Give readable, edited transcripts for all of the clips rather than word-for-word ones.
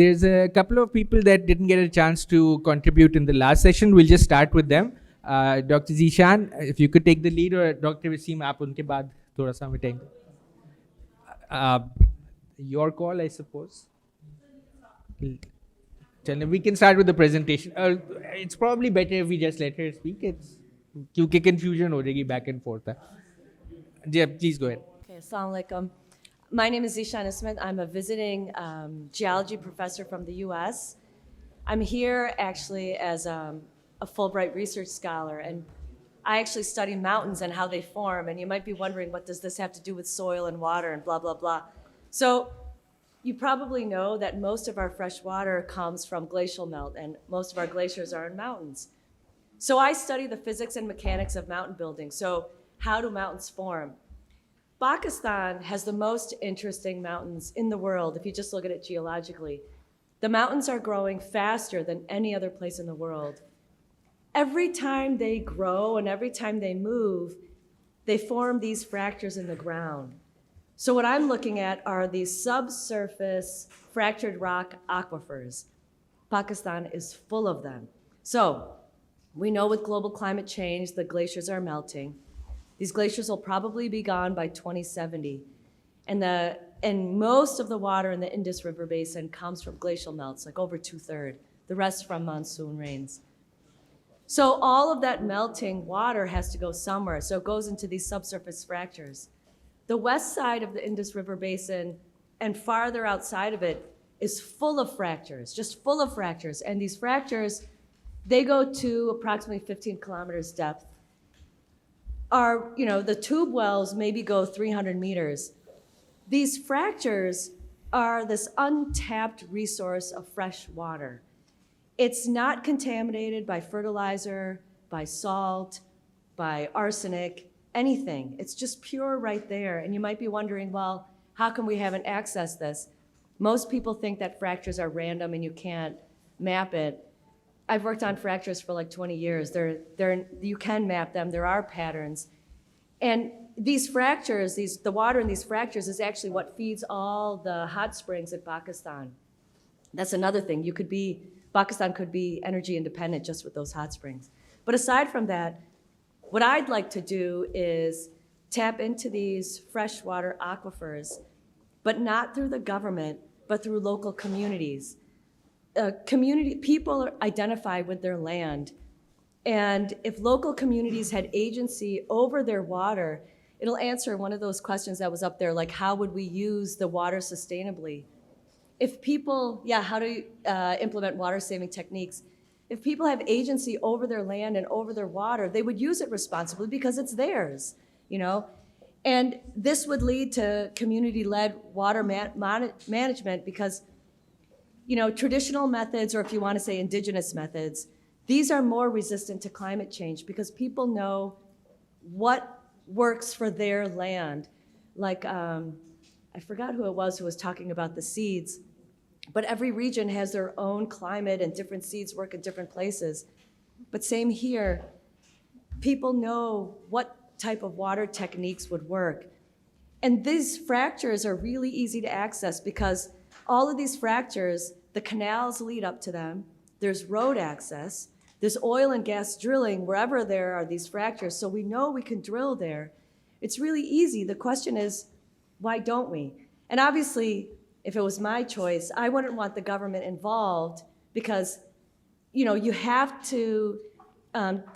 there's a couple of people that didn't get a chance to contribute in the last session. We'll just start with them. Dr. Zishan, if you could take the lead, or Dr. Wasim, आप उनके बाद थोड़ा सा मिटेंगे. Your call, I suppose. We can start with the presentation. It's probably better if we just let her speak. It's क्योंकि confusion हो जाएगी back and forth. Yeah, please go ahead. Okay, assalamu alaikum. My name is Zishan Ismet. I'm a visiting geology professor from the US. I'm here actually as a Fulbright research scholar, and I actually study mountains and how they form. And you might be wondering, what does this have to do with soil and water and blah, blah, blah. So you probably know that most of our fresh water comes from glacial melt, and most of our glaciers are in mountains. So I study the physics and mechanics of mountain building. So how do mountains form? Pakistan has the most interesting mountains in the world if you just look at it geologically. The mountains are growing faster than any other place in the world. Every time they grow and every time they move, they form these fractures in the ground. So what I'm looking at are these subsurface fractured rock aquifers. Pakistan is full of them. So we know with global climate change, the glaciers are melting. These glaciers will probably be gone by 2070. And most of the water in the Indus River Basin comes from glacial melts, like over 2/3. The rest from monsoon rains. So all of that melting water has to go somewhere. So it goes into these subsurface fractures. The west side of the Indus River Basin and farther outside of it is full of fractures, just full of fractures. And these fractures, they go to approximately 15 kilometers depth. The tube wells maybe go 300 meters. These fractures are this untapped resource of fresh water. It's not contaminated by fertilizer, by salt, by arsenic, anything. It's just pure right there. And you might be wondering, well, how come we haven't accessed this? Most people think that fractures are random and you can't map it. I've worked on fractures for like 20 years. You can map them, there are patterns. And these fractures, the water in these fractures is actually what feeds all the hot springs in Pakistan. That's another thing. Pakistan could be energy independent just with those hot springs. But aside from that, what I'd like to do is tap into these freshwater aquifers, but not through the government, but through local communities. People identify with their land. And if local communities had agency over their water, it'll answer one of those questions that was up there, like how would we use the water sustainably? How do you implement water-saving techniques? If people have agency over their land and over their water, they would use it responsibly because it's theirs, And this would lead to community-led water management because traditional methods, or if you want to say indigenous methods, these are more resistant to climate change because people know what works for their land. Like, I forgot who it was who was talking about the seeds, but every region has their own climate and different seeds work in different places. But same here, people know what type of water techniques would work. And these fractures are really easy to access because all of these fractures, the canals lead up to them, there's road access, there's oil and gas drilling wherever there are these fractures, so we know we can drill there. It's really easy. The question is, why don't we? And obviously, if it was my choice, I wouldn't want the government involved because, you have to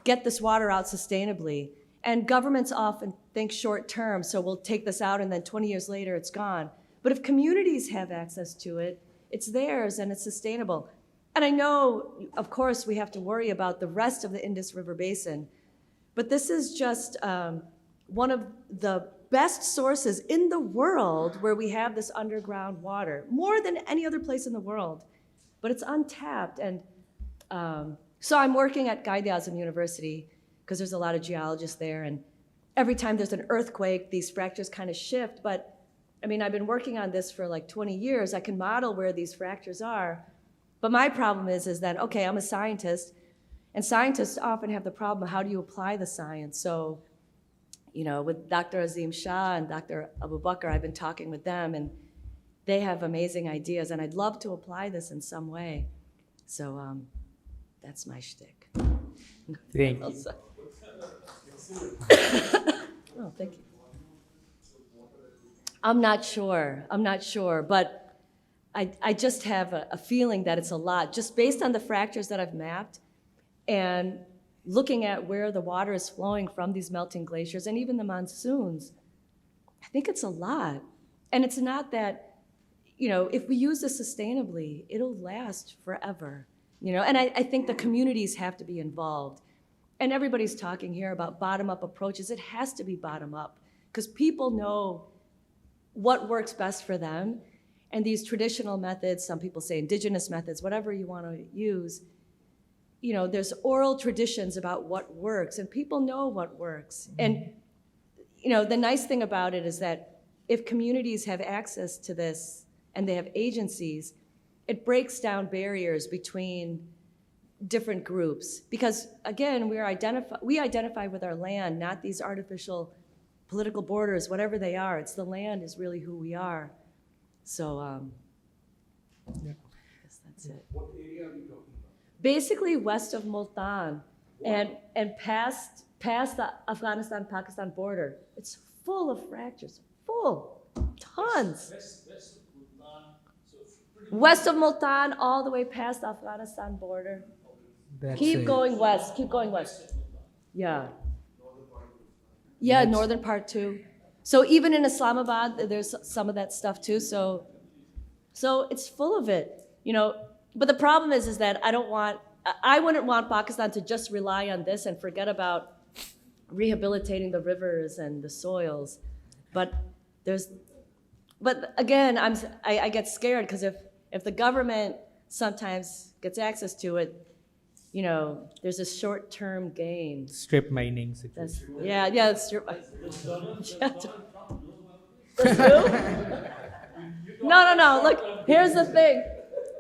get this water out sustainably. And governments often think short term, so we'll take this out and then 20 years later it's gone. But if communities have access to it, it's theirs and it's sustainable. And I know, of course, we have to worry about the rest of the Indus River Basin, but this is just one of the best sources in the world where we have this underground water, more than any other place in the world, but it's untapped. And so I'm working at Quaid-e-Azam University because there's a lot of geologists there, and every time there's an earthquake, these fractures kind of shift. But I've been working on this for like 20 years. I can model where these fractures are. But my problem is that, okay, I'm a scientist, and scientists often have the problem of how do you apply the science? So, with Dr. Azim Shah and Dr. Abu Bakr, I've been talking with them, and they have amazing ideas, and I'd love to apply this in some way. So that's my shtick. Thank you. Oh, thank you. I'm not sure, but I just have a feeling that it's a lot, just based on the fractures that I've mapped and looking at where the water is flowing from these melting glaciers and even the monsoons. I think it's a lot. And it's not that, if we use this sustainably, it'll last forever, and I think the communities have to be involved. And everybody's talking here about bottom-up approaches. It has to be bottom-up because people know what works best for them. And these traditional methods, some people say indigenous methods, whatever you want to use, there's oral traditions about what works, and people know what works. And, the nice thing about it is that if communities have access to this and they have agencies, it breaks down barriers between different groups. Because, again, we identify with our land, not these artificial political borders, whatever they are. It's the land is really who we are. So, I guess that's it. What area are we talking about? Basically west of Multan and past the Afghanistan-Pakistan border. It's full of fractures, tons. West of Multan, all the way past the Afghanistan border. That's Keep it. going west. Yeah. Yeah, northern part too. So even in Islamabad, there's some of that stuff too. So it's full of it, But the problem is that I wouldn't want Pakistan to just rely on this and forget about rehabilitating the rivers and the soils. But again, I get scared because if the government sometimes gets access to it, there's a short-term gain. Strip mining situation. It's true. No. Look, here's the thing.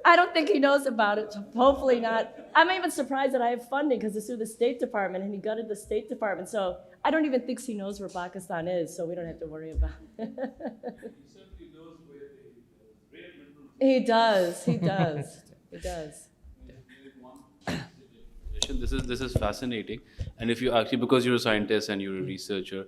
I don't think he knows about it. Hopefully not. I'm even surprised that I have funding because it's through the State Department, and he gutted the State Department. So I don't even think he knows where Pakistan is, so we don't have to worry about it. He certainly knows where the rare mineral. He does. This is fascinating, and if you actually, because you're a scientist and you're a researcher,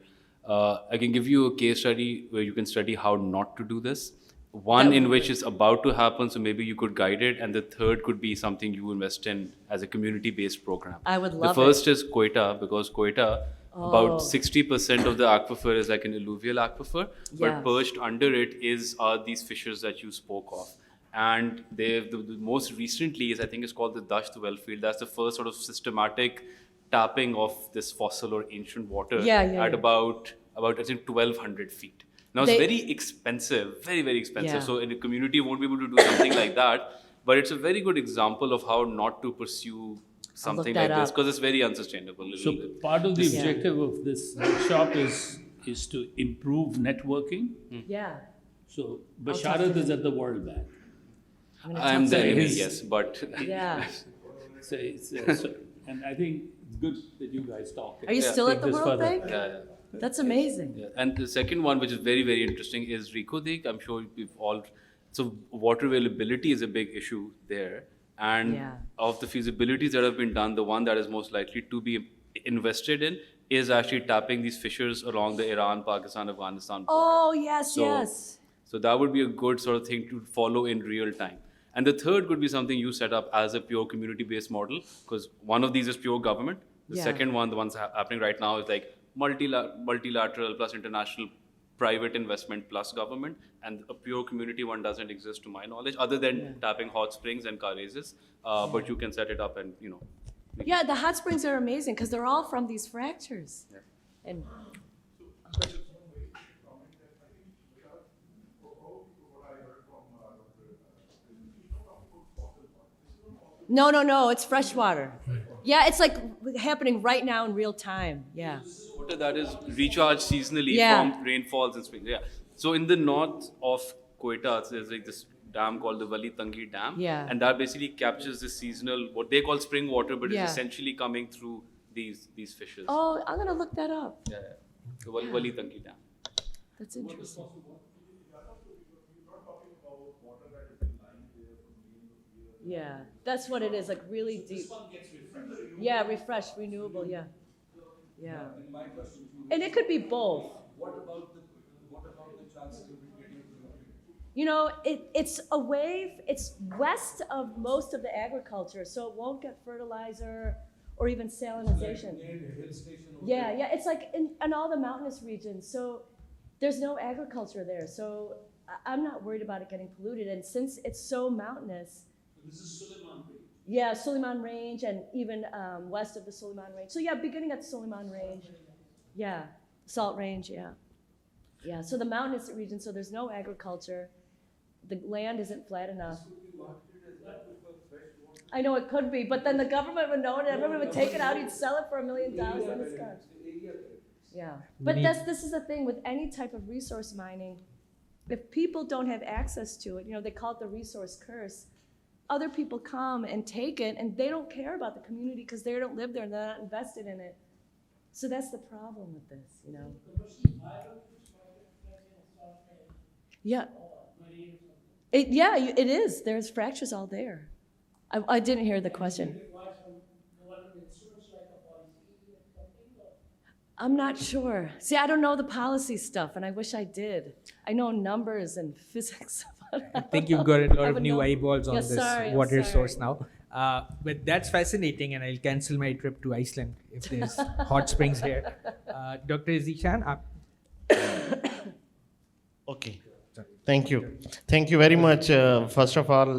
I can give you a case study where you can study how not to do this. One in which is about to happen, so maybe you could guide it, and the third could be something you invest in as a community-based program. I would love The first is Quetta, because Quetta, about 60% of the aquifer is like an alluvial aquifer, Yeah. but perched under it are these fissures that you spoke of. And the most recently is, I think it's called the Dasht well field. That's the first sort of systematic tapping of this fossil or ancient water at about I think 1,200 feet. Now it's very expensive, very, very expensive. Yeah. So in a community won't be able to do something like that. But it's a very good example of how not to pursue something that like this, up. because it's very unsustainable. So part of the objective of this workshop is to improve networking. Yeah. So Basharat is at the World Bank. I am the enemy, his- yes, but Yeah. And I think it's good that you guys talk. Are you still Take at the this World further. Bank? yeah. That's amazing. Yeah. And the second one, which is very, very interesting, is Rikodik. I'm sure we've all. So water availability is a big issue there. And Yeah. of the feasibilities that have been done, the one that is most likely to be invested in is actually tapping these fissures along the Iran, Pakistan, Afghanistan border. Oh, yes, So- yes. So that would be a good sort of thing to follow in real time. And the third could be something you set up as a pure community-based model, because one of these is pure government. The Yeah. second one, the one's happening right now, is like multilateral plus international private investment plus government, and a pure community one doesn't exist to my knowledge, other than tapping hot springs and carreses. But you can set it up and, Yeah, the hot springs are amazing because they're all from these fractures. And no, it's fresh water. Yeah, it's like happening right now in real time. Yeah. water that is recharged seasonally Yeah. from rainfalls and springs. Yeah. So in the north of Quetta, there's like this dam called the Wali Tangi Dam. Yeah. And that basically captures the seasonal, what they call spring water, but Yeah. it's essentially coming through these fishes. Oh, I'm gonna look that up. Yeah. The Wali Tangi Dam. That's interesting. Yeah, that's what it is, like really deep. This one gets refreshed. Yeah, refreshed, renewable, yeah. Yeah. And it could be both. What about the chances of it getting polluted? You know, it's a wave, it's west of most of the agriculture, so it won't get fertilizer or even salinization. Yeah, it's like in all the mountainous regions, so there's no agriculture there, so I'm not worried about it getting polluted, and since it's so mountainous. This is Suleiman Range. Yeah, Suleiman Range, and even west of the Suleiman Range. So yeah, beginning at the Suleiman Range. Yeah, Salt Range, yeah. Yeah, so the mountainous region, so there's no agriculture. The land isn't flat enough. I know it could be, but then the government would know it, and everyone would take it out, he'd sell it for $1 million, and it's gone. Yeah, but this is the thing with any type of resource mining. If people don't have access to it, you know, they call it the resource curse. Other people come and take it, and they don't care about the community because they don't live there and they're not invested in it. So that's the problem with this, you know. Yeah. It is. There's fractures all there. I didn't hear the question. I'm not sure. See, I don't know the policy stuff, and I wish I did. I know numbers and physics. I think you've got a lot of new no. eyeballs on Yeah, this sorry, I'm water sorry. source now. But that's fascinating, and I'll cancel my trip to Iceland if there's hot springs here. Dr. Zishan, Okay. Thank you. Thank you very much. First of all,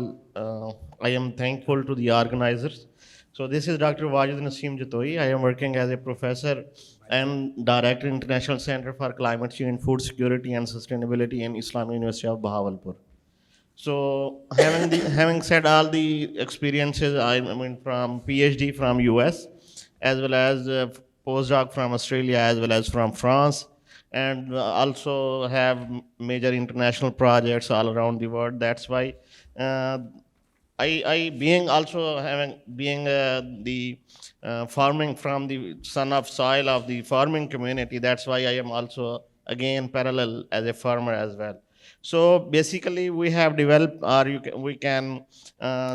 I am thankful to the organizers. So this is Dr. Wajid Naseem Jatoi. I am working as a professor and director International Center for Climate Change, Food Security and Sustainability in Islamic University of Bahawalpur. So having said all the experiences, I mean from PhD from US, as well as postdoc from Australia, as well as from France, and also have major international projects all around the world. That's why I being also having being the farming from the son of soil of the farming community. That's why I am also again parallel as a farmer as well. So basically, we have developed, or we can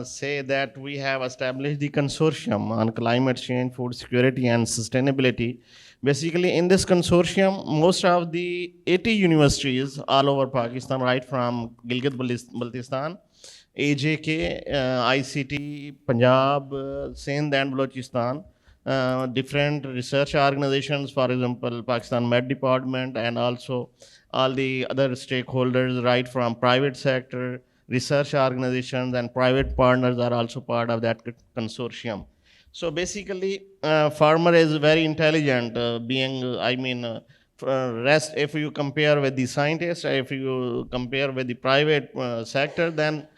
say that we have established the consortium on climate change, food security, and sustainability. Basically, in this consortium, most of the 80 universities all over Pakistan, right from Gilgit-Baltistan, AJK, ICT, Punjab, Sindh and Balochistan, different research organizations, for example, Pakistan Med Department, and also all the other stakeholders, right from private sector, research organizations, and private partners are also part of that consortium. So basically, farmer is very intelligent, rest, if you compare with the scientists, if you compare with the private sector, then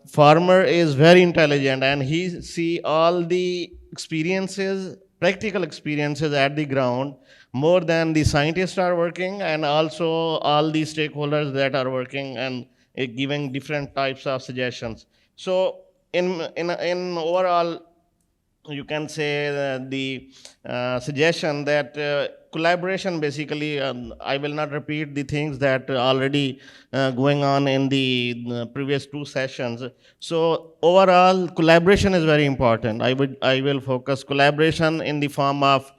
farmer is very intelligent, and he see all the experiences, practical experiences at the ground, more than the scientists are working, and also all the stakeholders that are working and giving different types of suggestions. So in overall, you can say the suggestion that collaboration, basically, I will not repeat the things that already going on in the previous two sessions. So overall, collaboration is very important. I will focus collaboration in the form of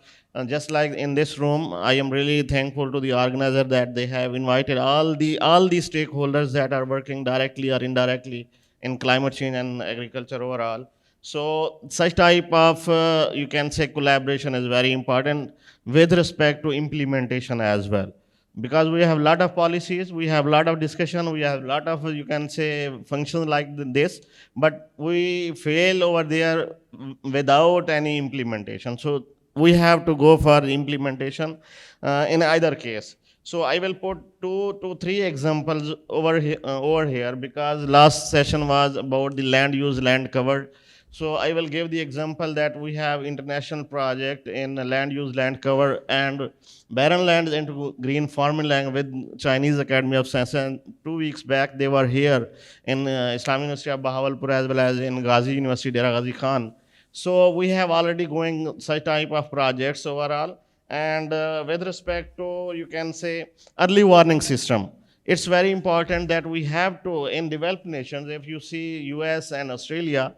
just like in this room. I am really thankful to the organizer that they have invited all the stakeholders that are working directly or indirectly in climate change and agriculture overall. So such type of, you can say, collaboration is very important with respect to implementation as well. Because we have a lot of policies, we have a lot of discussion, we have a lot of, you can say, functions like this, but we fail over there without any implementation. So we have to go for implementation in either case. So I will put two to three examples over here because last session was about the land use, land cover. So I will give the example that we have international project in land use, land cover, and barren lands into green farming land with Chinese Academy of Science. And 2 weeks back, they were here in Islamic University of Bahawalpur as well as in Ghazi University, Dera Ghazi Khan. So we have already going such type of projects overall. And with respect to, you can say, early warning system. it's very important that we have to, in developed nations, if you see US and Australia,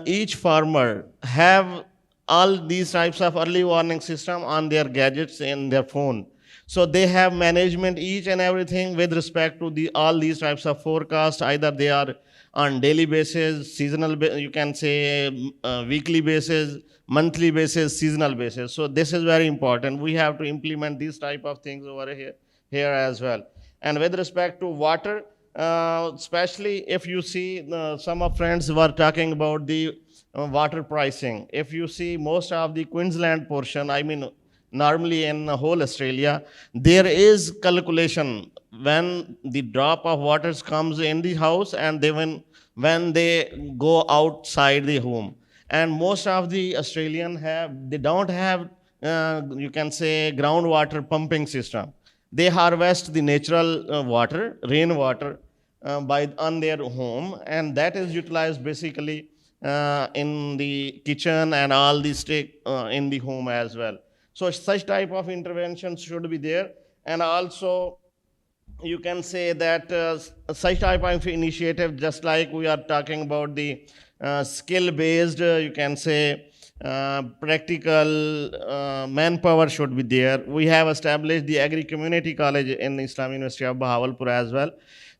each farmer have all these types of early warning system on their gadgets in their phone. So they have management each and everything with respect to all these types of forecasts. Either they are on daily basis, seasonal, you can say weekly basis, monthly basis, seasonal basis. So this is very important. We have to implement these type of things over here as well. And with respect to water, especially if you see some of friends were talking about the water pricing. If you see most of the Queensland portion, I mean, normally in whole Australia, there is calculation when the drop of waters comes in the house and when they go outside the home. And most of the Australian they don't have, you can say, groundwater pumping system. They harvest the natural water, rainwater, on their home, and that is utilized basically in the kitchen and all the in the home as well. So such type of interventions should be there. And also you can say that such type of initiative, just like we are talking about the skill-based, you can say practical manpower should be there. We have established the Agri Community College in Islamic University of Bahawalpur as well.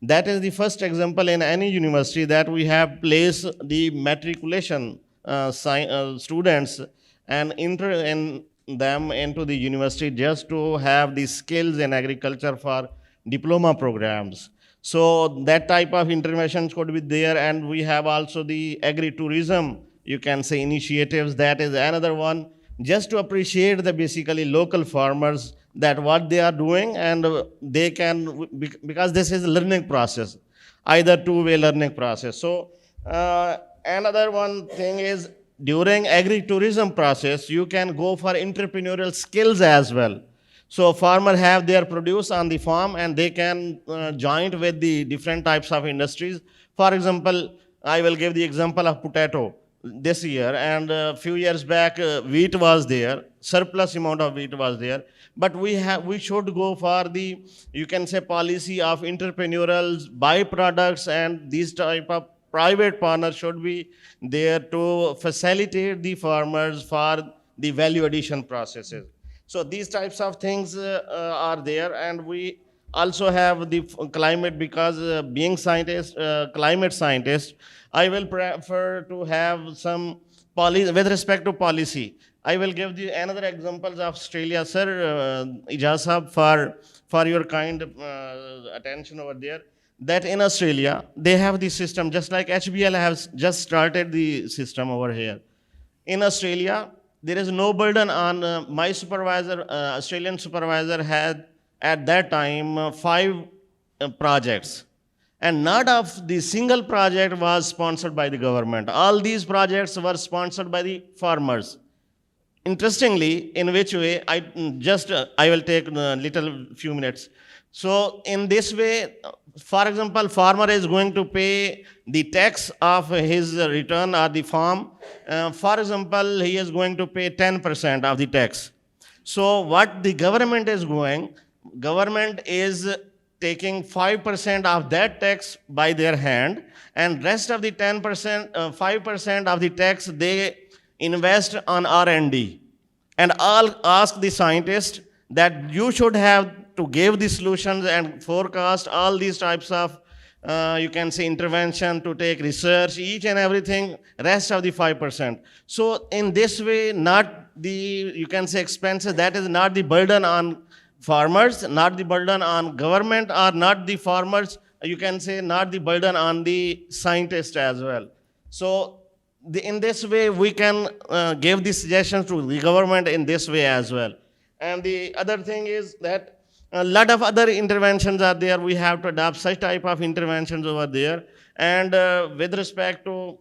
That is the first example in any university that we have placed the matriculation students and in them into the university just to have the skills in agriculture for diploma programs. So that type of interventions could be there. And we have also the agri-tourism, you can say, initiatives. That is another one, just to appreciate the basically local farmers, that what they are doing, and they can, because this is a learning process, either two-way learning process. So another one thing is, during agri-tourism process, you can go for entrepreneurial skills as well. So farmers have their produce on the farm and they can join with the different types of industries. For example, I will give the example of potato this year, and a few years back wheat was there, surplus amount of wheat was there. But we should go for the, you can say, policy of entrepreneurial byproducts, and these type of private partners should be there to facilitate the farmers for the value addition processes. So these types of things are there. And we also have the climate, because being climate scientist, I will prefer to have some policy with respect to policy. I will give the another examples of Australia, sir, Ijaz Sahab, for your kind attention over there. That in Australia, they have the system, just like HBL has just started the system over here. In Australia, there is no burden on my supervisor, Australian supervisor had at that time 5 projects. And not of the single project was sponsored by the government. All these projects were sponsored by the farmers. Interestingly, in which way, I will take a little few minutes. So in this way, for example, farmer is going to pay the tax of his return or the farm. For example, he is going to pay 10% of the tax. So what the government is taking 5% of that tax by their hand, and rest of the 10%, 5% of the tax they invest on R&D. And I'll ask the scientist that you should have to give the solutions and forecast all these types of, you can say, intervention, to take research, each and everything, rest of the 5%. So in this way, not the, you can say, expenses, that is not the burden on farmers, not the burden on government, or not the farmers, you can say, not the burden on the scientist as well. So in this way, we can give the suggestions to the government in this way as well. And the other thing is that a lot of other interventions are there. We have to adopt such type of interventions over there. And with respect to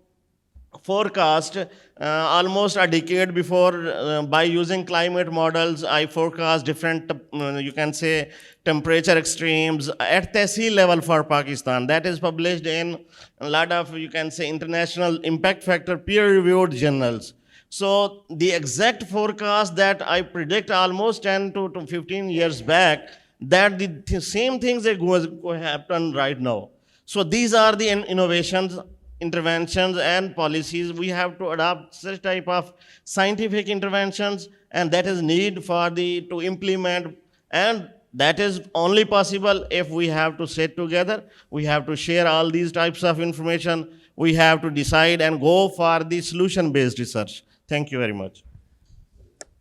forecast, almost a decade before, by using climate models, I forecast different, you can say, temperature extremes at the sea level for Pakistan. That is published in a lot of, you can say, international impact factor peer-reviewed journals. So the exact forecast that I predict almost 10 to 15 years back, that the same things that go happen right now. So these are the innovations, interventions, and policies. We have to adopt such type of scientific interventions, and that is need for to implement, and that is only possible if we have to sit together. We have to share all these types of information. We have to decide and go for the solution-based research. Thank you very much.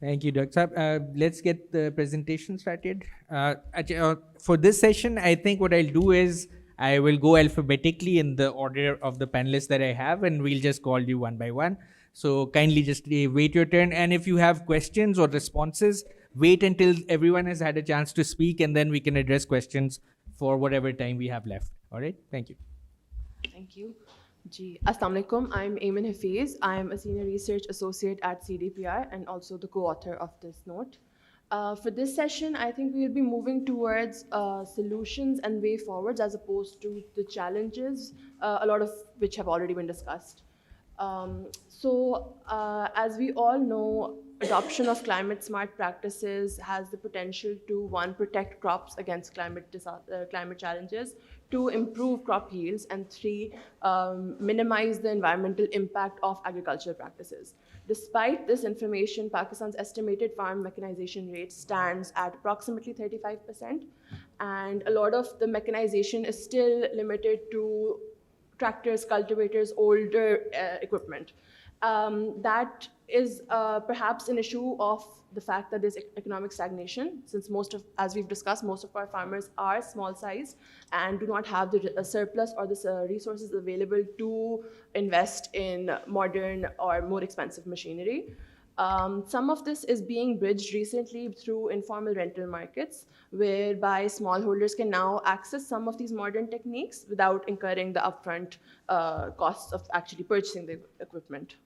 Thank you, Dr. Saab. Let's get the presentation started. For this session, I think what I'll do is I will go alphabetically in the order of the panelists that I have, and we'll just call you one by one. So kindly just wait your turn. And if you have questions or responses, wait until everyone has had a chance to speak, and then we can address questions for whatever time we have left. All right? Thank you. Thank you. Ji, Assalamu alaikum. I'm Ayman Hafiz. I'm a senior research associate at CDPR and also the co-author of this note. For this session, I think we will be moving towards solutions and way forwards as opposed to the challenges, a lot of which have already been discussed. As we all know, adoption of climate smart practices has the potential to, one, protect crops against climate challenges, two, improve crop yields, and three, minimize the environmental impact of agricultural practices. Despite this information, Pakistan's estimated farm mechanization rate stands at approximately 35%, and a lot of the mechanization is still limited to tractors, cultivators, older equipment. That is perhaps an issue of the fact that there's economic stagnation, since as we've discussed, most of our farmers are small sized and do not have the surplus or the resources available to invest in modern or more expensive machinery. Some of this is being bridged recently through informal rental markets, whereby smallholders can now access some of these modern techniques without incurring the upfront costs of actually purchasing the equipment.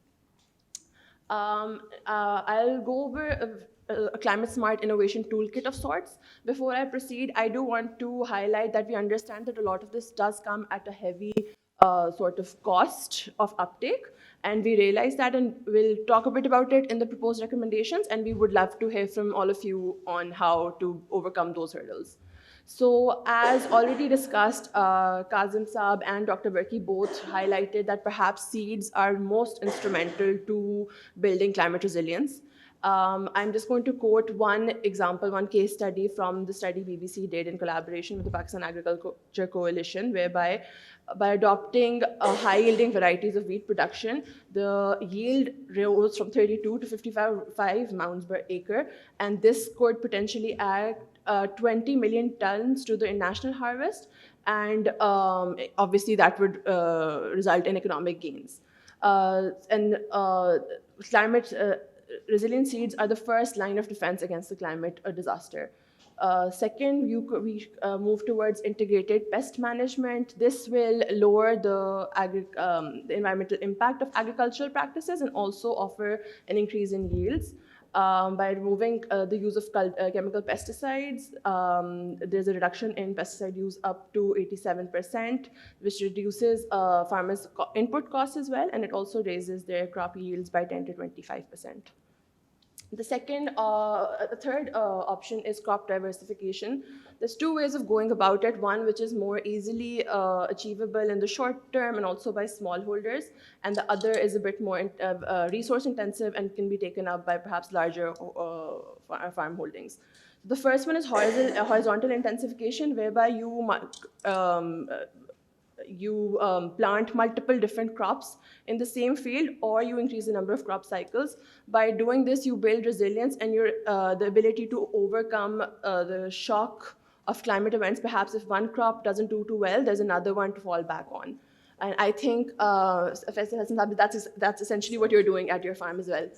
I'll go over a climate smart innovation toolkit of sorts. Before I proceed, I do want to highlight that we understand that a lot of this does come at a heavy sort of cost of uptake, and we realize that, and we'll talk a bit about it in the proposed recommendations, and we would love to hear from all of you on how to overcome those hurdles. So as already discussed, Kazim Saab and Dr. Berkey both highlighted that perhaps seeds are most instrumental to building climate resilience. I'm just going to quote one example, one case study from the study BBC did in collaboration with the Pakistan Agriculture Coalition, whereby by adopting high-yielding varieties of wheat production, the yield rose from 32 to 55 mounds per acre, and this could potentially add 20 million tons to the national harvest, and obviously that would result in economic gains. Climate resilient seeds are the first line of defense against the climate disaster. Second, we move towards integrated pest management. This will lower the environmental impact of agricultural practices and also offer an increase in yields. By removing the use of chemical pesticides, there's a reduction in pesticide use up to 87%, which reduces farmers' input costs as well, and it also raises their crop yields by 10 to 25%. The third option is crop diversification. There's two ways of going about it. One, which is more easily achievable in the short term and also by smallholders, and the other is a bit more resource intensive and can be taken up by perhaps larger farm holdings. The first one is horizontal intensification, whereby you plant multiple different crops in the same field, or you increase the number of crop cycles. By doing this, you build resilience and the ability to overcome the shock of climate events. Perhaps if one crop doesn't do too well, there's another one to fall back on. And I think that's essentially what you're doing at your farm as well.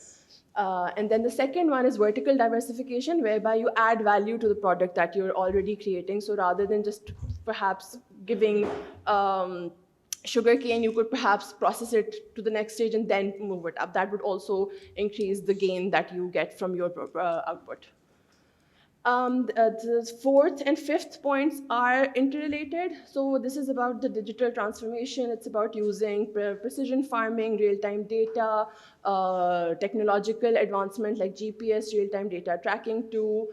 And then the second one is vertical diversification, whereby you add value to the product that you're already creating. So rather than just perhaps giving sugarcane, you could perhaps process it to the next stage and then move it up. That would also increase the gain that you get from your output. The fourth and fifth points are interrelated. So this is about the digital transformation. It's about using precision farming, real-time data, technological advancement like GPS, real-time data tracking to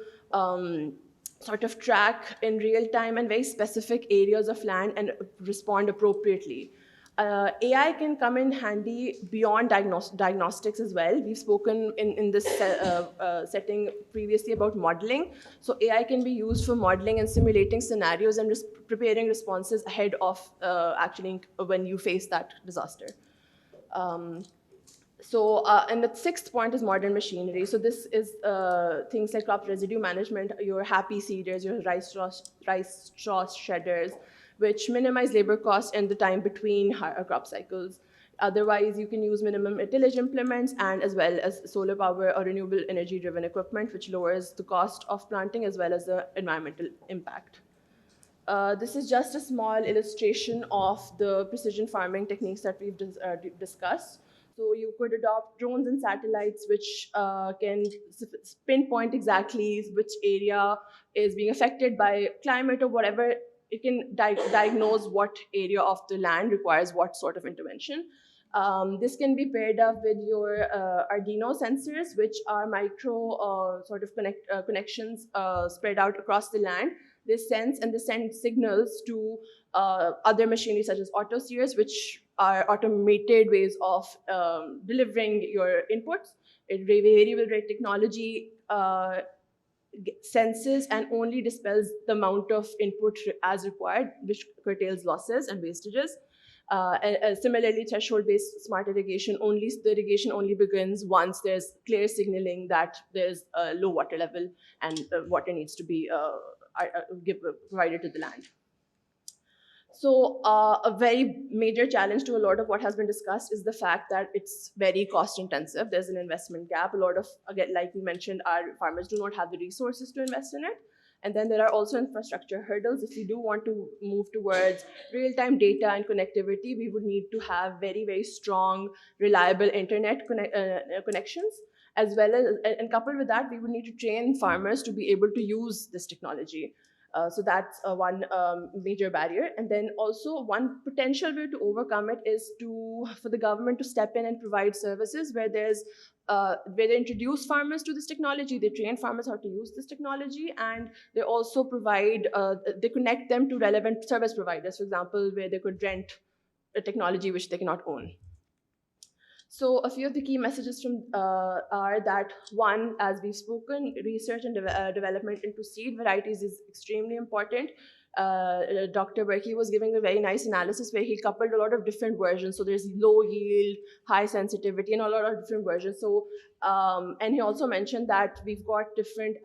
sort of track in real time and very specific areas of land and respond appropriately. AI can come in handy beyond diagnostics as well. We've spoken in this setting previously about modeling. So AI can be used for modeling and simulating scenarios and preparing responses ahead of actually when you face that disaster. And the sixth point is modern machinery. So this is things like crop residue management, your happy seeders, your rice straw shredders, which minimize labor costs and the time between crop cycles. Otherwise, you can use minimum tillage implements and as well as solar power or renewable energy driven equipment, which lowers the cost of planting as well as the environmental impact. This is just a small illustration of the precision farming techniques that we've discussed. So you could adopt drones and satellites which can pinpoint exactly which area is being affected by climate or whatever. It can diagnose what area of the land requires what sort of intervention. This can be paired up with your Arduino sensors, which are micro sort of connections spread out across the land. They sense and they send signals to other machinery such as autosteers, which are automated ways of delivering your inputs. Variable rate technology senses and only dispels the amount of input as required, which curtails losses and wastages. Similarly, threshold-based smart irrigation, the irrigation only begins once there's clear signaling that there's a low water level and water needs to be provided to the land. So a very major challenge to a lot of what has been discussed is the fact that it's very cost intensive. There's an investment gap. A lot of, again, like we mentioned, our farmers do not have the resources to invest in it. And then there are also infrastructure hurdles. If we do want to move towards real-time data and connectivity, we would need to have very, very strong, reliable internet connections, as well as, and coupled with that, we would need to train farmers to be able to use this technology. So that's one major barrier. And then also one potential way to overcome it is for the government to step in and provide services where they introduce farmers to this technology, they train farmers how to use this technology, and they also they connect them to relevant service providers, for example, where they could rent a technology which they cannot own. So a few of the key messages from are that, one, as we've spoken, research and development into seed varieties is extremely important. Dr. Berkey was giving a very nice analysis where he coupled a lot of different versions. So there's low yield, high sensitivity, and a lot of different versions. So, and he also mentioned that we've got different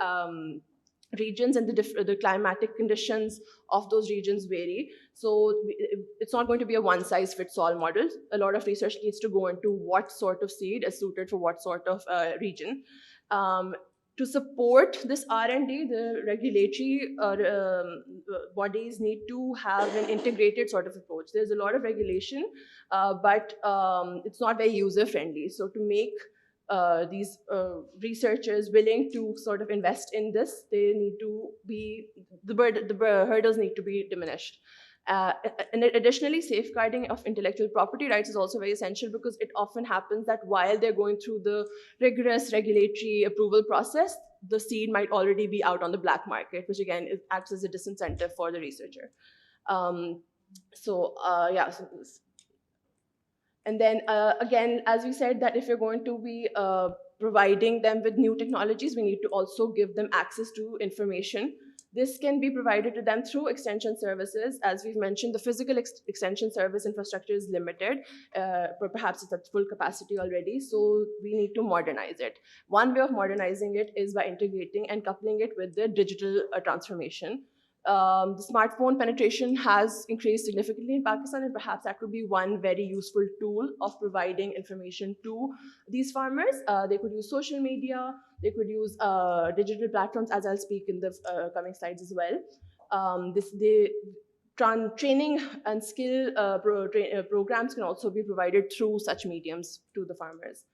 regions and the climatic conditions of those regions vary. So it's not going to be a one-size-fits-all model. A lot of research needs to go into what sort of seed is suited for what sort of region. To support this R&D, the regulatory bodies need to have an integrated sort of approach. There's a lot of regulation, but it's not very user-friendly. So to make these researchers willing to sort of invest in this, they need to be, the hurdles need to be diminished. And additionally, safeguarding of intellectual property rights is also very essential because it often happens that while they're going through the rigorous regulatory approval process, the seed might already be out on the black market, which again acts as a disincentive for the researcher. And then again, as we said, that if you're going to be providing them with new technologies, we need to also give them access to information. This can be provided to them through extension services. As we've mentioned, the physical extension service infrastructure is limited. Perhaps it's at full capacity already, so we need to modernize it. One way of modernizing it is by integrating and coupling it with the digital transformation. The smartphone penetration has increased significantly in Pakistan, and perhaps that could be one very useful tool of providing information to these farmers. They could use social media, they could use digital platforms, as I'll speak in the coming slides as well. Training and skill programs can also be provided through such mediums to the farmers.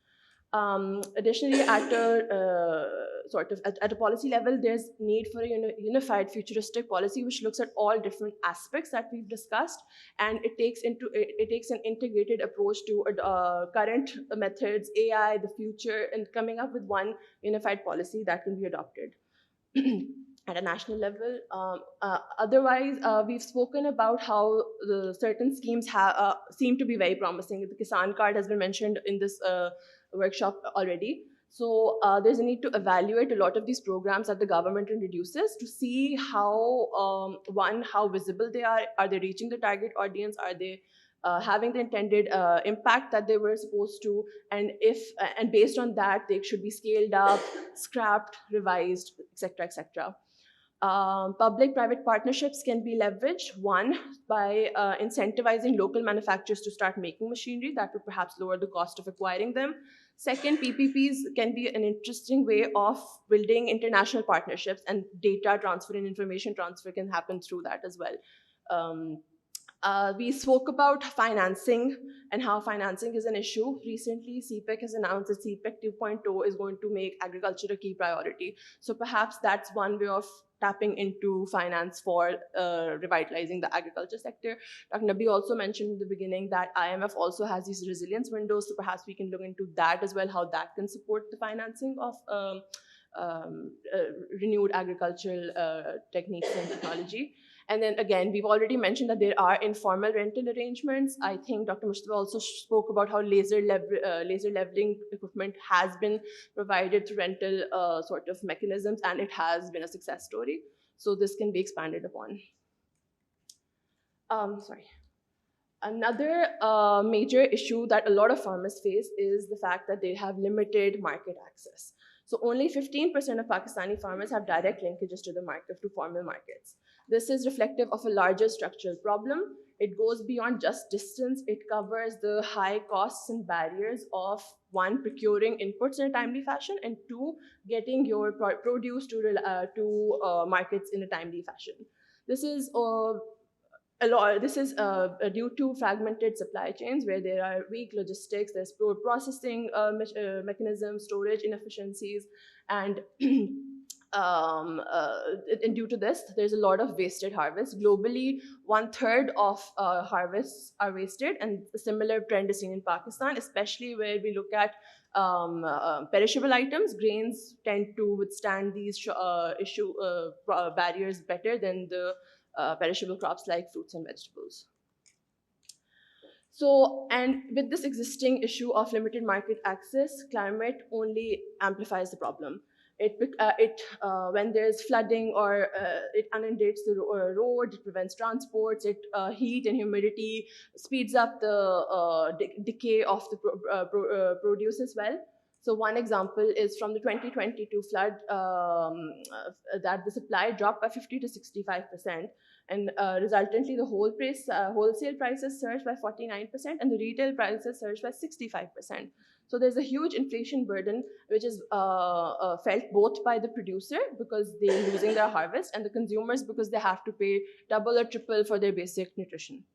Additionally, at a policy level, there's need for a unified futuristic policy which looks at all different aspects that we've discussed, and it takes an integrated approach to current methods, AI, the future, and coming up with one unified policy that can be adopted. at a national level. Otherwise, we've spoken about how the certain schemes seem to be very promising. The Kisan card has been mentioned in this workshop already. So there's a need to evaluate a lot of these programs that the government introduces to see how, how visible they are. Are they reaching the target audience? Are they having the intended impact that they were supposed to? And based on that, they should be scaled up, scrapped, revised, etc., etc. Public-private partnerships can be leveraged, one, by incentivizing local manufacturers to start making machinery. That would perhaps lower the cost of acquiring them. Second, PPPs can be an interesting way of building international partnerships, and data transfer and information transfer can happen through that as well. We spoke about financing and how financing is an issue. Recently, CPEC has announced that CPEC 2.0 is going to make agriculture a key priority. So perhaps that's one way of tapping into finance for revitalizing the agriculture sector. Dr. Nabi also mentioned in the beginning that IMF also has these resilience windows, so perhaps we can look into that as well, how that can support the financing of renewed agricultural techniques and technology. And then again, we've already mentioned that there are informal rental arrangements. I think Dr. Mustafa also spoke about how laser leveling equipment has been provided through rental sort of mechanisms, and it has been a success story. So this can be expanded upon. Another major issue that a lot of farmers face is the fact that they have limited market access. So only 15% of Pakistani farmers have direct linkages to the market, to formal markets. This is reflective of a larger structural problem. It goes beyond just distance. It covers the high costs and barriers of, one, procuring inputs in a timely fashion, and two, getting your produce to markets in a timely fashion. This is due to fragmented supply chains where there are weak logistics, there's poor processing mechanisms, storage inefficiencies, and and due to this, there's a lot of wasted harvest. Globally, 1/3 of harvests are wasted, and a similar trend is seen in Pakistan, especially where we look at perishable items. Grains tend to withstand these barriers better than the perishable crops like fruits and vegetables. So, and with this existing issue of limited market access, climate only amplifies the problem. When there's flooding or it inundates the road, it prevents transports, heat and humidity speeds up the decay of the produce as well. So one example is from the 2022 flood that the supply dropped by 50 to 65%, and resultantly the wholesale prices surged by 49% and the retail prices surged by 65%. So there's a huge inflation burden which is felt both by the producer because they're losing their harvest, and the consumers because they have to pay double or triple for their basic nutrition.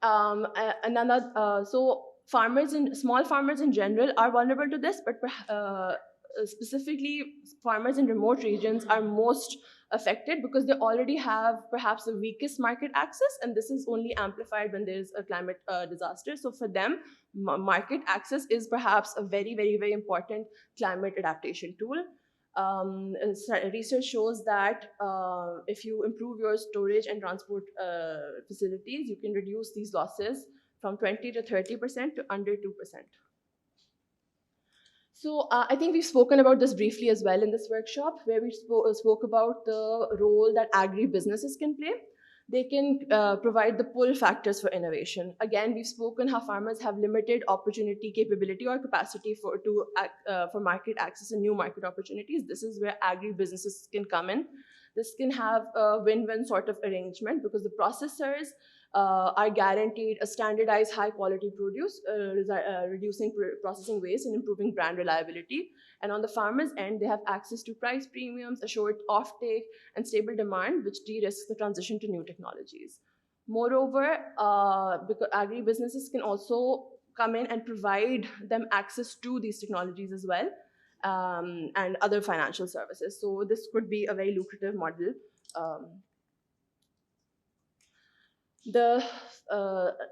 So small farmers in general are vulnerable to this, but specifically farmers in remote regions are most affected because they already have perhaps the weakest market access, and this is only amplified when there's a climate disaster. So for them, market access is perhaps a very, very, very important climate adaptation tool. Research shows that if you improve your storage and transport facilities, you can reduce these losses from 20 to 30% to under 2%. So I think we've spoken about this briefly as well in this workshop, where we spoke about the role that agri-businesses can play. They can provide the pull factors for innovation. Again, we've spoken how farmers have limited opportunity, capability, or capacity for market access and new market opportunities. This is where agri-businesses can come in. This can have a win-win sort of arrangement because the processors are guaranteed a standardized high-quality produce, reducing processing waste and improving brand reliability. And on the farmer's end, they have access to price premiums, assured offtake, and stable demand, which de-risks the transition to new technologies. Moreover, because agri-businesses can also come in and provide them access to these technologies as well, and other financial services. So this could be a very lucrative model.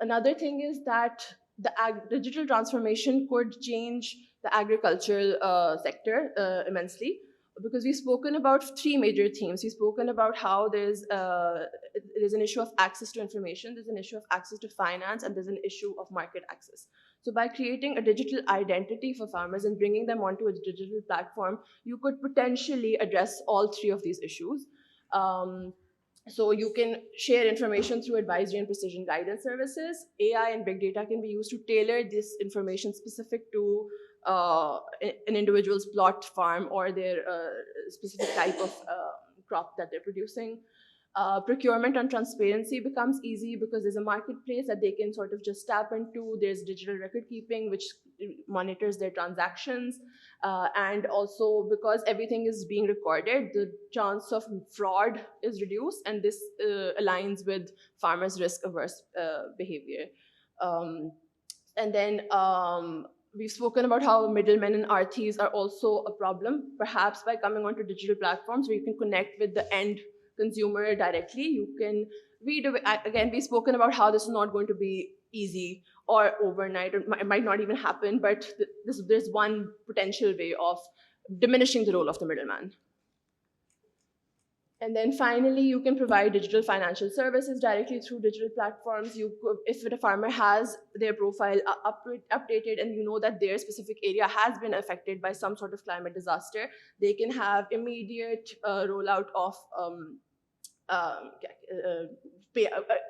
Another thing is that the digital transformation could change the agricultural sector immensely. because we've spoken about three major themes. We've spoken about how there's an issue of access to information, there's an issue of access to finance, and there's an issue of market access. So by creating a digital identity for farmers and bringing them onto a digital platform, you could potentially address all three of these issues. So you can share information through advisory and precision guidance services. AI and big data can be used to tailor this information specific to an individual's plot, farm, or their specific type of crop that they're producing. Procurement and transparency becomes easy because there's a marketplace that they can sort of just tap into. There's digital record keeping, which monitors their transactions. And also because everything is being recorded, the chance of fraud is reduced, and this aligns with farmers' risk-averse behavior. And then we've spoken about how middlemen and RTs are also a problem. Perhaps by coming onto digital platforms where you can connect with the end consumer directly, you can again, we've spoken about how this is not going to be easy or overnight, or it might not even happen, but there's one potential way of diminishing the role of the middleman. And then finally, you can provide digital financial services directly through digital platforms. If a farmer has their profile updated and you know that their specific area has been affected by some sort of climate disaster, they can have immediate rollout of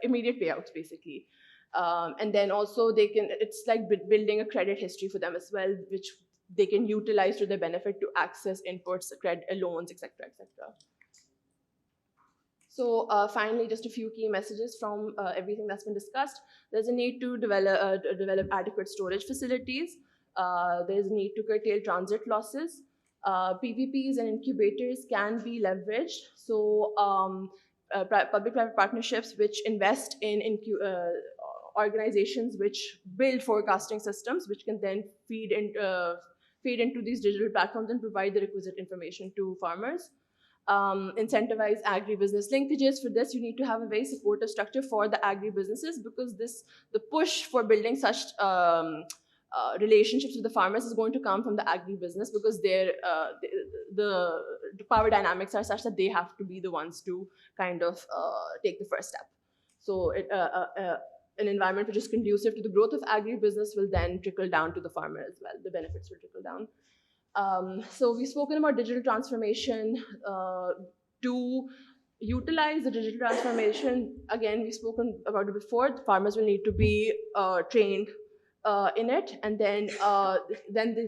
immediate payouts, basically. And then also it's like building a credit history for them as well, which they can utilize to their benefit to access inputs, credit, loans, etc., etc. So finally, just a few key messages from everything that's been discussed. There's a need to develop adequate storage facilities. There's a need to curtail transit losses. PPPs and incubators can be leveraged. So public-private partnerships which invest in organizations which build forecasting systems, which can then feed into these digital platforms and provide the requisite information to farmers. Incentivize agribusiness linkages. For this, you need to have a very supportive structure for the agribusinesses, because the push for building such relationships with the farmers is going to come from the agribusiness, because the power dynamics are such that they have to be the ones to kind of take the first step. So an environment which is conducive to the growth of agribusiness will then trickle down to the farmer as well. The benefits will trickle down. So we've spoken about digital transformation. To utilize the digital transformation, again, we've spoken about it before, the farmers will need to be trained in it, and then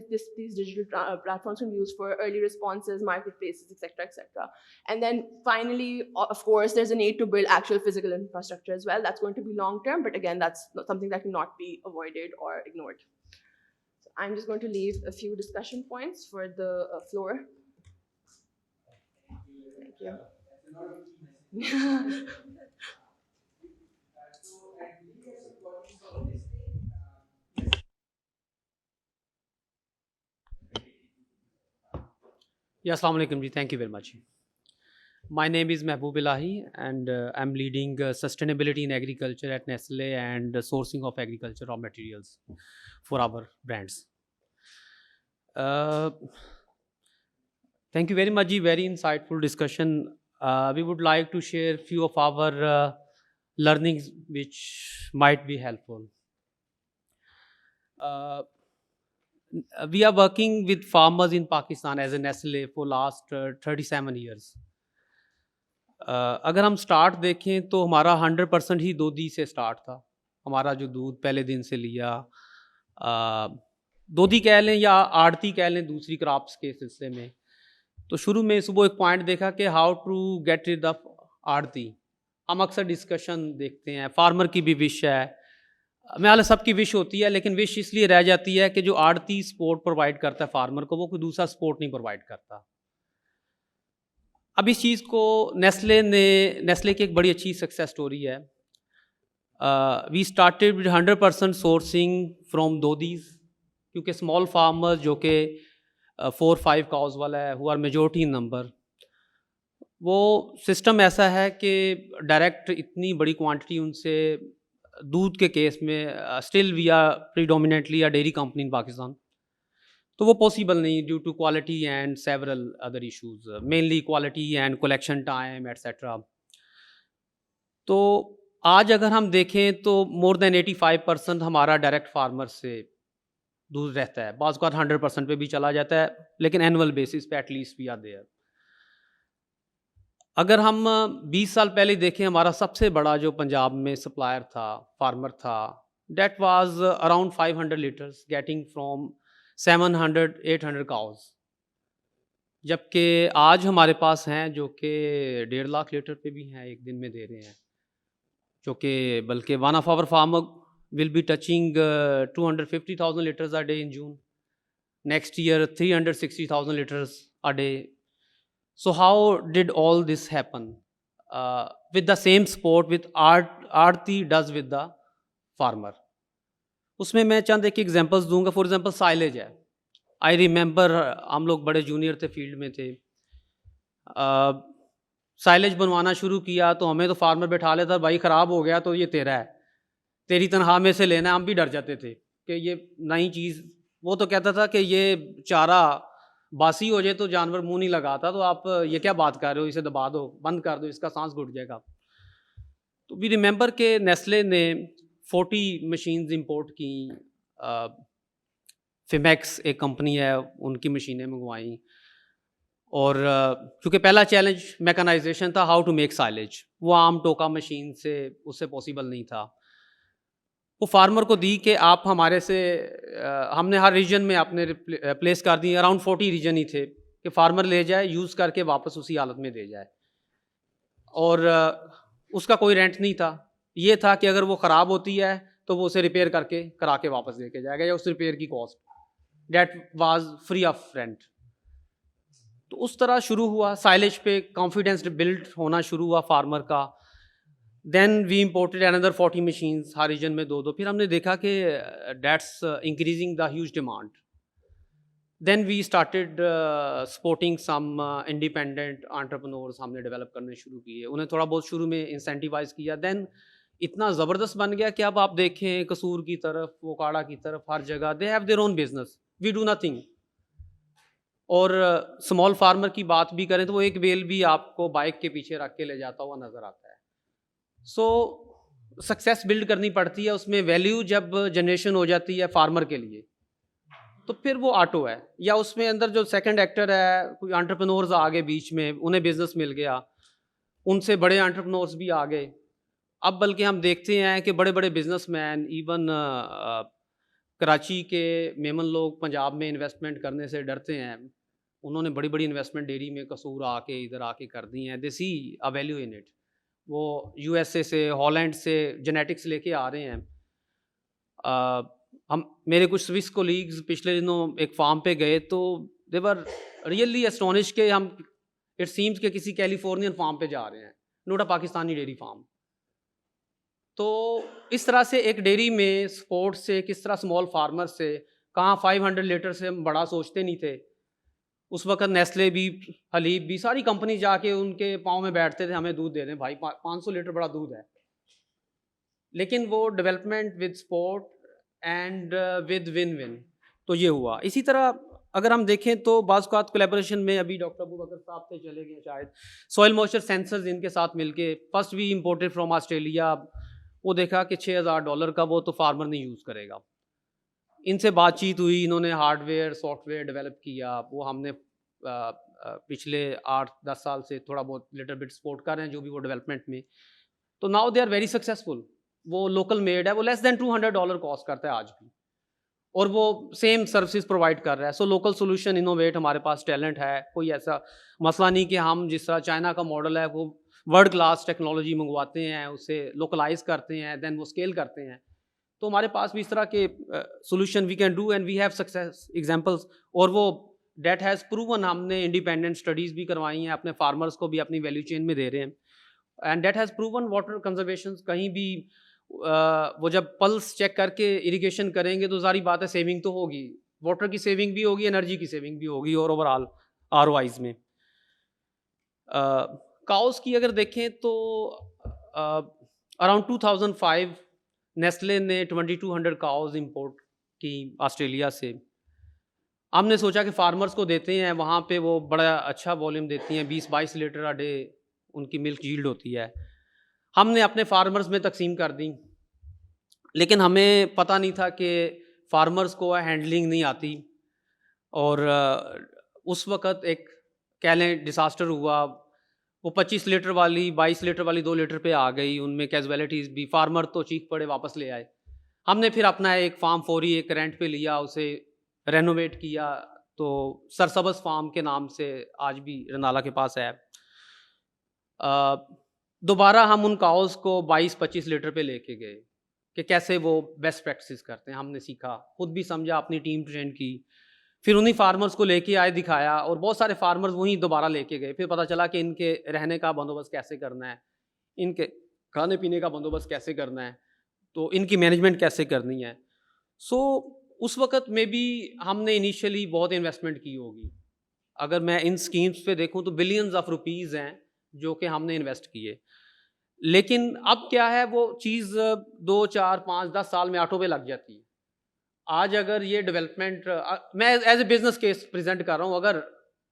these digital platforms can be used for early responses, marketplaces, etc., etc. And then finally, of course, there's a need to build actual physical infrastructure as well. That's going to be long-term, but again, that's not something that cannot be avoided or ignored. I'm just going to leave a few discussion points for the floor. Thank you. Yeah, Assalamu alaikum ji. Thank you very much. My name is Mehboob Ilahi, and I'm leading sustainability in agriculture at Nestle and sourcing of agriculture raw materials for our brands. Thank you very much ji. Very insightful discussion. We would like to share few of our learnings which might be helpful. We are working with farmers in Pakistan as a Nestle for last 37 years. اگر ہم start دیکھیں تو ہمارا 100% ہی دودھی سے start تھا. ہمارا جو دودھ پہلے دن سے لیا, دودھی کہہ لیں یا آڑتی کہہ لیں دوسری کراپس کے سلسلے میں, تو شروع میں صبح ایک پوائنٹ دیکھا کہ how to get rid of arhti. ہم اکثر ڈسکشن دیکھتے ہیں, فارمر کی بھی وش ہے, میں سب کی وش ہوتی ہے, لیکن وش اس لیے رہ جاتی ہے کہ جو آڑتی سپورٹ پرووائڈ کرتا ہے فارمر کو, وہ کوئی دوسرا سپورٹ نہیں پرووائڈ کرتا. اب اس چیز کو نیسلے کی ایک بڑی اچھی سکسیس سٹوری ہے. We started with 100% sourcing from doodhis, کیونکہ اسمال فارمر جو کہ 4-5 کاؤز والا ہے, who are majority in number, وہ سسٹم ایسا ہے کہ ڈائریکٹ اتنی بڑی کوانٹٹی ان سے دودھ کے کیس میں still we are predominantly a dairy company in Pakistan. تو وہ پاسبل نہیں due to quality and several other issues, mainly quality and collection time etcetera. تو آج اگر ہم دیکھیں تو مور دین 85% ہمارا ڈائریکٹ فارمر سے دور رہتا ہے, بعض اوقات 100% پہ بھی چلا جاتا ہے, لیکن اینول بیسس پہ at least we are there. اگر ہم 20 سال پہلے دیکھیں, ہمارا سب سے بڑا جو پنجاب میں سپلائر تھا, فارمر تھا, that was around 500 litres getting from 700-800 cows, جبکہ آج ہمارے پاس ہیں جو کہ 1.5 لاکھ لیٹر پہ بھی ہیں ایک دن میں دے رہے ہیں, جو کہ بلکہ one of our farmer will be touching 250,000 litres a day in June, next year 360,000 litres a day. So how did all this happen? With the same sport with Aarti does with the farmer. اس میں چند ایک examples دوں گا. For example سائلیج ہے. I remember ہم لوگ بڑے junior تھے, field میں تھے, سائلیج بنوانا شروع کیا تو ہمیں تو فارمر بیٹھا لیتا, بھائی خراب ہو گیا تو یہ تیرا ہے, تیری تنخواہ میں سے لینا ہے. ہم بھی ڈر جاتے تھے کہ یہ نئی چیز, وہ تو کہتا تھا کہ یہ چارہ باسی ہو جائے تو جانور منہ نہیں لگاتا, تو آپ یہ کیا بات کر رہے ہو, اسے دبا دو, بند کر دو, اس کا سانس گھٹ جائے گا. تو وی ریممبر کہ نیسلے نے 40 مشینز امپورٹ کی, فیمیکس ایک کمپنی ہے, ان کی مشینیں منگوائیں, اور چونکہ پہلا چیلنج میکنائزیشن تھا, ہاؤ ٹو میک سائلیج, وہ عام ٹوکا مشین سے اس سے پاسبل نہیں تھا. وہ فارمر کو دی کہ آپ ہمارے سے, ہم نے ہر ریجن میں اپنے پلیس کر دی, اراؤنڈ 40 ریجن ہی تھے, کہ فارمر لے جائے, یوز کر کے واپس اسی حالت میں دے جائے, اور اس کا کوئی رینٹ نہیں تھا. یہ تھا کہ اگر وہ خراب ہوتی ہے تو وہ اسے ریپیئر کر کے کرا کے واپس دے کے جائے گا, یا اس ریپیئر کی cost that was free of rent. تو اس طرح شروع ہوا, سائلیج پہ کانفیڈینس بلڈ ہونا شروع ہوا فارمر کا. دین وی امپورٹڈ اندر 40 مشینز, ہر ریجن میں 2. پھر ہم نے دیکھا کہ that's increasing the huge demand. Then we started supporting some independent entrepreneurs, ہم نے ڈیولپ کرنے شروع کیے, انہیں تھوڑا بہت شروع میں انسینٹیوائز کیا. دین اتنا زبردست بن گیا کہ اب آپ دیکھیں قصور کی طرف, وکاڑا کی طرف, ہر جگہ they have their own business, we do nothing. اور اسمال فارمر کی بات بھی کریں تو وہ ایک بیل بھی آپ کو بائک کے پیچھے رکھ کے لے جاتا ہوا نظر آتا ہے. سو سکسیس بلڈ کرنی پڑتی ہے, اس میں ویلیو جب جنریشن ہو جاتی ہے فارمر کے لیے تو پھر وہ آٹو ہے, یا اس میں اندر جو سیکنڈ ایکٹر ہے, کوئی انٹرپرنورز آ گئے بیچ میں, انہیں بزنس مل گیا, ان سے بڑے انٹرپرنورز بھی آ گئے. اب بلکہ ہم دیکھتے ہیں کہ بڑے بڑے بزنس مین, ایون کراچی کے میمن لوگ پنجاب میں انویسٹمنٹ کرنے سے ڈرتے ہیں. انہوں نے بڑی بڑی انویسٹمنٹ ڈیری میں قصور آ کے ادھر آ کے کر دی ہیں. دے سی اے ویلیو ان اٹ. وہ یو ایس اے سے, ہالینڈ سے جینیٹکس لے کے آ رہے ہیں. میرے کچھ سوئس کولیگز پچھلے دنوں ایک فارم پہ گئے تو دے ور ریئلی اسٹونش کہ ہم اٹ سیمز کہ کسی کیلیفورنین فارم پہ جا رہے ہیں, not a Pakistani dairy farm. تو اس طرح سے ایک ڈیری میں سپورٹ سے, کس طرح اسمال فارمر سے, کہاں 500 لیٹر سے ہم بڑا سوچتے نہیں تھے. اس وقت نیسلے بھی, حلیب بھی, ساری کمپنی جا کے ان کے پاؤں میں بیٹھتے تھے, ہمیں دودھ دے دیں بھائی, 500 لیٹر بڑا دودھ ہے. لیکن وہ development with support and with one one, تو یہ ہوا. اسی طرح اگر ہم دیکھیں تو بعض اوقات کولیبریشن میں, ابھی ڈاکٹر ابو بکر صاحب سے چلے گئے شاید, سوئل موئسچر سینسرز ان کے ساتھ مل کے, first we imported from Australia. وہ دیکھا کہ $6,000 کا وہ تو فارمر نہیں یوز کرے گا. ان سے بات چیت ہوئی, انہوں نے hard where soft where develop کیا, وہ ہم نے پچھلے 8-10 سال سے تھوڑا بہت لٹل بٹ سپورٹ کر رہے ہیں جو بھی وہ ڈیولپمنٹ میں. تو now they are very successful. وہ لوکل میڈ ہے, وہ لیس دین $200 کاسٹ کرتا ہے آج بھی, اور وہ سیم سروسز پرووائڈ کر رہا ہے. سو لوکل سولوشن انوویٹ, ہمارے پاس ٹیلنٹ ہے. کوئی ایسا مسئلہ نہیں کہ ہم جس طرح چائنا کا ماڈل ہے, وہ ورلڈ کلاس ٹیکنالوجی منگواتے ہیں, اسے لوکلائز کرتے ہیں, دین وہ اسکیل کرتے ہیں. تو ہمارے پاس بھی اس طرح کے solution we can do, and we have success examples. اور وہ دیٹ ہیز پروون, ہم نے انڈیپینڈنٹ اسٹڈیز بھی کروائی ہیں, اپنے فارمرس کو بھی اپنی ویلیو چین میں دے رہے ہیں. And that has proven water conservation. کہیں بھی وہ جب پلس چیک کر کے اریگیشن کریں گے تو ظاہری بات ہے سیونگ تو ہوگی, واٹر کی سیونگ بھی ہوگی, انرجی کی سیونگ بھی ہوگی, اور اوور آل ROIs میں. کاؤز کی اگر دیکھیں تو اراؤنڈ 2005 نیسلے نے 2200 کاؤز امپورٹ کی آسٹریلیا سے. ہم نے سوچا کہ فارمرز کو دیتے ہیں, وہاں پہ وہ بڑا اچھا والیوم دیتی ہیں, 20-22 لیٹر اے ڈے ان کی ملک ییلڈ ہوتی ہے. ہم نے اپنے فارمرز میں تقسیم کر دی, لیکن ہمیں پتہ نہیں تھا کہ فارمرز کو ہینڈلنگ نہیں آتی. اور اس وقت ایک کہہ لیں ڈیزاسٹر ہوا, وہ 25 لیٹر والی 22 لیٹر والی 2 لیٹر پہ آ گئی, ان میں کیزویلٹیز بھی, فارمر تو چیخ پڑے واپس لے آئے. ہم نے پھر اپنا ایک فارم فوری ایک رینٹ پہ لیا, اسے رینوویٹ کیا, تو سرسبز فارم کے نام سے آج بھی رنالا کے پاس ہے. دوبارہ ہم ان کاؤز کو 22-25 لیٹر پہ لے کے گئے کہ کیسے وہ بیسٹ پریکٹسز کرتے ہیں. ہم نے سیکھا, خود بھی سمجھا, اپنی ٹیم ٹرین کی, پھر انہی فارمرز کو لے کے آئے, دکھایا, اور بہت سارے فارمرز وہیں دوبارہ لے کے گئے. پھر پتہ چلا کہ ان کے رہنے کا بندوبست کیسے کرنا ہے, ان کے کھانے پینے کا بندوبست کیسے کرنا ہے, تو ان کی مینجمنٹ کیسے کرنی ہے. سو اس وقت میں بھی ہم نے انیشیلی بہت انویسٹمنٹ کی ہوگی. اگر میں ان اسکیمس پہ دیکھوں تو بلینز آف روپیز ہیں جو کہ ہم نے انویسٹ کیے. لیکن اب کیا ہے, وہ چیز 2, 4, 5, 10 سال میں آٹو پہ لگ جاتی ہے. آج اگر یہ ڈیولپمنٹ میں as a business case present کر رہا ہوں, اگر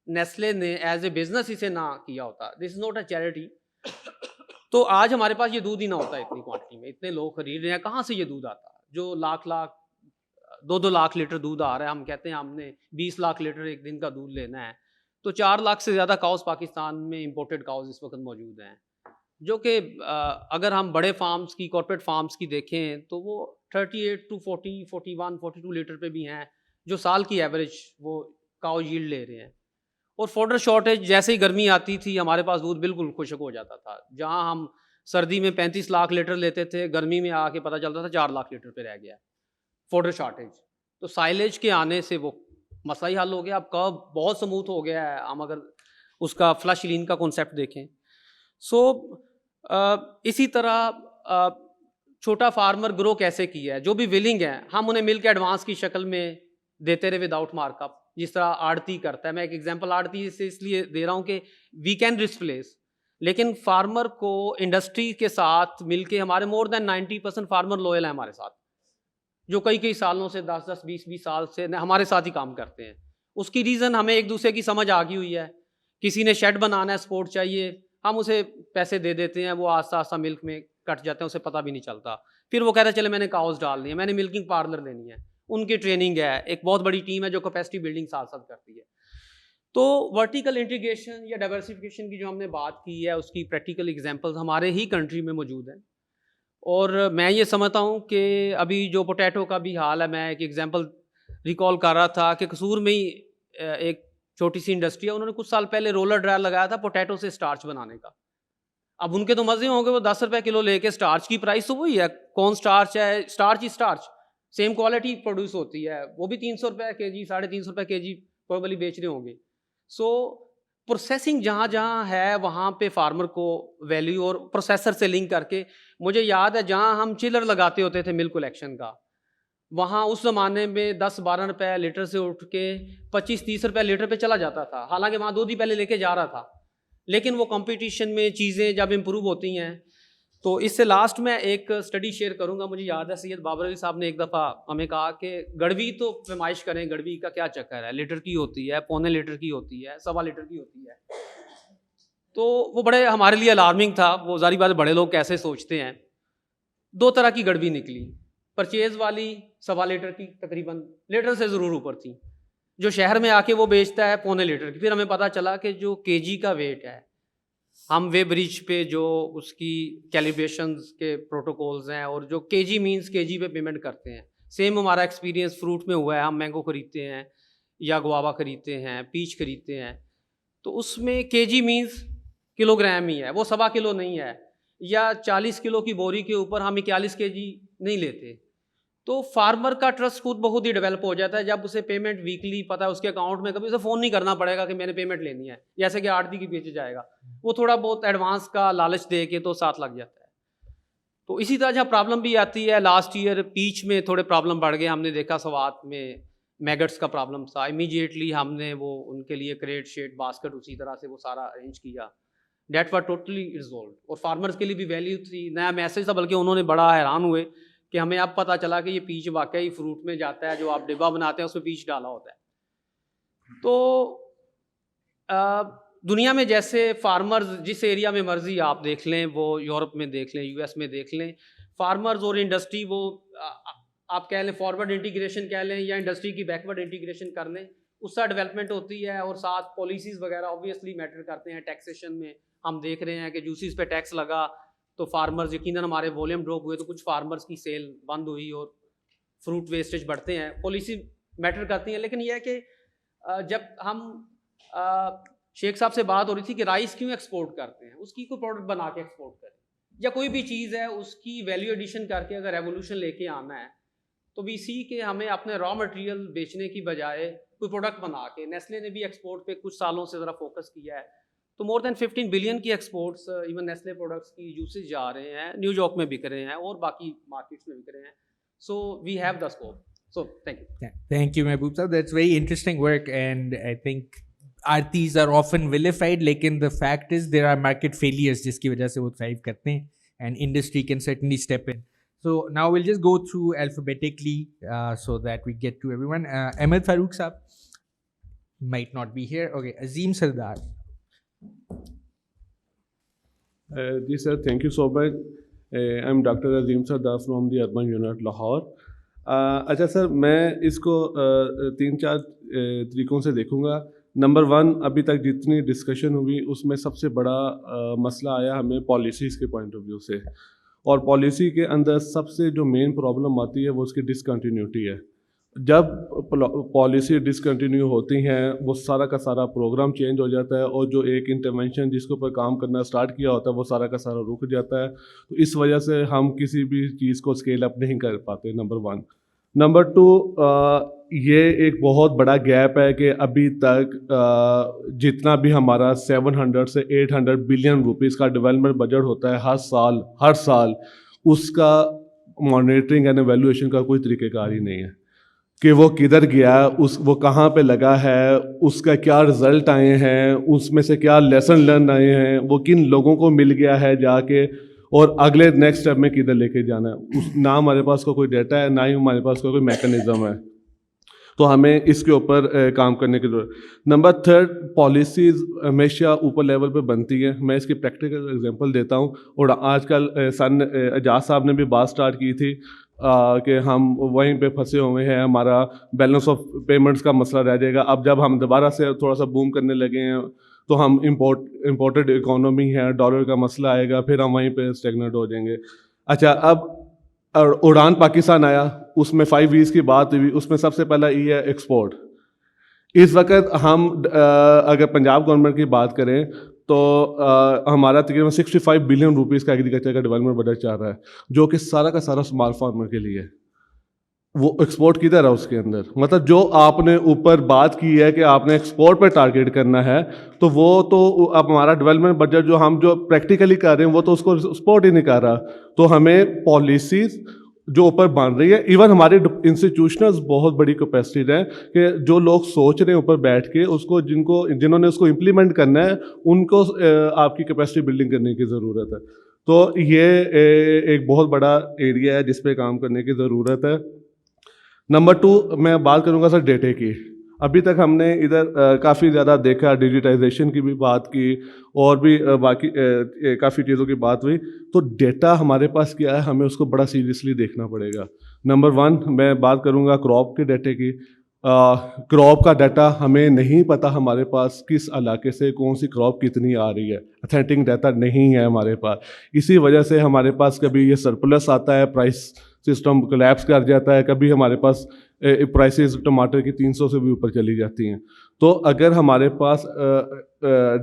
نیسلے نے ایز اے بزنس اسے نہ کیا ہوتا, دس از ناٹ اے چیریٹی, تو آج ہمارے پاس یہ دودھ ہی نہ ہوتا اتنی کوانٹٹی میں. اتنے لوگ خرید رہے ہیں, کہاں سے یہ دودھ آتا جو لاکھ 2 لاکھ لیٹر دودھ آ رہا ہے. ہم کہتے ہیں ہم نے 20 لاکھ لیٹر ایک دن کا دودھ لینا ہے, تو 4 لاکھ سے زیادہ کاؤز پاکستان میں امپورٹڈ کاؤز اس وقت موجود ہیں, جو کہ اگر ہم بڑے فارمز کی, کارپوریٹ فارمز کی دیکھیں تو وہ 38 to 40, 41, 42 لیٹر پہ بھی ہیں, جو سال کی ایوریج وہ کاؤ ییلڈ لے رہے ہیں. اور فوڈر شارٹیج, جیسے ہی گرمی آتی تھی ہمارے پاس دودھ بالکل خشک ہو جاتا تھا. جہاں ہم سردی میں 35 لاکھ لیٹر لیتے تھے, گرمی میں آ کے پتہ چلتا تھا 4 لاکھ لیٹر پہ رہ گیا فوڈر شارٹیج. تو سائلیج کے آنے سے وہ مسئلہ ہی حل ہو گیا. اب کرو بہت سموتھ ہو گیا ہے, ہم اگر اس کا فلش لین کا کنسیپٹ دیکھیں. سو اسی طرح چھوٹا فارمر گرو کیسے کیا ہے, جو بھی ولنگ ہے ہم انہیں مل کے ایڈوانس کی شکل میں دیتے رہے وداؤٹ مارک اپ, جس طرح آڑتی کرتا ہے. میں ایک ایگزامپل آڑتی سے اس لیے دے رہا ہوں کہ وی کین ڈسپلیس, لیکن فارمر کو انڈسٹری کے ساتھ مل کے, ہمارے مور دین 90% فارمر لوئل ہیں ہمارے ساتھ, جو کئی سالوں سے 10 20 سال سے ہمارے ساتھ ہی کام کرتے ہیں. اس کی ریزن ہمیں ایک دوسرے کی سمجھ آ گئی ہوئی ہے. کسی نے شیڈ بنانا ہے, سپورٹ چاہیے, ہم اسے پیسے دے دیتے ہیں, وہ آہستہ آہستہ ملک میں کٹ جاتے ہیں, اسے پتہ بھی نہیں چلتا. پھر وہ کہتا ہے چلے میں نے کاؤز ڈالنی ہے, میں نے ملکنگ پارلر لینی ہے, ان کی ٹریننگ ہے, ایک بہت بڑی ٹیم ہے جو کیپیسٹی بلڈنگ ساتھ ساتھ کرتی ہے. تو ورٹیکل انٹیگریشن یا ڈائیورسفیکیشن کی جو ہم نے بات کی ہے, اس کی پریکٹیکل ایگزامپلز ہمارے ہی کنٹری میں موجود ہیں. اور میں یہ سمجھتا ہوں کہ ابھی جو پوٹیٹو کا بھی حال ہے, میں ایک ایگزامپل ریکال کر رہا تھا کہ قصور میں ہی ایک چھوٹی سی انڈسٹری ہے, انہوں نے کچھ سال پہلے رولر ڈرائر لگایا تھا پوٹیٹو سے اسٹارچ بنانے کا. اب ان کے تو مزے ہوں گے, وہ 10 روپے کلو لے کے, اسٹارچ کی پرائس تو وہی ہے, کون اسٹارچ ہے, اسٹارچ ہی اسٹارچ, سیم کوالٹی پروڈیوس ہوتی ہے, وہ بھی 300 روپے کے جی 350 روپے کے جی پروبلی بیچ رہے ہوں گے. سو پروسیسنگ جہاں جہاں ہے وہاں پہ فارمر کو ویلیو اور پروسیسر سے لنک کر کے, مجھے یاد ہے جہاں ہم چلر لگاتے ہوتے تھے ملک کلیکشن کا, وہاں اس زمانے میں 10-12 روپے لیٹر سے اٹھ کے 25-30 روپے لیٹر پہ چلا جاتا تھا. حالانکہ وہاں دودھ ہی پہلے لے کے جا رہا تھا, لیکن وہ کمپٹیشن میں چیزیں جب امپروو ہوتی ہیں. تو اس سے لاسٹ میں ایک اسٹڈی شیئر کروں گا. مجھے یاد ہے سید بابر علی صاحب نے ایک دفعہ ہمیں کہا کہ گڑوی تو پیمائش کریں, گڑوی کا کیا چکر ہے, لیٹر کی ہوتی ہے, پونے لیٹر کی ہوتی ہے, 1.25 لیٹر کی ہوتی ہے. تو وہ بڑے ہمارے لیے الارمنگ تھا. وہ ظاہری بات بڑے لوگ کیسے سوچتے ہیں. 2 طرح کی گڑوی نکلی, پرچیز والی 1.25 لیٹر کی, تقریباً لیٹر سے ضرور اوپر تھی, جو شہر میں آ کے وہ بیچتا ہے 1.25 لیٹر کی. پھر ہمیں پتہ چلا کہ جو کے جی کا ویٹ ہے, ہم وے برج پہ جو اس کی کیلیبریشنز کے پروٹوکولز ہیں, اور جو کے جی مینز کے جی پہ پیمنٹ کرتے ہیں, سیم ہمارا ایکسپیرینس فروٹ میں ہوا ہے. ہم مینگو خریدتے ہیں یا گوابا خریدتے ہیں, پیچ خریدتے ہیں, تو اس میں کے جی مینز کلو گرام ہی ہے, وہ 1.25 کلو نہیں ہے. یا 40 کلو کی بوری کے اوپر ہم 41 کے جی نہیں لیتے. تو فارمر کا ٹرسٹ خود بخود ہی ڈیولپ ہو جاتا ہے جب اسے پیمنٹ ویکلی پتہ ہے اس کے اکاؤنٹ میں, کبھی اسے فون نہیں کرنا پڑے گا کہ میں نے پیمنٹ لینی ہے, جیسے کہ آڑتی کی بیچے جائے گا, وہ تھوڑا بہت ایڈوانس کا لالچ دے کے تو ساتھ لگ جاتا ہے. تو اسی طرح جہاں پرابلم بھی آتی ہے, لاسٹ ایئر پیچ میں تھوڑے پرابلم بڑھ گئے, ہم نے دیکھا سوات میں میگٹس کا پرابلم تھا. امیجیٹلی ہم نے وہ ان کے لیے کریٹ شیڈ باسکٹ اسی طرح سے وہ سارا ارینج کیا, دیٹ وار ٹوٹلی ریزولوڈ. اور فارمرز کے لیے بھی ویلیو تھی, نیا میسج تھا, بلکہ انہوں نے بڑا حیران ہوئے کہ ہمیں اب پتہ چلا کہ یہ پیچ واقعی فروٹ میں جاتا ہے, جو آپ ڈبہ بناتے ہیں اس میں پیچ ڈالا ہوتا ہے. تو دنیا میں جیسے فارمرز جس ایریا میں مرضی آپ دیکھ لیں, وہ یورپ میں دیکھ لیں, یو ایس میں دیکھ لیں, فارمرز اور انڈسٹری وہ آپ کہہ لیں فارورڈ انٹیگریشن کہہ لیں یا انڈسٹری کی بیکورڈ انٹیگریشن کر لیں, اس سے ڈیولپمنٹ ہوتی ہے. اور ساتھ پالیسیز وغیرہ آبویسلی میٹر کرتے ہیں. ٹیکسیشن میں ہم دیکھ رہے ہیں کہ جوسیز پہ ٹیکس لگا تو فارمرز یقیناً ہمارے ولیوم ڈراپ ہوئے تو کچھ فارمرز کی سیل بند ہوئی اور فروٹ ویسٹیج بڑھتے ہیں. پالیسی میٹر کرتی ہیں. لیکن یہ ہے کہ جب ہم شیخ صاحب سے بات ہو رہی تھی کہ رائس کیوں ایکسپورٹ کرتے ہیں, اس کی کوئی پروڈکٹ بنا کے ایکسپورٹ کریں یا کوئی بھی چیز ہے اس کی ویلیو ایڈیشن کر کے اگر ریولیوشن لے کے آنا ہے تو وی سی کہ ہمیں اپنے را مٹیریل بیچنے کی بجائے کوئی پروڈکٹ بنا کے. نیسلے نے بھی ایکسپورٹ پہ کچھ سالوں سے ذرا فوکس کیا ہے, تو مور دین 15 بلین کی ایکسپورٹس ایون نیسلے پروڈکٹس کی یوسیج جا رہے ہیں, نیو یارک میں بک رہے ہیں اور باقی مارکیٹس میں بک رہے ہیں. So we have the scope. So thank you. Thank you, Mehboob Sahab. That's very interesting work, and I think آرتیز are often vilified, لیکن the fact is there are market failures جس کی وجہ سے وہ thrive کرتے ہیں, and industry can certainly step in. So now we'll just go through alphabetically so that we get to everyone. Ahmed Farooq Sahab might not be here. Okay, Azim Sardar. Ji sir, thank you so much. I'm Dr. Azim Sardar from the Urban Unit Lahore. اچھا سر, میں اس کو 3-4 طریقوں سے دیکھوں گا. Number 1, ابھی تک جتنی discussion ہوئی اس میں سب سے بڑا مسئلہ آیا ہمیں پالیسیز کے پوائنٹ آف ویو سے, اور پالیسی کے اندر سب سے جو مین پرابلم آتی ہے وہ اس کی ڈسکنٹینیوٹی ہے. جب پالیسی ڈسکنٹینیو ہوتی ہیں وہ سارا کا سارا پروگرام چینج ہو جاتا ہے, اور جو ایک انٹرونشن جس کے اوپر کام کرنا اسٹارٹ کیا ہوتا ہے وہ سارا کا سارا رک جاتا ہے. تو اس وجہ سے ہم کسی بھی چیز کو اسکیل اپ نہیں کر پاتے. نمبر 1. نمبر 2, یہ ایک بہت بڑا گیپ ہے کہ ابھی تک جتنا بھی ہمارا 700 سے 800 بلین روپیز کا ڈیولپمنٹ بجٹ ہوتا ہے ہر سال, اس کا مانیٹرنگ اینڈ ایویلویشن کا کوئی طریقہ کار ہی نہیں ہے کہ وہ کدھر گیا, وہ کہاں پہ لگا ہے, اس کا کیا رزلٹ آئے ہیں, اس میں سے کیا لیسن لرن آئے ہیں, وہ کن لوگوں کو مل گیا ہے جا کے, اور اگلے نیکسٹ اسٹیپ میں کدھر لے کے جانا ہے. نہ ہمارے پاس کوئی ڈیٹا ہے, نہ ہی ہمارے پاس کوئی میکانزم ہے. تو ہمیں اس کے اوپر کام کرنے کی ضرورت. نمبر 3, پالیسیز ہمیشہ اوپر لیول پہ بنتی ہیں. میں اس کی پریکٹیکل ایگزامپل دیتا ہوں, اور آج کل اعجاز صاحب نے بھی بات اسٹارٹ کی تھی کہ ہم وہیں پہ پھنسے ہوئے ہیں, ہمارا بیلنس آف پیمنٹس کا مسئلہ رہ جائے گا. اب جب ہم دوبارہ سے تھوڑا سا بوم کرنے لگے ہیں تو ہم امپورٹڈ اکانومی ہے, ڈالر کا مسئلہ آئے گا, پھر ہم وہیں پہ اسٹیگنٹ ہو جائیں گے. اچھا, اب اڑان پاکستان آیا, اس میں 5 E's کی بات ہوئی, اس میں سب سے پہلا ای ہے ایکسپورٹ. اس وقت ہم اگر پنجاب گورنمنٹ کی بات کریں تو ہمارا تقریباً 65 بلین روپیز کا ایگریکلچر کا ڈیولپمنٹ بجٹ چل رہا ہے, جو کہ سارا کا سارا اسمال فارمر کے لیے. وہ ایکسپورٹ کدھر ہے اس کے اندر؟ مطلب جو آپ نے اوپر بات کی ہے کہ آپ نے ایکسپورٹ پہ ٹارگیٹ کرنا ہے, تو وہ تو اب ہمارا ڈیولپمنٹ بجٹ جو ہم جو پریکٹیکلی کر رہے ہیں وہ تو اس کو ایکسپورٹ ہی نہیں کر رہا. تو ہمیں پالیسیز جو اوپر بن رہی ہے, ایون ہمارے انسٹیٹیوشنز بہت بڑی کیپیسٹی ہے کہ جو لوگ سوچ رہے ہیں اوپر بیٹھ کے, اس کو جنہوں نے اس کو امپلیمنٹ کرنا ہے ان کو آپ کی کیپیسٹی بلڈنگ کرنے کی ضرورت ہے. تو یہ ایک بہت بڑا ایریا ہے جس پہ کام کرنے کی ضرورت ہے. نمبر 2, میں بات کروں گا سر ڈیٹے کی. ابھی تک ہم نے ادھر کافی زیادہ دیکھا, ڈیجیٹائزیشن کی بھی بات کی اور بھی باقی کافی چیزوں کی بات ہوئی. تو ڈیٹا ہمارے پاس کیا ہے, ہمیں اس کو بڑا سیریسلی دیکھنا پڑے گا. نمبر 1, میں بات کروں گا کراپ کے ڈیٹے کی. کراپ کا ڈیٹا ہمیں نہیں پتہ ہمارے پاس کس علاقے سے کون سی کراپ کتنی آ رہی ہے, اتھینٹک ڈیٹا نہیں ہے ہمارے پاس. اسی وجہ سے ہمارے پاس کبھی یہ سرپلس آتا ہے, پرائس سسٹم کولیپس کر جاتا ہے, کبھی ہمارے پاس پرائسز ٹماٹر کی 300 سے بھی اوپر چلی جاتی ہیں. تو اگر ہمارے پاس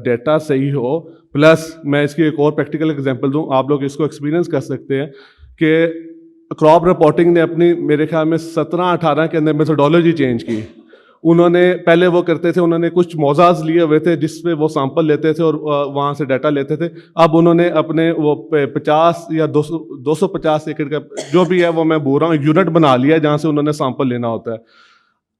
ڈیٹا صحیح ہو, پلس میں اس کی ایک اور پریکٹیکل ایگزامپل دوں, آپ لوگ اس کو ایکسپیرینس کر سکتے ہیں کہ کراپ رپورٹنگ نے اپنی میرے خیال میں 17-18 کے اندر میتھڈالوجی چینج کی. انہوں نے پہلے وہ کرتے تھے, انہوں نے کچھ موضاز لیے ہوئے تھے جس پہ وہ سیمپل لیتے تھے اور وہاں سے ڈیٹا لیتے تھے. اب انہوں نے اپنے وہ 50 یا 250 ایکڑ کا جو بھی ہے وہ میں بول رہا ہوں یونٹ بنا لیا جہاں سے انہوں نے سیمپل لینا ہوتا ہے.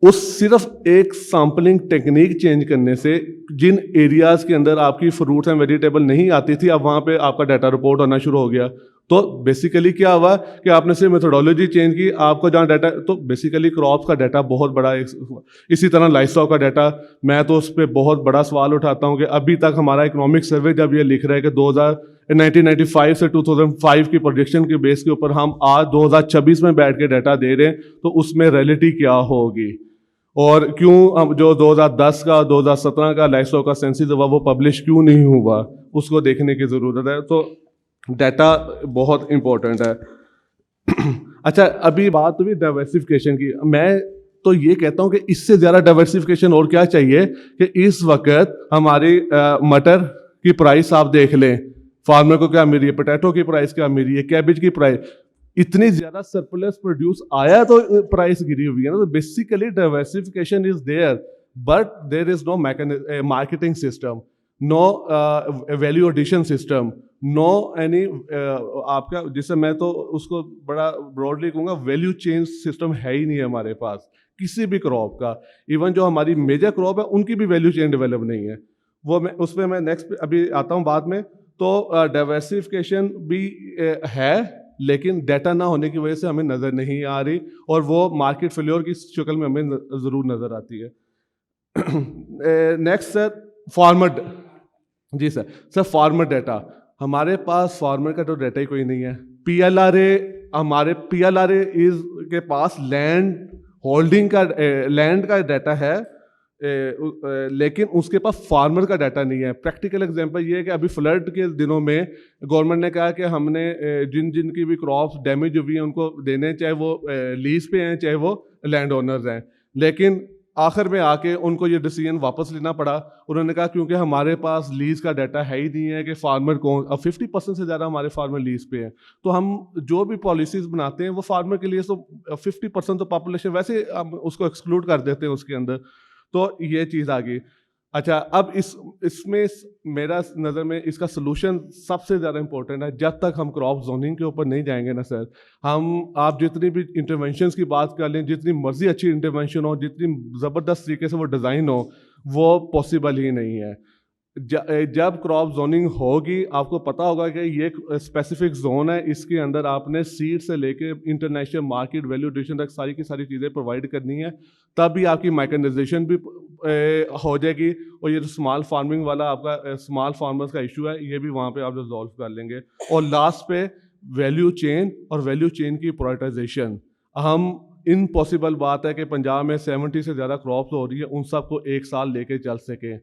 उस सिर्फ एक सैम्पलिंग टेक्निक चेंज करने से जिन एरियाज़ के अंदर आपकी फ्रूट्स एंड वेजिटेबल नहीं आती थी, अब वहाँ पे आपका डाटा रिपोर्ट होना शुरू हो गया। तो बेसिकली क्या हुआ कि आपने सिर्फ मेथोडोलॉजी चेंज की, आपको जहाँ डाटा, तो बेसिकली क्रॉप्स का डाटा बहुत बड़ा, इसी तरह लाइवस्टॉक का डाटा, मैं तो उस पर बहुत बड़ा सवाल उठाता हूँ कि अभी तक हमारा इकोनॉमिक सर्वे जब ये लिख रहा है कि 1995 से 2005 की प्रोजेक्शन के बेस के ऊपर हम आज 2026 में बैठ के डाटा दे रहे हैं, तो उसमें रियलिटी क्या होगी और क्यों अब जो 2010 का 2017 का लाइवस्टॉक का सेंसस हुआ वो पब्लिश क्यों नहीं हुआ, उसको देखने की ज़रूरत है। तो डाटा बहुत इम्पोर्टेंट है। अच्छा, अभी बात हुई डाइवर्सिफिकेशन की, मैं तो ये कहता हूँ कि इससे ज़्यादा डाइवर्सिफिकेशन और क्या चाहिए कि इस वक्त हमारी मटर की प्राइस आप देख लें, फार्मर को क्या मिल रही है, पोटैटो की प्राइस क्या मिल रही है, कैबेज की प्राइस, इतनी ज़्यादा सरप्लस प्रोड्यूस आया तो प्राइस गिरी हुई है ना। तो basically diversification is there but there is no marketing system, no value addition system, no any आपका, जिससे मैं तो उसको बड़ा ब्रॉडली कहूँगा, वैल्यू चेंज सिस्टम है ही नहीं है हमारे पास किसी भी क्रॉप का। इवन जो हमारी मेजर क्रॉप है उनकी भी वैल्यू चेन डेवलप नहीं है। वो मैं उस पर मैं नेक्स्ट अभी आता हूँ बाद में। तो डाइवर्सिफिकेशन भी है लेकिन डाटा ना होने की वजह से हमें नज़र नहीं आ रही और वो मार्केट फेल्योर की शक्ल में हमें ज़रूर नज़र आती है। नेक्स्ट सर, फार्मर, जी सर फार्मर डाटा, हमारे पास फार्मर का तो डाटा ही कोई नहीं है। PLRA, हमारे PLRA इज के पास लैंड होल्डिंग का लैंड का डाटा है लेकिन उसके पास फार्मर का डाटा नहीं है। प्रैक्टिकल एग्जांपल ये है कि अभी फ्लड के दिनों में गवर्नमेंट ने कहा कि हमने जिन जिन की भी क्रॉप्स डैमेज हुई हैं उनको देने, चाहे वो लीज पे हैं चाहे वो लैंड ओनर्स हैं, लेकिन आखिर में आके उनको ये डिसीजन वापस लेना पड़ा। उन्होंने कहा क्योंकि हमारे पास लीज का डाटा है ही नहीं है कि फार्मर कौन, अब 50% से ज़्यादा हमारे फार्मर लीज पे हैं, तो हम जो भी पॉलिसीज़ बनाते हैं वो फार्मर के लिए, तो 50% तो पॉपुलेशन वैसे हम उसको एक्सक्लूड कर देते हैं उसके अंदर। तो ये चीज़ आ गई। अच्छा, अब इसमें मेरा नज़र में इसका सोल्यूशन सबसे ज़्यादा इंपॉर्टेंट है। जब तक हम क्रॉप जोनिंग के ऊपर नहीं जाएंगे ना सर, आप जितनी भी इंटरवेंशंस की बात कर लें, जितनी मर्जी अच्छी इंटरवेंशन हो, जितनी ज़बरदस्त तरीके से वो डिज़ाइन हो, वो पॉसिबल ही नहीं है। जब क्रॉप जोनिंग होगी आपको पता होगा कि ये स्पेसिफिक जोन है, इसके अंदर आपने सीड से लेके इंटरनेशनल मार्केट वैल्यू एडिशन तक सारी की सारी चीज़ें प्रोवाइड करनी है, तभी आपकी मैकेनाइजेशन भी हो जाएगी और ये जो स्मॉल फार्मिंग वाला आपका स्मॉल फार्मर्स का इशू है ये भी वहाँ पे आप रिजॉल्व कर लेंगे। और लास्ट पे वैल्यू चेन और वैल्यू चेन की प्रायोरिटाइजेशन, हम इम्पॉसिबल बात है कि पंजाब में 70 से ज़्यादा क्रॉप्स हो रही है, उन सबको एक साल लेके चल सकें,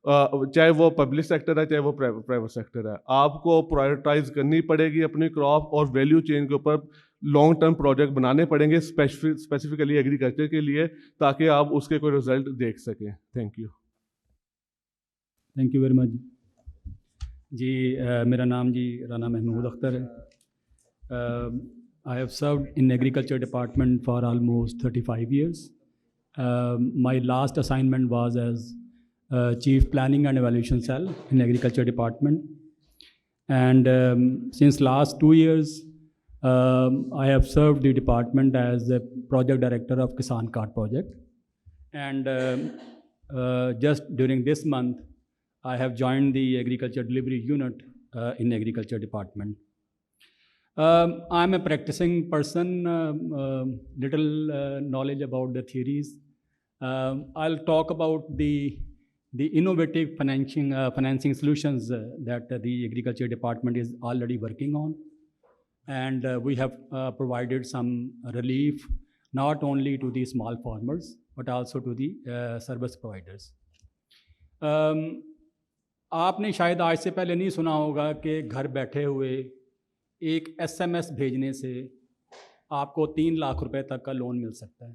चाहे वो पब्लिक सेक्टर है चाहे वो प्राइवेट सेक्टर है। आपको प्रायोरिटाइज करनी पड़ेगी अपनी क्रॉप और वैल्यू चेन के ऊपर लॉन्ग टर्म प्रोजेक्ट बनाने पड़ेंगे स्पेसिफिकली एग्रीकल्चर के लिए, ताकि आप उसके कोई रिजल्ट देख सकें। थैंक यू वेरी मच जी। मेरा नाम जी राना महमूद अख्तर है। I have served in agriculture department for almost 35 years. My last assignment was as Chief Planning and Evaluation Cell in Agriculture Department, and since last 2 years I have served the department as the Project Director of Kisan Card Project, and just during this month I have joined the Agriculture Delivery Unit in Agriculture Department. I am a practicing person, little knowledge about the theories. I'll talk about the innovative financing solutions that the Agriculture Department is already working on. And we have provided some relief not only to the small farmers, but also to the service providers. आपने शायद आज से पहले नहीं सुना होगा कि घर बैठे हुए एक SMS भेजने से आपको 3 लाख रुपए तक का लोन मिल सकता है।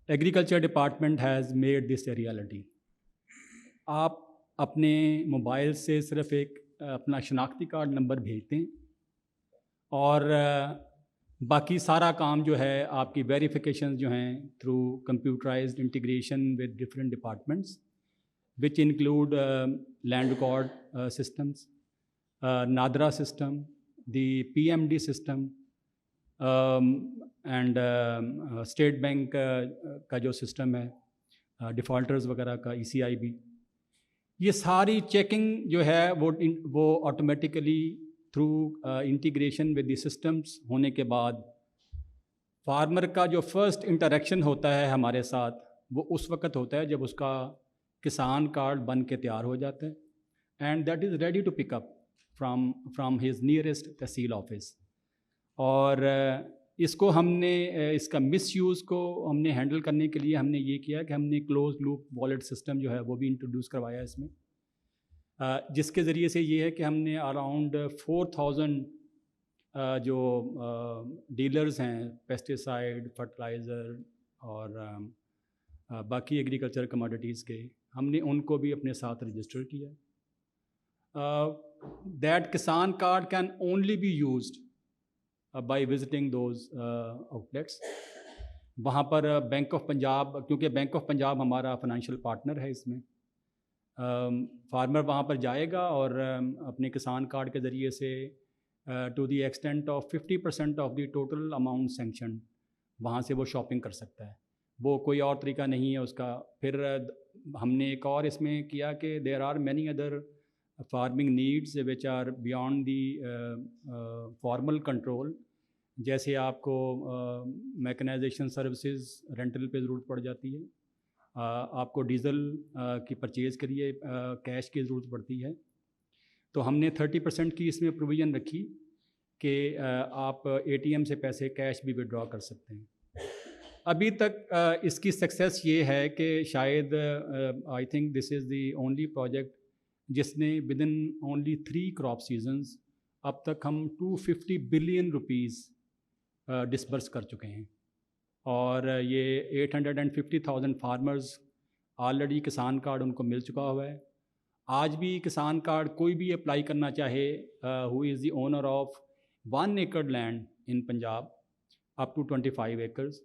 Agriculture department has made this a reality. आप अपने मोबाइल से सिर्फ एक अपना शनाख्ती कार्ड नंबर भेजते हैं और बाकी सारा काम जो है आपकी वेरिफिकेशन जो हैं through computerised integration with different departments which include land record systems, NADRA system, the PMD system, and state bank کا جو سسٹم ہے ڈیفالٹرز وغیرہ کا ECIB, یہ ساری چیکنگ جو ہے وہ automatically through integration with the systems ہونے کے بعد فارمر کا جو فرسٹ انٹریکشن ہوتا ہے ہمارے ساتھ وہ اس وقت ہوتا ہے جب اس کا کسان کارڈ بن کے تیار ہو جاتا ہے, and that is ready to pick up from his nearest tehsil office. اور اس کو ہم نے اس کا مس یوز کو ہم نے ہینڈل کرنے کے لیے ہم نے یہ کیا کہ ہم نے کلوز لوپ والیٹ سسٹم جو ہے وہ بھی انٹروڈیوس کروایا اس میں, جس کے ذریعے سے یہ ہے کہ ہم نے اراؤنڈ 4000 جو ڈیلرز ہیں پیسٹیسائڈ, فرٹیلائزر اور باقی ایگریکلچر کموڈیٹیز کے, ہم نے ان کو بھی اپنے ساتھ رجسٹر کیا. That Kisan card can only be used by visiting those outlets. وہاں پر بینک آف پنجاب, کیونکہ بینک آف پنجاب ہمارا فائنینشیل پارٹنر ہے اس میں, فارمر وہاں پر جائے گا اور اپنے کسان کارڈ کے ذریعے سے to the extent of 50% of the total amount sanction وہاں سے وہ شاپنگ کر سکتا ہے. وہ کوئی اور طریقہ نہیں ہے اس کا. پھر ہم نے ایک اور اس میں کیا کہ there are many other farming needs which are beyond the formal control. جیسے آپ کو میکنائزیشن سروسز رینٹل پہ ضرورت پڑ جاتی ہے, آپ کو ڈیزل کی پرچیز کے لیے کیش کی ضرورت پڑتی ہے, تو ہم نے 30% کی اس میں پروویژن رکھی کہ آپ ATM سے پیسے کیش بھی ودرا کر سکتے ہیں. ابھی تک اس کی سکسیس یہ ہے کہ شاید I think this is the only project جس نے with in only 3 crop seasons اب تک ہم 250 بلین روپیز ڈسبرس کر چکے ہیں. اور یہ 850,000 فارمرز آلریڈی کسان کارڈ ان کو مل چکا ہوا ہے. آج بھی کسان کارڈ کوئی بھی اپلائی کرنا چاہے who is the owner of 1 acre land in Punjab up to 25 acres,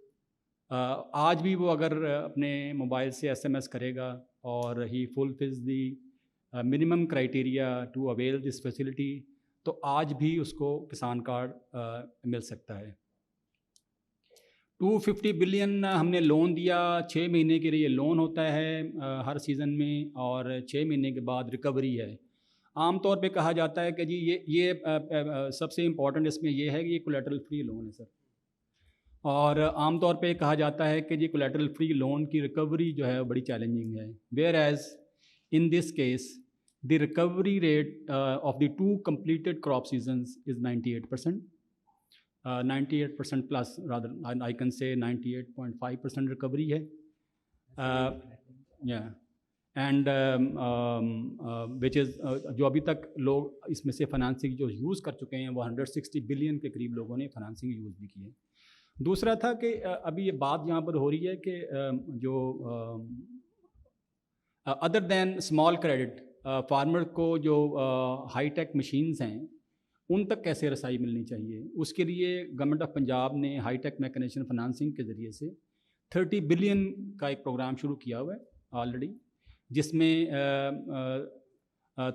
آج بھی وہ اگر اپنے موبائل سے SMS کرے گا اور he fulfils the minimum criteria to avail this facility, تو آج بھی اس کو کسان کارڈ مل سکتا ہے. 250 بلین ہم نے لون دیا, 6 مہینے کے لیے لون ہوتا ہے ہر سیزن میں, اور 6 مہینے کے بعد ریکوری ہے. عام طور پہ کہا جاتا ہے کہ جی یہ سب سے امپورٹنٹ اس میں یہ ہے کہ یہ کولیٹرل فری لون ہے سر, اور عام طور پہ کہا جاتا ہے کہ جی کولیٹرل فری لون کی ریکوری جو ہے بڑی چیلنجنگ ہے. Where as in this case the recovery rate of the 2 completed crop seasons is 98%. 98% plus, rather I can say 98.5% recovery ہے. Yeah, and which is جو ابھی تک لوگ اس میں سے فنانسنگ جو یوز کر چکے ہیں وہ 160 بلین کے قریب لوگوں نے فنانسنگ یوز بھی کی ہے. دوسرا تھا کہ ابھی یہ بات یہاں پر ہو رہی ہے کہ جو ادر دین اسمال کریڈٹ فارمر کو جو ہائی ٹیک مشینز ہیں ان تک کیسے رسائی ملنی چاہیے. اس کے لیے گورنمنٹ آف پنجاب نے ہائی ٹیک میکنائزیشن فنانسنگ کے ذریعے سے 30 بلین کا ایک پروگرام شروع کیا ہوا ہے آلریڈی, جس میں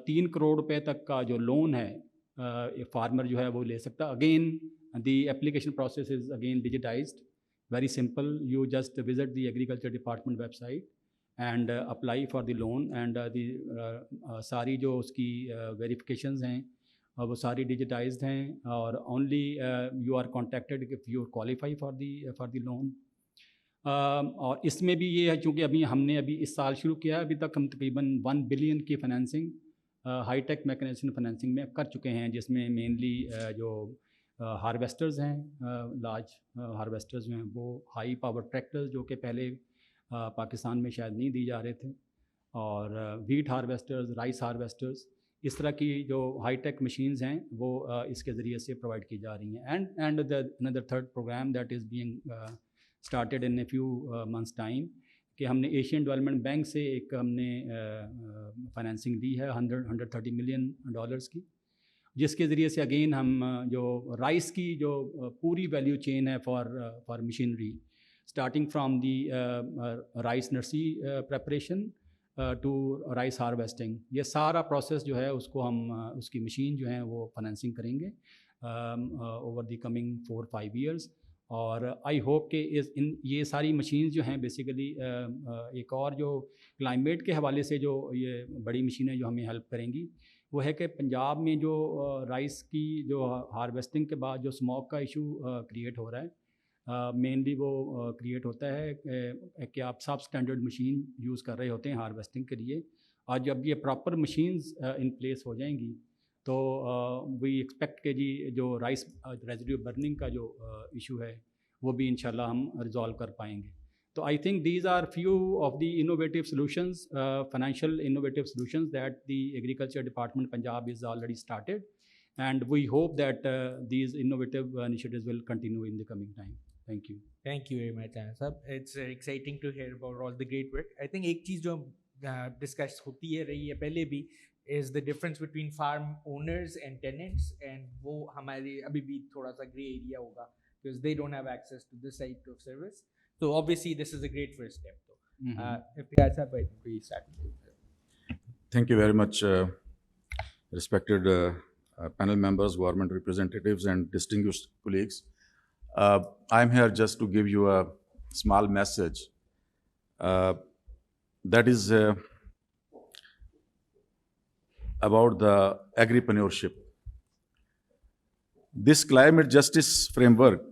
3 کروڑ روپے تک کا جو لون ہے فارمر جو ہے وہ لے سکتا. Again the application process is again digitized, very simple. You just visit the agriculture department website and apply for the loan, and the ساری جو اس کی ویریفیکیشنز ہیں وہ ساری ڈیجیٹائزڈ ہیں, اور only you are contacted if you qualify for the loan. اور اس میں بھی یہ ہے چونکہ ہم نے اس سال شروع کیا ہے, ابھی تک ہم تقریباً 1 بلین کی financing high tech mechanisation financing میں کر چکے ہیں, جس میں مینلی جو ہارویسٹرز ہیں, لارج ہارویسٹرز ہیں, وہ ہائی پاور ٹریکٹرز جو کہ پہلے پاکستان میں شاید نہیں دی جا رہے تھے, اور ویٹ ہارویسٹرز, رائس ہارویسٹرز, اس طرح کی جو ہائی ٹیک مشینز ہیں وہ اس کے ذریعے سے پرووائڈ کی جا رہی ہیں. And another third program that is being started in a few months time, کہ ہم نے ایشین ڈیولپمنٹ بینک سے ایک ہم نے فائنینسنگ دی ہے $130 ملین کی, جس کے ذریعے سے اگین ہم جو رائس کی جو پوری ویلیو چین ہے for machinery, starting from the rice nursery preparation to rice harvesting, یہ سارا پروسیس جو ہے اس کو ہم اس کی مشین جو ہیں وہ فنانسنگ کریں گے. over the coming 4-5 years. اور آئی ہوپ کہ یہ ساری مشینز جو ہیں بیسیکلی ایک اور جو کلائمیٹ کے حوالے سے جو یہ بڑی مشینیں جو ہمیں ہیلپ کریں گی وہ ہے کہ پنجاب میں جو رائس کی جو ہارویسٹنگ کے بعد جو اسموک کا ایشو کریٹ ہو رہا ہے مینلی وہ کریٹ ہوتا ہے کہ آپ سب اسٹینڈرڈ مشین یوز کر رہے ہوتے ہیں ہارویسٹنگ کے لیے، اور جب یہ پراپر مشینز ان پلیس ہو جائیں گی تو وی ایکسپیکٹ کہ جی جو رائس ریزیڈیو برننگ کا جو ایشو ہے وہ بھی انشاءاللہ ہم ریزالو کر پائیں گے. تو I think these are few of the innovative solutions, financial innovative solutions that the agriculture department Punjab is already started, and we hope that these innovative initiatives will continue in the coming time. Thank you. Thank you very much, Anand Sahab. It's exciting to hear about all the great work. I think ایک چیز جو discuss ہوتی ہے رہی ہے پہلے بھی is the difference between farm owners and tenants, and وہ ہمارے ابھی بھی تھوڑا سا گرے ایریا ہوگا because they don't have access to this side of service. So obviously this is a great first step though. Iftikhar Sahab, I think we start. Thank you very much, respected panel members, government representatives, and distinguished colleagues. I'm here just to give you a small message. That is about the agripreneurship. This climate justice framework,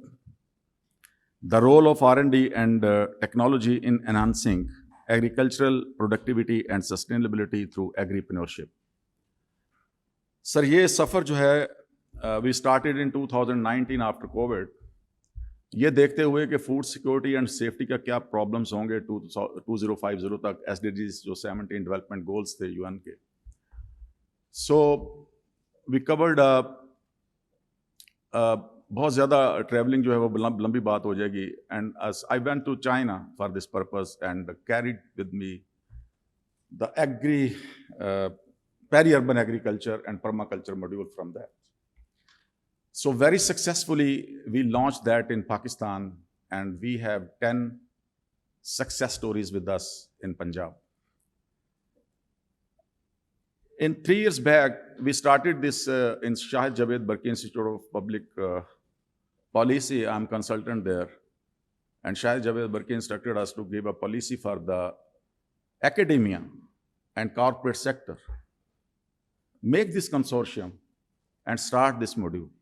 the role of R&D and technology in enhancing agricultural productivity and sustainability through agripreneurship. Sir, یہ سفر جو ہے we started in 2019 after COVID. یہ دیکھتے ہوئے کہ food security and safety کا کیا پرابلمس ہوں گے 2050 تک، SDGs جو 17 ڈیولپمنٹ گولس تھے UN کے. سو وی کورڈ بہت زیادہ ٹریولنگ جو ہے وہ لمبی بات ہو جائے گی، and I went to China for this purpose and carried with me the peri urban agriculture and permaculture module from that. So very successfully we launched that in Pakistan, and we have 10 success stories with us in Punjab. In 3 years back, we started this in Shahid Javed Barki Institute of Public Policy. I'm consultant there. And Shahid Javed Barki instructed us to give a policy for the academia and corporate sector. Make this consortium and start this module.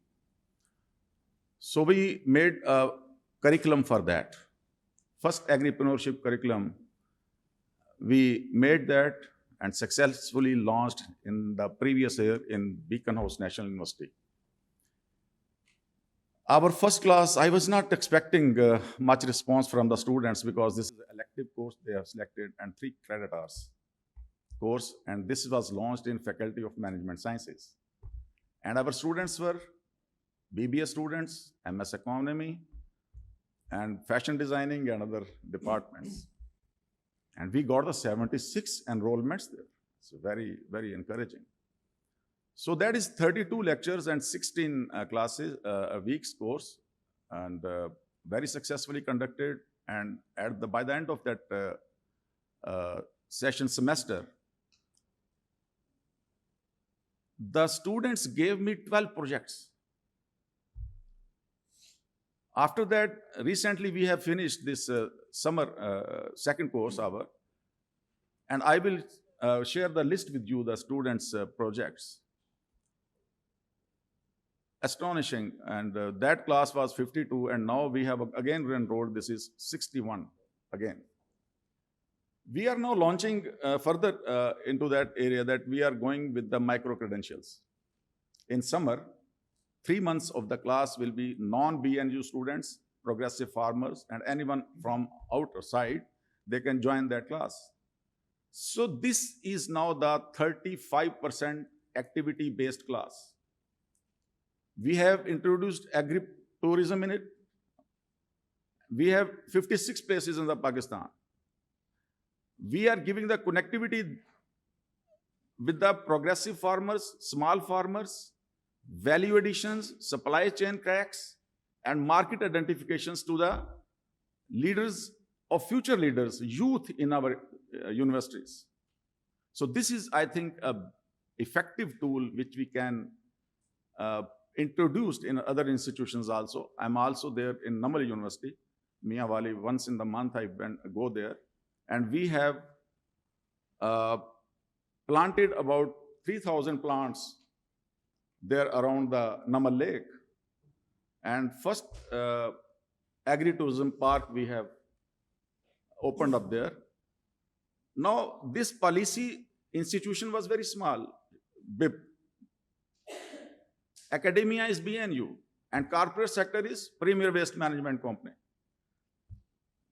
So we made a curriculum for that. First agripreneurship curriculum, we made that and successfully launched in the previous year in Beacon House National University. Our first class, I was not expecting much response from the students because this is an elective course they have selected and 3 credit hours course, and this was launched in Faculty of Management Sciences. And our students were BBA students, MS Economy, and Fashion Designing and other departments. And we got the 76 enrollments there. So very, very encouraging. So that is 32 lectures and 16 classes, a week's course, and very successfully conducted. And by the end of that session semester, the students gave me 12 projects. After that, recently we have finished this summer second course hour, and I will share the list with you, the students' projects. Astonishing, and that class was 52, and now we have again enrolled, this is 61 again. We are now launching further into that area, that we are going with the micro-credentials. In summer, 3 months of the class will be non-BNU students, progressive farmers, and anyone from outside, they can join that class. So this is now the 35% activity-based class. We have introduced agri-tourism in it. We have 56 places in the Pakistan. We are giving the connectivity with the progressive farmers, small farmers, value additions, supply chain cracks, and market identifications to the leaders of future leaders, youth in our universities. So this is, I think, a effective tool which we can introduced in other institutions also. I'm also there in Namal University, Mia Wali. Once in the month I go there, and we have planted about 3,000 plants there around the Namal Lake. And first agri-tourism park we have opened up there. Now, this policy institution was very small, BIP. Academia is BNU, and corporate sector is Premier Waste Management Company.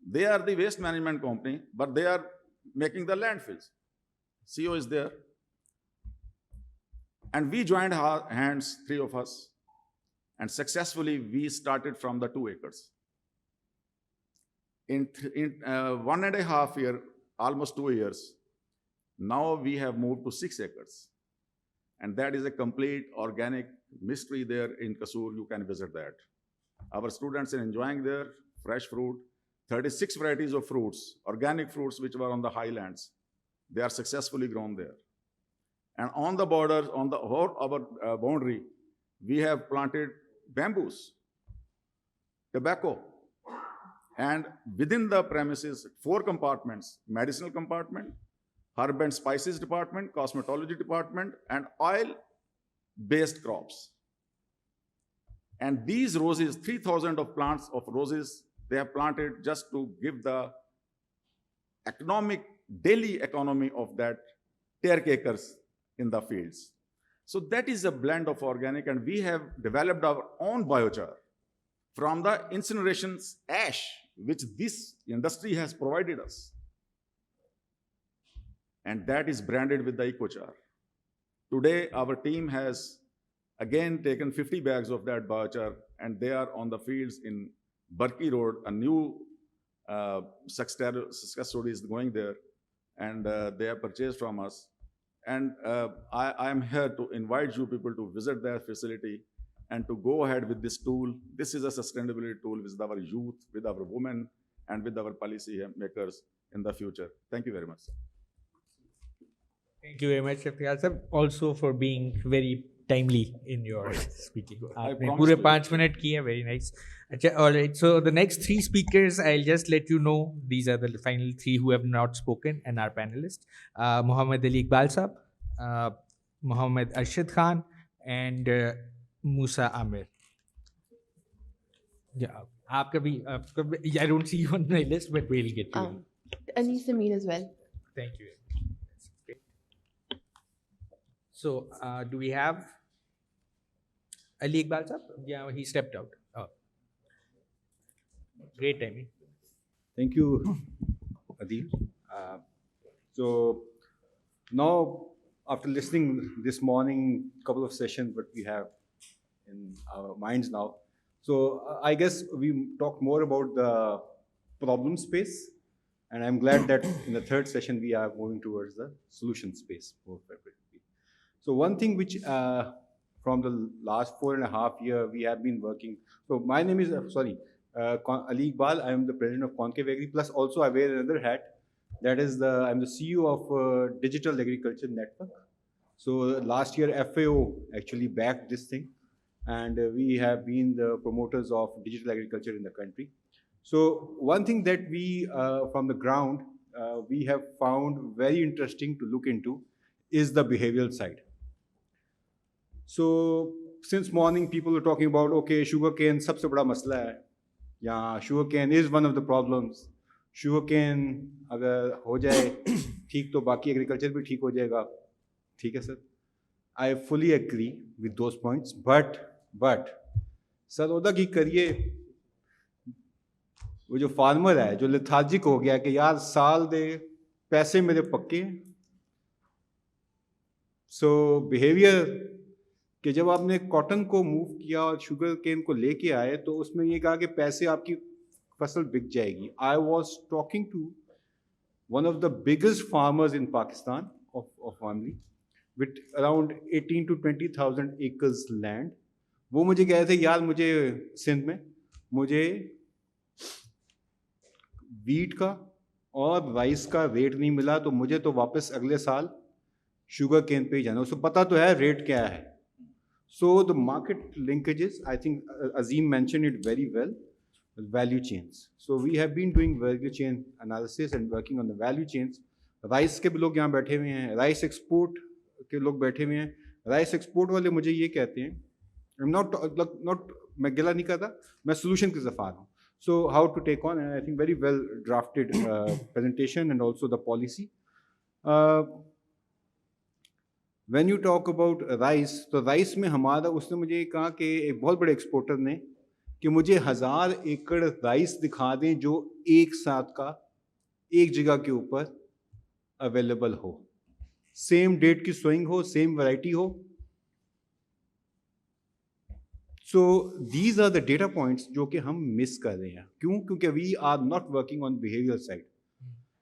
They are the waste management company, but they are making the landfills. CEO is there. And we joined hands, 3 of us, and successfully we started from the 2 acres. In 1.5 years, almost 2 years, now we have moved to 6 acres. And that is a complete organic mystery there in Kasur. You can visit that. Our students are enjoying their fresh fruit, 36 varieties of fruits, organic fruits which were on the highlands. They are successfully grown there. And on the borders, on the whole our boundary, we have planted bamboos, tobacco, and within the premises, 4 compartments: medicinal compartment, herb and spices department, cosmetology department, and oil-based crops. And these roses, 3,000 of plants of roses, they have planted just to give the daily economy of that 10 acres in the fields. So that is a blend of organic, and we have developed our own biochar from the incineration ash, which this industry has provided us. And that is branded with the EcoChar. Today, our team has again taken 50 bags of that biochar, and they are on the fields in Barki Road. A new success story is going there, and they have purchased from us. And I am here to invite you people to visit their facility and to go ahead with this tool. This is a sustainability tool with our youth, with our women, and with our policy makers in the future. Thank you very much. Thank you very much, Shafiqul sir, also for being very timely in your speaking. आपने पूरे 5 minute किए, very nice. अच्छा, all right. So the next 3 speakers, I'll just let you know. These are the final 3 who have not spoken and our panelists: Muhammad Ali Iqbal Sahab, Muhammad Arshid Khan, and Musa Amir. Yeah, आपका भी, I don't see you on my list, but we'll get to you. Anis Amin as well. Thank you. Okay. So, do we have Ali Iqbal Sahab? Yeah, he stepped out. Oh. Great timing. Thank you, Adil. So now, after listening this morning, couple of sessions, what we have in our minds now. So I guess we talked more about the problem space, and I'm glad that in the 3rd session we are moving towards the solution space more frequently. So one thing which from the last 4.5 years we have been working. So my name is Ali Iqbal. I am the president of Concave Agri. Plus also I wear another hat. That is I'm the CEO of Digital Agriculture Network. So last year FAO actually backed this thing, and we have been the promoters of digital agriculture in the country. So one thing that we from the ground we have found very interesting to look into is the behavioral side. So since morning people were talking about, okay, sugarcane sabse bada masla hai. Yeah, sugarcane is one of the problems. Sugarcane agar ho jaye theek to baki agriculture bhi theek ho jayega. ठीक है sir, I fully agree with those points, but sir ओदा की करिए, वो जो farmer है जो lethargic हो गया कि यार साल दे पैसे मेरे पक्के हैं. सो बिहेवियर कि जब आपने कॉटन को मूव किया और शुगर केन को लेके आए तो उसमें ये कहा कि पैसे आपकी फसल बिक जाएगी. I was talking to one of the biggest farmers in Pakistan of family with around 18 to 20,000 acres land. वो मुझे कह रहे थे यार मुझे सिंध में मुझे वीट का और राइस का रेट नहीं मिला, तो मुझे तो वापस अगले साल शुगर केन पे ही जाना. उसको पता तो है रेट क्या है. So the market linkages, I think Azim mentioned it very well, value chains. So we have been doing value chain analysis and working on the value chains. Rice के भी लोग यहाँ बैठे हुए हैं, राइस एक्सपोर्ट के लोग बैठे हुए हैं. राइस एक्सपोर्ट वाले मुझे ये कहते हैं, मैं गिला नहीं करता, मैं सोल्यूशन की तरफ आ रहा हूँ. So how to take on, and I think very well drafted presentation and also the policy. When you talk about rice, तो राइस में हमारा, उसने मुझे कहा कि एक बहुत बड़े एक्सपोर्टर ने कि मुझे 1000 एकड़ राइस दिखा दें जो एक साथ का एक जगह के ऊपर अवेलेबल हो, सेम डेट की सोइंग हो, सेम वैरायटी हो. So these are the data points जो कि हम मिस कर रहे हैं. क्यों? क्योंकि we are not working on behavioral side.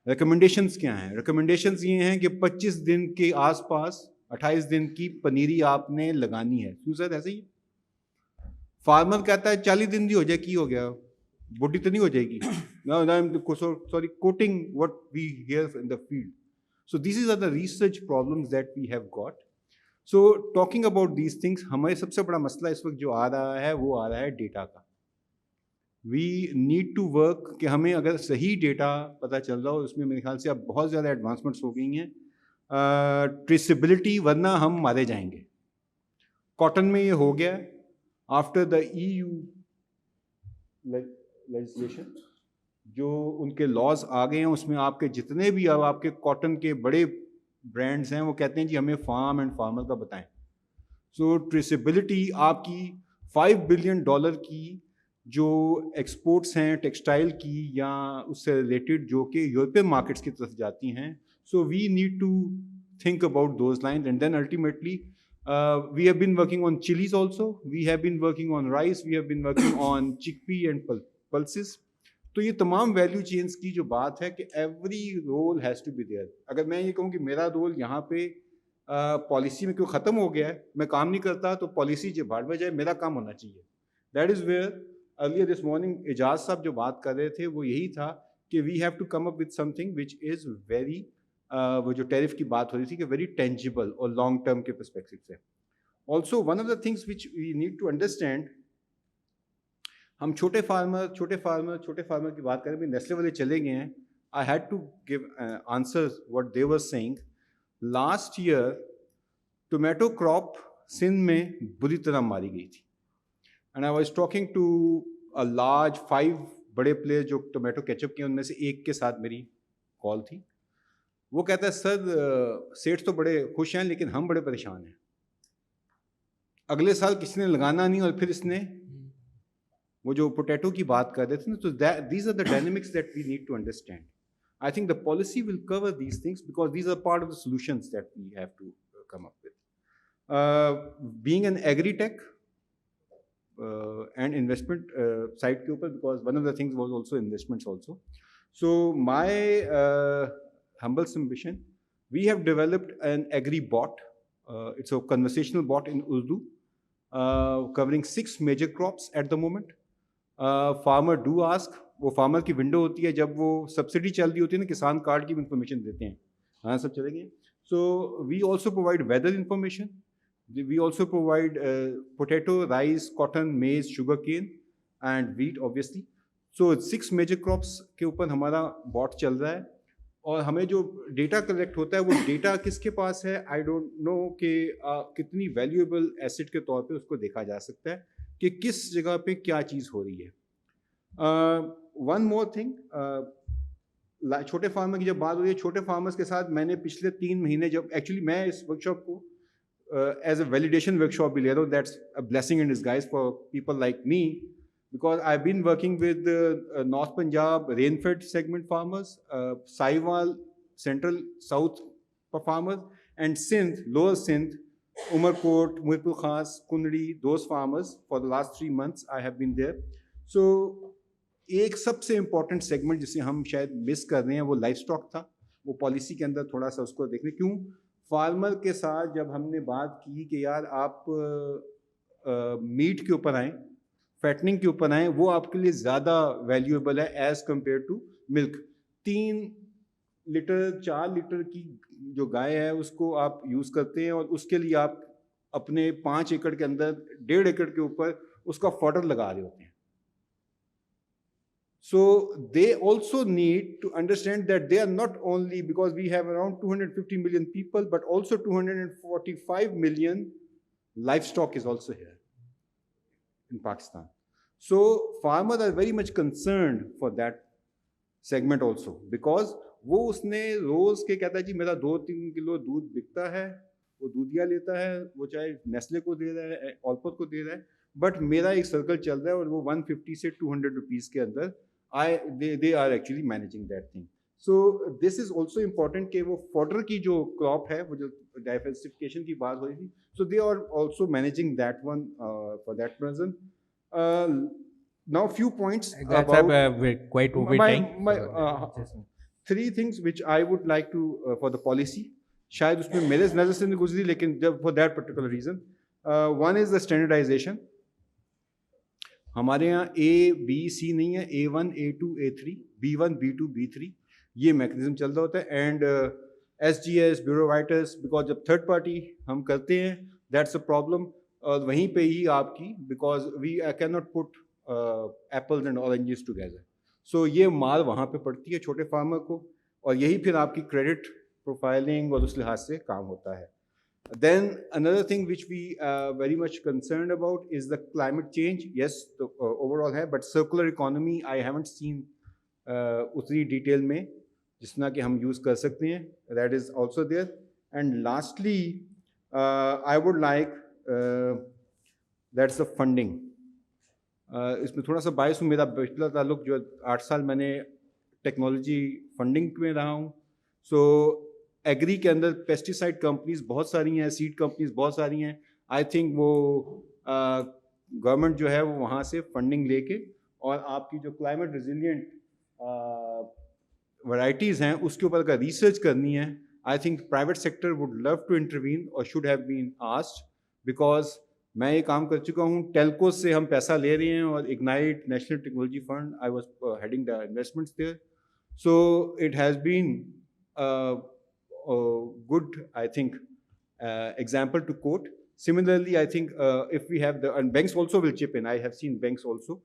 Recommendations क्या हैं? Recommendations ये हैं कि 25 दिन के आसपास 28 दिन की पनीरी आपने लगानी है. क्यों सर ऐसे ही? फार्मर कहता है 40 दिन दी हो जाए, की हो गया, बुढ़ी तो नहीं हो जाएगी. No, sorry, quoting what we hear in the field. So these are the research problems that we have got. So talking about these things, हमारे सबसे बड़ा मसला इस वक्त जो आ रहा है वो आ रहा है डेटा का. We need to work कि हमें अगर सही डेटा पता चल रहा हो, उसमें मेरे ख्याल से अब बहुत ज़्यादा एडवांसमेंट्स हो गई हैं. ट्रेसिबिलिटी, वरना हम मारे जाएंगे. कॉटन में ये हो गया आफ्टर द EU लेजिस्लेशन, जो उनके लॉज आ गए हैं, उसमें आपके जितने भी अब आपके कॉटन के बड़े ब्रांड्स हैं वो कहते हैं जी हमें फार्म एंड फार्मर का बताएं. सो ट्रेसिबिलिटी आपकी $5 बिलियन की जो एक्सपोर्ट्स हैं टेक्सटाइल की या उससे रिलेटेड जो कि यूरोपियन मार्केट्स की तरफ जाती हैं. So we need to think about those lines and then ultimately we have been working on chilies also, we have been working on rice, we have been working on chickpea and pulses. तो ये तमाम value chains की जो बात है कि every role has to be there. अगर मैं ये कहूँ कि मेरा रोल यहाँ पे पॉलिसी में क्यों ख़त्म हो गया है, मैं काम नहीं करता, तो पॉलिसी जो भाड़ में जाए, मेरा काम होना चाहिए. That is where earlier this morning Ejaz साहब जो बात कर रहे थे वो यही था कि we have to come up with something which is very, वो जो टैरिफ की बात हो रही थी कि वेरी टेंजिबल और लॉन्ग टर्म के पर्सपेक्टिव से. Also one of the things which we need to understand, हम छोटे फार्मर की बात करें, नेस्ले वाले चले गए हैं. I had to give answer what they were saying. Last year tomato crop Sindh में बुरी तरह मारी गई थी, and I was talking to a large 5 बड़े प्लेयर जो टोमेटो केचप के, उनमें से एक के साथ मेरी कॉल थी. वो कहता है सर सेठ तो बड़े खुश हैं लेकिन हम बड़े परेशान हैं. अगले साल किसी ने लगाना नहीं और फिर इसने वो जो पोटैटो की बात कर रहे थे ना, तो these are the dynamics that we need to understand. I think the policy will cover these things because these are part of the solutions that we have to come up with. Being an agri-tech and investment side के ऊपर, because one of the things was also investments also. So my humble submission, we have developed an agri-bot. It's a conversational bot in Urdu, covering 6 major crops at the moment. Farmer do ask, वो farmer की window होती है जब वो subsidy चल रही होती है ना, किसान कार्ड की भी इंफॉर्मेशन देते हैं. हाँ सब चले गए. So we also provide weather information, we also provide potato, rice, cotton, maize, sugarcane and wheat obviously. So 6 major crops के ऊपर हमारा बॉट चल रहा है. और हमें जो डेटा कलेक्ट होता है वो डेटा किसके पास है, आई डोंट नो कि कितनी वैल्यूएबल एसेट के तौर पे उसको देखा जा सकता है कि किस जगह पे क्या चीज़ हो रही है. वन मोर थिंग, छोटे फार्मर की जब बात हो रही है, छोटे फार्मर्स के साथ मैंने पिछले 3 महीने, जब एक्चुअली मैं इस वर्कशॉप को एज अ वैलिडेशन वर्कशॉप भी ले रहा हूँ, that's a blessing in disguise for people like me, because I've been working with North Punjab rain-fed segment farmers, Sahiwal, Central South farmers, and Sindh, Lower Sindh, Umarkot, Muirpur Khas, Kundri, those farmers. For the last 3 months I have been there. So एक सबसे important segment जिसे हम शायद miss कर रहे हैं वो life stock था. वो पॉलिसी के अंदर थोड़ा सा उसको देखने, क्यों फार्मर के साथ जब हमने बात की कि यार आप मीट के ऊपर आएँ, फैटनिंग के ऊपर आएँ, वो आपके लिए ज़्यादा वैल्यूएबल है as compare to milk. 3 litre 4 litre की जो गाय है उसको आप यूज़ करते हैं और उसके लिए आप اپنے 5 ایکڑ کے اندر 1.5 ایکڑ کے اوپر اس کا فاڈر لگا رہے ہوتے ہیں. So they also need to understand that they are not only, because we have around 250 million people, but also 245 million livestock is also here in Pakistan. So farmers are very much concerned for that segment also, because وہ اس نے روز کے کہتا ہے جی میرا 2-3 کلو دودھ بکتا ہے, وہ دودھیا لیتا ہے, وہ چاہے نیسلے کو دے رہا ہے, اولپت کو دے رہا ہے, بٹ میرا ایک سرکل چل رہا ہے اور وہ 150 سے 200 روپیز کے اندر they are actually managing that thing. So this is also important کہ وہ fodder کی جو crop ہے, وہ جو diversification کی بات ہو رہی تھی, so they are also managing that one for that reason. Now few points about we're quite over time. three things which I would like to for the policy, شاید اس میں میرے نظر سے نہیں گزری لیکن for that particular reason. One is the standardization. ہمارے یہاں A-B-C نہیں ہے, A1, A2, A3, B1, B2, B3 یہ میکنزم چل رہا ہوتا ہے. اینڈ SGS, بیورووائٹس, بیکاز جب تھرڈ پارٹی ہم کرتے ہیں دیٹس اے پرابلم, اور وہیں پہ ہی آپ کی, because we can not put apples and oranges together. So یہ مار وہاں پہ پڑتی ہے چھوٹے فارمر کو, اور یہی پھر آپ کی کریڈٹ پروفائلنگ اور اس لحاظ سے کام ہوتا ہے. Then another thing which we very much concerned about is the climate change. Yes, the overall ہے, but circular economy I haven't seen اتنی ڈیٹیل میں جس طرح کہ ہم یوز کر سکتے ہیں. That is also there. And lastly, I would like that's the funding. اس میں تھوڑا سا باعث ہوں, میرا پچھلا تعلق جو 8 سال میں نے ٹیکنالوجی فنڈنگ میں رہا ہوں. سو ایگری کے اندر پیسٹیسائڈ کمپنیز بہت ساری ہیں, سیڈ کمپنیز بہت ساری ہیں. آئی تھنک وہ گورنمنٹ جو ہے وہ وہاں سے فنڈنگ لے کے اور آپ کی جو کلائمیٹ ریزیلینٹ ورائٹیز ہیں اس کے اوپر اگر ریسرچ کرنی ہے, I think private sector would love to intervene or should have been asked, because میں یہ کام کر چکا ہوں. ٹیلکوز سے ہم پیسہ لے رہے ہیں اور Ignite National Technology Fund, I was heading the investments there. So it has been good, I think, example to quote. Similarly, I think if we have and banks also will chip in. I have seen banks also.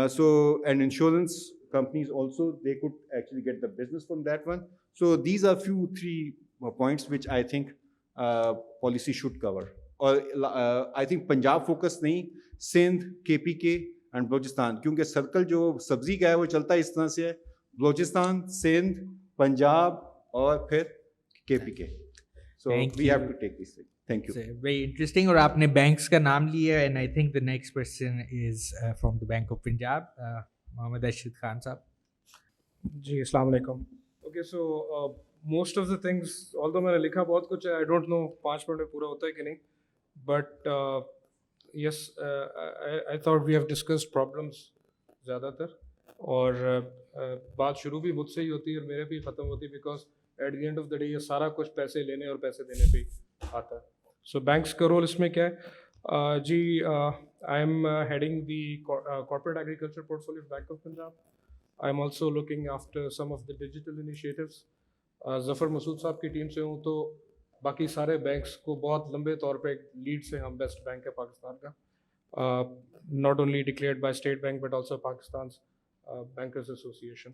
So, and insurance companies also, they could actually get the business from that one. So these are three points which I think policy should cover. Or I think Punjab focus نہیں, Sindh, KPK and Balochistan, کیونکہ circle جو سبزی کا ہے وہ چلتا ہے اس طرح سے ہے, بلوچستان, سندھ, پنجاب اور پھر KPK. So we have to take this thing. Thank you. Very interesting. اور آپ نے بینکس کا نام لیا, and I think the next person is from the Bank of Punjab, محمد ارشد خان صاحب. جی السلام علیکم. Okay so most of the things, although میں نے لکھا بہت کچھ ہے, آئی ڈونٹ نو 5 منٹ میں پورا ہوتا ہے کہ نہیں, but yes I thought we have discussed problems زیادہ تر, اور بات شروع بھی مجھ سے ہی ہوتی ہے اور میرے بھی ختم ہوتی ہے, because at the end of the day یہ سارا کچھ پیسے لینے اور پیسے دینے پہ آتا ہے. سو بینکس کا رول اس میں کیا ہے؟ جی I am heading the corporate agriculture portfolio Bank of Punjab. I am also looking after some of the digital initiatives. Zafar Masood sahab کی ٹیم سے ہوں, تو باقی سارے بینکس کو بہت لمبے طور پہ لیڈ سے ہم بیسٹ بینک ہے پاکستان کا, not only declared by State Bank but also Pakistan bankers association.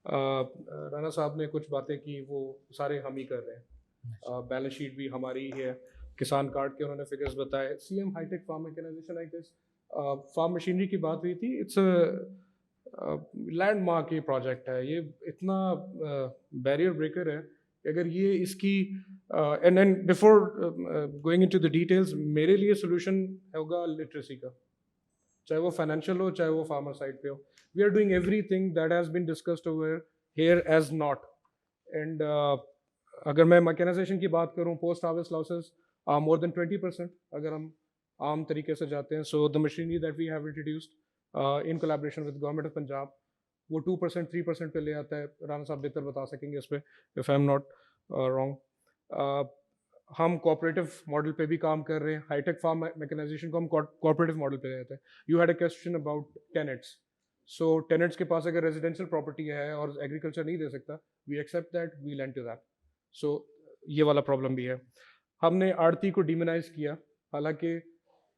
Rana صاحب نے کچھ باتیں کی, وہ سارے ہم ہی کر رہے ہیں. بیلنس شیٹ بھی ہماری ہی ہے, کسان کارڈ کے انہوں نے فگرز بتائے. C M high tech farm mechanisation, I guess farm machinery کی بات ہوئی تھی. اٹس لینڈ مارک یہ پروجیکٹ ہے, یہ اتنا بیریئر بریکر ہے کہ اگر یہ اس کی and before going into the details, میرے لیے سولوشن ہوگا لٹریسی کا, چاہے وہ فائنینشیل ہو چاہے وہ فارمر سائڈ پہ ہو. We are doing everything that has been discussed over here as not. And اگر میں میکینائزیشن کی بات کروں, post harvest losses are more than 20% اگر ہم عام طریقے سے جاتے ہیں. So the machinery that we have introduced in collaboration with Government of Punjab, وہ 2% 3% پہ لے آتا ہے. رانا صاحب بہتر بتا سکیں گے اس پہ, if I'm not wrong. ہم کوآپریٹو ماڈل پہ بھی کام کر رہے ہیں. ہائی ٹیک فارم میکینائزیشن کو ہم کوآپریٹو ماڈل پہ لے جاتے ہیں. You had a question about tenets. So tenets کے پاس اگر ریزیڈینشیل پراپرٹی ہے اور ایگریکلچر نہیں دے سکتا, we accept that, we lend to that. So یہ والا پرابلم بھی ہے. ہم نے آڑتی کو ڈیمونائز کیا, حالانکہ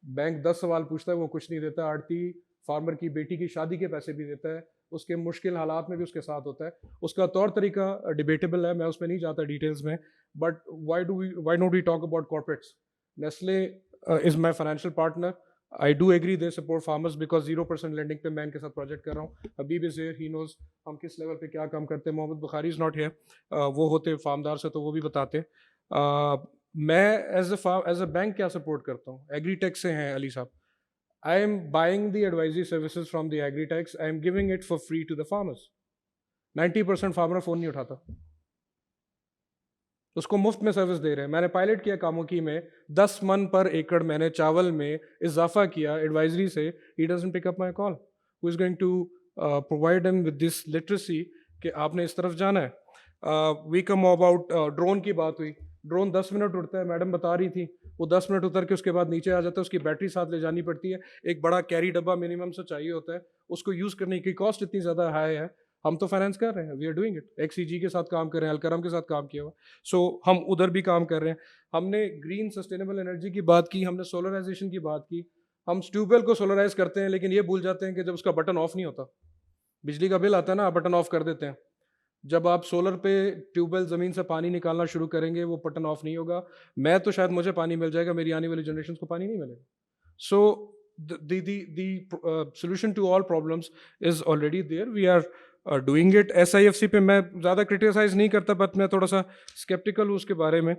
بینک 10 سوال پوچھتا ہے وہ کچھ نہیں دیتا. آڑتی فارمر کی بیٹی کی شادی کے پیسے بھی دیتا ہے, اس کے مشکل حالات میں بھی اس کے ساتھ ہوتا ہے. اس کا طور طریقہ ڈیبیٹیبل ہے, میں اس میں نہیں جاتا ڈیٹیلز میں, but why don't we talk about corporates. Nestle is my financial partner. I do agree they support farmers because 0% lending پہ میں ان کے ساتھ پروجیکٹ کر رہا ہوں. حبیب is here, he knows ہم کس لیول پہ کیا کام کرتے ہیں. محمد بخاری از ناٹ ہیئر, وہ ہوتے فارمدار سے تو وہ بھی بتاتے. میں ایز اے بینک کیا سپورٹ کرتا ہوں, ایگری ٹیکس سے ہیں علی صاحب. I'm buying the advisory services from the Agritex, I'm giving it for free to the farmers. 90% farmer phone نہیں اٹھاتا, اس کو مفت میں سروس دے رہے ہیں. میں نے پائلٹ کیا کاموکی میں, 10 من پر ایکڑ میں نے چاول میں اضافہ کیا ایڈوائزری سے. He doesn't pick up my call. Who is going to provide ہم ود دس لٹریسی کہ آپ نے اس طرف جانا ہے. وی کم اباؤٹ ڈرون کی بات ہوئی. ڈرون 10 منٹ اڑتا ہے, میڈم بتا رہی تھی, وہ 10 منٹ اتر کے اس کے بعد نیچے آ جاتا ہے. اس کی بیٹری ساتھ لے جانی پڑتی ہے, ایک بڑا کیری ڈبہ منیمم سے چاہیے ہوتا ہے. اس کو یوز کرنے کی کاسٹ اتنی زیادہ ہائی ہے. ہم تو فائنینس کر رہے ہیں, وی آر ڈوئنگ اٹ. ایک سی جی کے ساتھ کام کر رہے ہیں, الکرم کے ساتھ کام کیا ہوا, سو ہم ادھر بھی کام کر رہے ہیں. ہم نے گرین سسٹینیبل انرجی کی بات کی, ہم نے سولرائزیشن کی بات کی. ہم ٹیوب ویل کو سولرائز کرتے ہیں لیکن یہ بھول جاتے ہیں کہ جب اس کا بٹن آف نہیں ہوتا, بجلی کا بل آتا ہے نا, بٹن آف کر دیتے ہیں. جب آپ سولر پہ ٹیوب ویل زمین سے پانی نکالنا شروع کریں گے وہ بٹن آف نہیں ہوگا. میں تو شاید مجھے پانی مل جائے گا, میری آنے والی جنریشنس کو پانی نہیں ملے گا. سو the solution to all problems is already there. We are doing it. SIFC پہ میں زیادہ کرٹیسائز نہیں کرتا, بٹ میں تھوڑا سا اسکیپٹیکل ہوں اس کے بارے میں.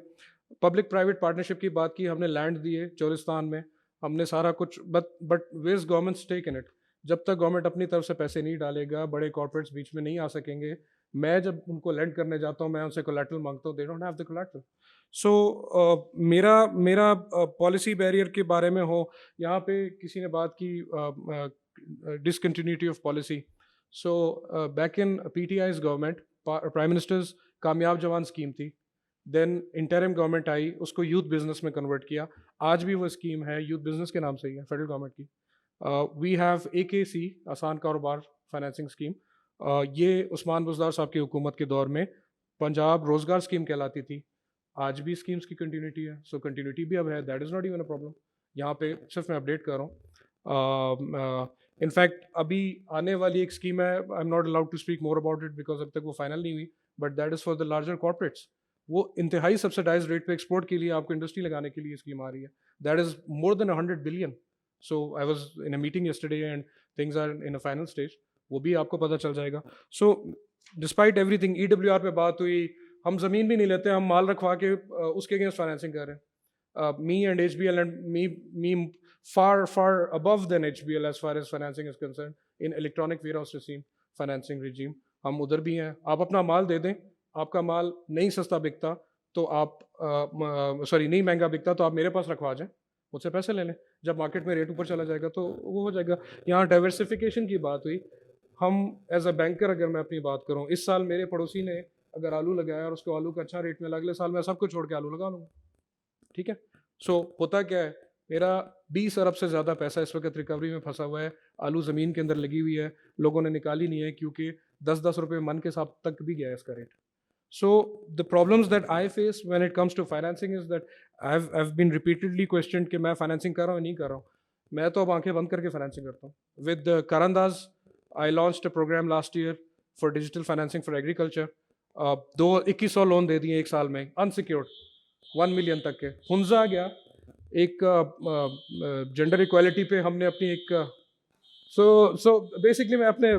پبلک پرائیویٹ پارٹنرشپ کی بات کی, ہم نے لینڈ دیے چولستان میں, ہم نے سارا کچھ, but where is government take in it. جب تک گورنمنٹ اپنی طرف سے پیسے نہیں ڈالے گا, بڑے کارپوریٹس بیچ میں نہیں آ سکیں گے. میں جب ان کو لینڈ کرنے جاتا ہوں, میں ان سے کولیٹرل مانگتا ہوں, they don't have the collateral. So میرا پالیسی بیریئر کے بارے میں ہو, یہاں پہ کسی نے بات کی discontinuity of policy. So back in P T I's government, prime minister's Kamyab Jawan scheme تھی, دین انٹرم گورنمنٹ آئی, اس کو یوتھ بزنس میں کنورٹ کیا. آج بھی وہ اسکیم ہے, یوتھ بزنس کے نام سے ہی ہے, فیڈرل گورنمنٹ کی. وی ہیو AKC, آسان کاروبار فائنینسنگ اسکیم. یہ عثمان بزدار صاحب کی حکومت کے دور میں پنجاب روزگار اسکیم کہلاتی تھی. آج بھی اسکیمس کی کنٹینیوٹی ہے, سو کنٹینیوٹی بھی اب ہے. That is not even a problem. یہاں پہ صرف میں اپڈیٹ کر رہا ہوں. انفیکٹ ابھی آنے والی ایک اسکیم ہے, I'm not allowed to speak more about it because اب تک وہ فائنل نہیں ہوئی, but that is for the larger corporates. وہ انتہائی سبسڈائز ریٹ پہ ایکسپورٹ کے لیے آپ کو انڈسٹری لگانے کے لیے اسکیم آ رہی ہے. That is more than 100 billion. So I was in a meeting yesterday and things are in a final stage. وہ بھی آپ کو پتہ چل جائے گا. So despite everything, EWR پہ بات ہوئی, ہم زمین بھی نہیں لیتے, ہم مال رکھوا کے اس کے اگینسٹ فائنینسنگ کر رہے ہیں. Me and HBL and me far above than HBL as far as financing is concerned in electronic warehouse regime, financing regime. ہم ادھر بھی ہیں. آپ اپنا مال دے دیں, آپ کا مال نہیں سستا بکتا تو آپ نہیں مہنگا بکتا تو آپ میرے پاس رکھوا جائیں, مجھ سے پیسے لے لیں. جب مارکیٹ میں ریٹ اوپر چلا جائے گا تو وہ ہو جائے گا. یہاں ڈائیورسفیکیشن کی بات ہوئی. ہم ایز اے بینکر اگر میں اپنی بات کروں, اس سال میرے پڑوسی نے اگر آلو لگایا اور اس کو آلو کا اچھا ریٹ ملا, اگلے سال میں سب کو چھوڑ کے آلو لگا لوں گا. ٹھیک ہے. سو ہوتا کیا ہے, میرا 20 ارب سے زیادہ پیسہ اس وقت ریکوری میں پھنسا ہوا ہے. آلو زمین کے اندر لگی ہوئی ہے, لوگوں نے نکالی نہیں ہے کیونکہ 10 روپے من کے حساب تک بھی گیا ہے اس کا rate. So the problems that I face when it comes to financing is that I have been repeatedly questioned کہ میں فائنینسنگ کر رہا ہوں نہیں کر رہا ہوں. میں تو اب آنکھیں بند کر کے فائنینسنگ کرتا ہوں. With Karandaaz I launched a program last year for digital financing for agriculture. 2100 loan دے دیے ایک سال میں, unsecured, 1 million تک کے. ہنزا گیا ایک جینڈر ایکوالٹی پہ ہم نے اپنی ایک سو بیسکلی میں اپنے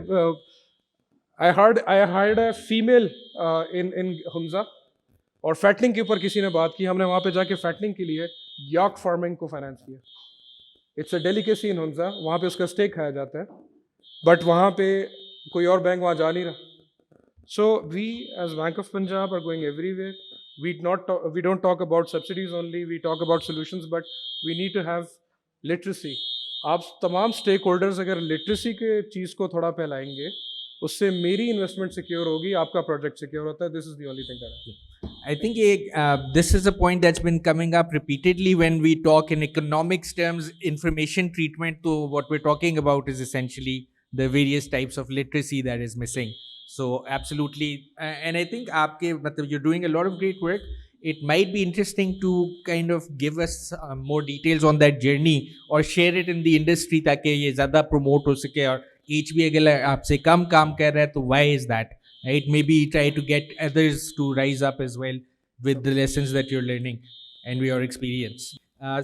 I hired a female in Hunza, اور فیٹنگ کے اوپر کسی نے بات کی. ہم نے وہاں پہ جا کے فیٹنگ کے لیے یاک فارمنگ کو فائنینس کیا. اٹس اے ڈیلیکیسی ان ہنزا, وہاں پہ اس کا اسٹیک کھایا جاتا ہے, بٹ وہاں پہ کوئی اور بینک وہاں جا نہیں رہا. So we as Bank of Punjab are going everywhere. We don't talk about subsidies only, we talk about solutions, but we need to have literacy. آپ تمام اسٹیک ہولڈرز اگر لٹریسی کے چیز کو تھوڑا پھیلائیں گے, اس سے میری انویسٹمنٹ سیکیور ہوگی, آپ کا پروجیکٹ سیکیور ہوتا ہے. This is the only thing that I think this is a point that's been coming up repeatedly when we talk in economics terms. Information treatment, to what we're talking about is essentially the various types of literacy that is missing. So absolutely, and I think you're doing a lot of great work. it might be interesting to kind of give us more details on that journey or share it in the industry ताकि ये ज़्यादा promote हो सके और each भी अगर आपसे कम काम कर रहा है तो why is that, right? Maybe try to get others to rise up as well with the lessons that you're learning and your experience.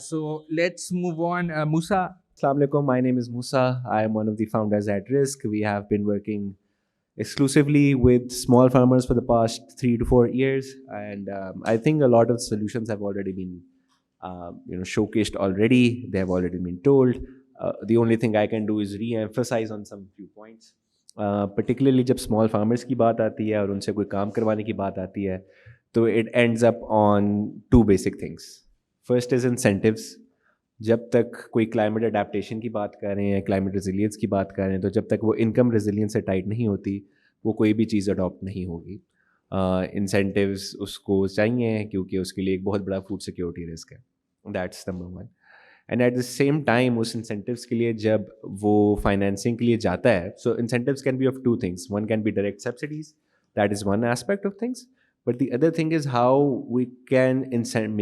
So let's move on. Musa. Assalamu alaikum. My name is Musa. I am one of the founders at Risk. We have been working exclusively with small farmers for the past 3 to 4 years, and I think a lot of solutions have already been showcased already. They have already been told. The only thing I can do is re-emphasize on some few points. Particularly जब small farmers की बात आती है और उनसे कोई काम करवाने की बात आती है, तो it ends up on 2 basic things. First is incentives. जब तक कोई क्लाइमेट अडेप्टेशन की बात कर रहे हैं, क्लाइमेट रेजिलियंस की बात कर रहे हैं, तो जब तक वो इनकम रेजिलियंस से टाइट नहीं होती, वो कोई भी चीज़ अडॉप्ट नहीं होगी. इंसेंटिव्स उसको चाहिए क्योंकि उसके लिए एक बहुत बड़ा फूड सिक्योरिटी रिस्क है. That's number 1. And at the same time उस इंसेंटिव्स के लिए जब वो फाइनेंसिंग के लिए जाता है, so incentives can be of 2 things. One can be direct subsidies. That is one aspect of things. But the other thing is how we can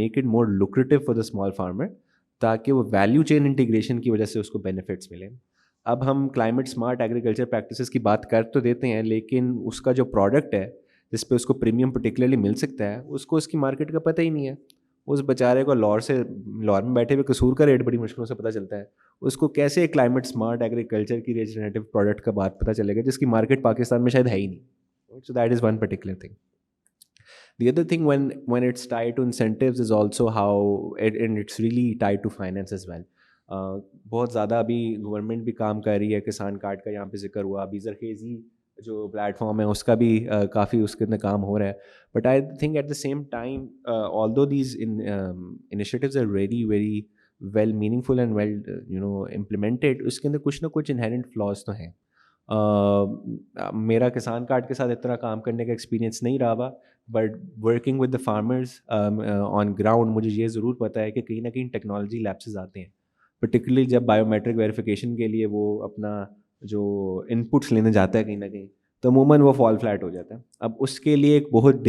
make it more lucrative for the small farmer, ताकि वो value chain integration की वजह से उसको benefits मिलें. अब हम climate smart agriculture practices की बात कर तो देते हैं, लेकिन उसका जो प्रोडक्ट है जिस पे उसको प्रीमियम पर्टिकुलरली मिल सकता है, उसको उसकी मार्केट का पता ही नहीं है. उस बेचारे को लाहौर में बैठे हुए कसूर का रेट बड़ी मुश्किलों से पता चलता है. उसको कैसे क्लाइमेट स्मार्ट एग्रीकल्चर की रिजनरेटिव प्रोडक्ट का बात पता चलेगा जिसकी मार्केट पाकिस्तान में शायद है ही नहीं. So that is one particular thing. The other thing when it's tied to incentives is also how and it's really tied to finance as well. बहुत ज़्यादा अभी गवर्नमेंट भी काम कर रही है. किसान कार्ड का यहाँ पे जिक्र हुआ. अभी ज़रखेज़ी जो प्लेटफॉर्म है उसका भी काफ़ी उसके अंदर काम हो रहा है. But I think eight the same time although these initiatives are very well meaningful and well implemented, उसके अंदर कुछ ना कुछ inherent flaws तो हैं. मेरा किसान कार्ड के साथ इतना काम करने का एक्सपीरियंस नहीं रहा हुआ, but working with the farmers on ground मुझे ये ज़रूर पता है कि कहीं ना कहीं टेक्नोलॉजी लैप्सेस आते हैं. पर्टिकुलरली जब बायोमेट्रिक वेरिफिकेशन के लिए वो अपना जो इनपुट्स लेने जाता है कहीं ना कहीं, तो अमूमन वो फॉल फ्लैट हो जाता है. अब उसके लिए एक बहुत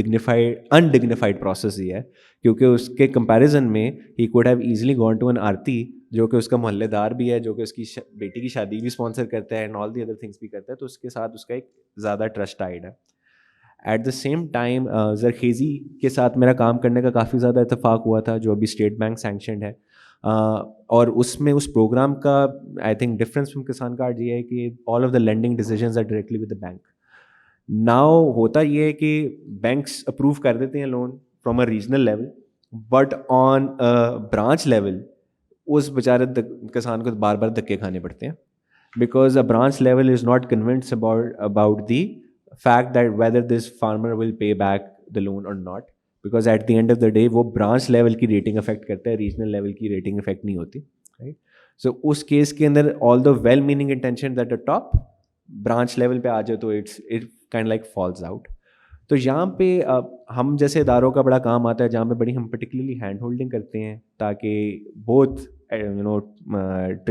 अनडिग्निफाइड प्रोसेस ही है, क्योंकि उसके कंपैरिजन में he could have easily gone to an arhti जो कि उसका मोहल्लेदार भी है, जो कि उसकी बेटी की शादी भी स्पॉन्सर करता है and all the other things भी करता है, तो उसके साथ उसका एक ज़्यादा ट्रस्ट टाइड है. एट द सेम टाइम ज़रखेज़ी के साथ मेरा काम करने का काफ़ी ज़्यादा इत्तेफाक हुआ था, जो अभी स्टेट बैंक सैंक्शनड है. और उसमें उस प्रोग्राम का I think difference from Kisan card ये है कि all of the lending decisions are directly with the bank. Now होता ये है कि बैंक्स अप्रूव कर देते हैं loan from a regional level, but on branch level उस बेचारे किसान को बार बार धक्के खाने पड़ते हैं, because a branch level is not convinced about the fact that whether this farmer will pay back the loan or not, because at the end of the day वो branch level की rating affect करता है, regional level की rating affect नहीं होती, right? So उस case के अंदर all the well meaning intention at the top branch level पे आ जाए तो it kind of like falls out. तो यहाँ पे हम जैसे इदारों का बड़ा काम आता है जहाँ पे बड़ी हम particularly hand holding करते हैं, ताकि both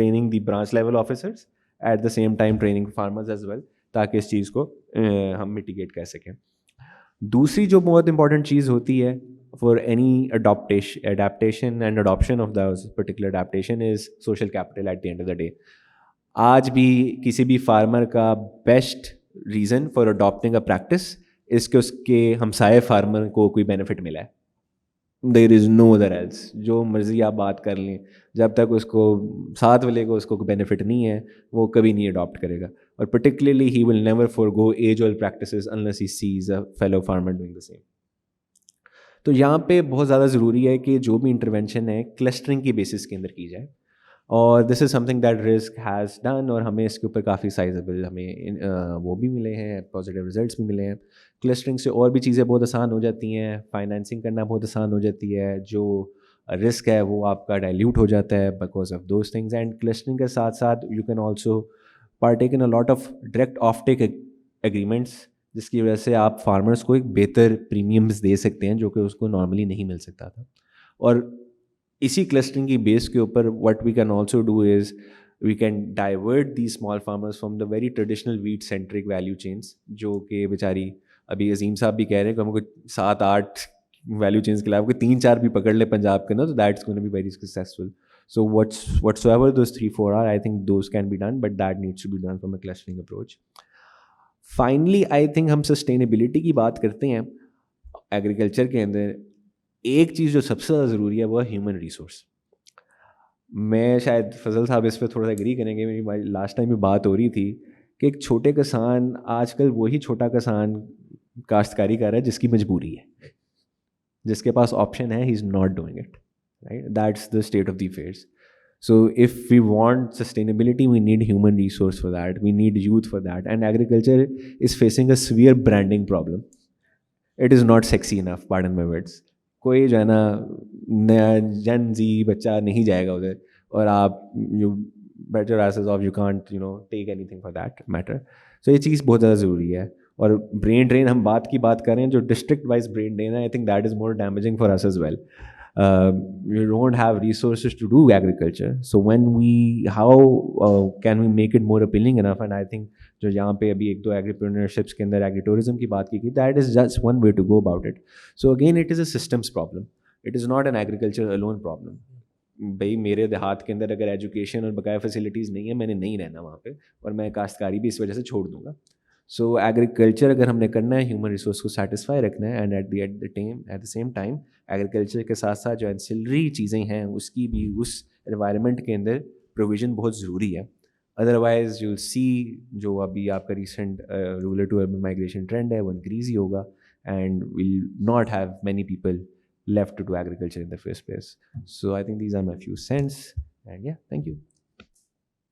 training the branch level officers at the same time training farmers as well, ताकि इस चीज़ को हम मिटिगेट कर सकें. दूसरी जो बहुत इंपॉर्टेंट चीज़ होती है for any adaptation and adoption of the particular adaptation is social capital. At the end of the day आज भी किसी भी फार्मर का best reason for adopting a practice is कि उसके हमसाये फार्मर को कोई बेनिफिट मिला है. There is no other else. जो मर्ज़ी आप बात कर लें, जब तक उसको साथ वाले को उसको बेनिफिट नहीं है वो कभी नहीं अडॉप्ट करेगा. और particularly he will never forgo age old practices unless he sees a fellow farmer doing the same. तो यहाँ पे बहुत ज़्यादा ज़रूरी है कि जो भी इंटरवेंशन है क्लस्टरिंग की बेसिस के अंदर की जाए, और this is something that risk has done, और हमें इसके ऊपर काफ़ी साइजेबल हमें वो भी मिले हैं, पॉजिटिव रिजल्ट्स भी मिले हैं. क्लस्टरिंग से और भी चीज़ें बहुत आसान हो जाती हैं, फाइनेंसिंग करना बहुत आसान हो जाती है, जो रिस्क है वो आपका डाइल्यूट हो जाता है because of those things. And clustering के साथ साथ you can also partake in a lot of direct off take agreements, जिसकी वजह से आप फार्मर्स को एक बेहतर प्रीमियम्स दे सकते हैं जो कि उसको नॉर्मली नहीं मिल सकता था. और इसी क्लस्टरिंग की बेस के ऊपर what we can also do is we can divert the small farmers from the very traditional wheat centric value chains, जो कि बेचारी अभी अजीम साहब भी कह रहे हैं कि हमको 7-8 वैल्यू चेन्स के लिए आपको 3-4 भी पकड़ ले पंजाब के ना, तो that's gonna be very successful. So whatsoever those 3-4 are, I think those can be done, but that needs to be done from a clustering approach. Finally, I think हम sustainability की बात करते हैं एग्रीकल्चर के अंदर. एक चीज़ जो सबसे ज़्यादा ज़रूरी है वो है ह्यूमन रिसोर्स. मैं शायद फजल साहब इस पर थोड़ा सा एग्री करेंगे. मेरी लास्ट टाइम में बात हो रही थी कि एक छोटे किसान, आजकल वही छोटा किसान काश्तकारी कर रहा है जिसकी मजबूरी है, जिसके पास ऑप्शन है, he is not doing it, right. That's the state of the affairs. So if we want sustainability, we need human resource for that. We need youth for that. And agriculture is facing a severe branding problem. It is not sexy enough, pardon my words. कोई जो है ना नया जन जी बच्चा नहीं जाएगा उधर, और आप you bet your asses off, you can't take anything for that matter. So ये चीज़ बहुत ज़्यादा ज़रूरी है. और ब्रेन ड्रेन हम बात कर रहे हैं, जो डिस्ट्रिक्ट वाइज ब्रेन ड्रेन है, I think that is more damaging for us as well. You don't have resources to do agriculture. So how can we make it more appealing enough? And I think जो यहाँ पे अभी 1-2 agripreneurship के अंदर agritourism की बात की, that is just one way to go about it. So again, it is a systems problem. It is not an agriculture alone problem. भाई मेरे देहात के अंदर अगर एजुकेशन और बकाया फैसिलिटीज़ नहीं है, मैंने नहीं रहना वहाँ पे, और मैं काश्तकारी भी इस वजह से छोड़ दूँगा. सो एग्रीकल्चर अगर हमने करना है, ह्यूमन रिसोर्स को सेटिस्फाई रखना है, and at the same time agriculture के साथ साथ जो एंसिलरी चीज़ें हैं उसकी भी उस एनवायरनमेंट के अंदर प्रोविज़न बहुत ज़रूरी है. अदरवाइज यू विल सी जो अभी आपका recent rural to urban migration trend है वो इंक्रीज़ ही होगा, and will not have many people left to do agriculture in the first place. So I think these are my few cents, and yeah, thank you.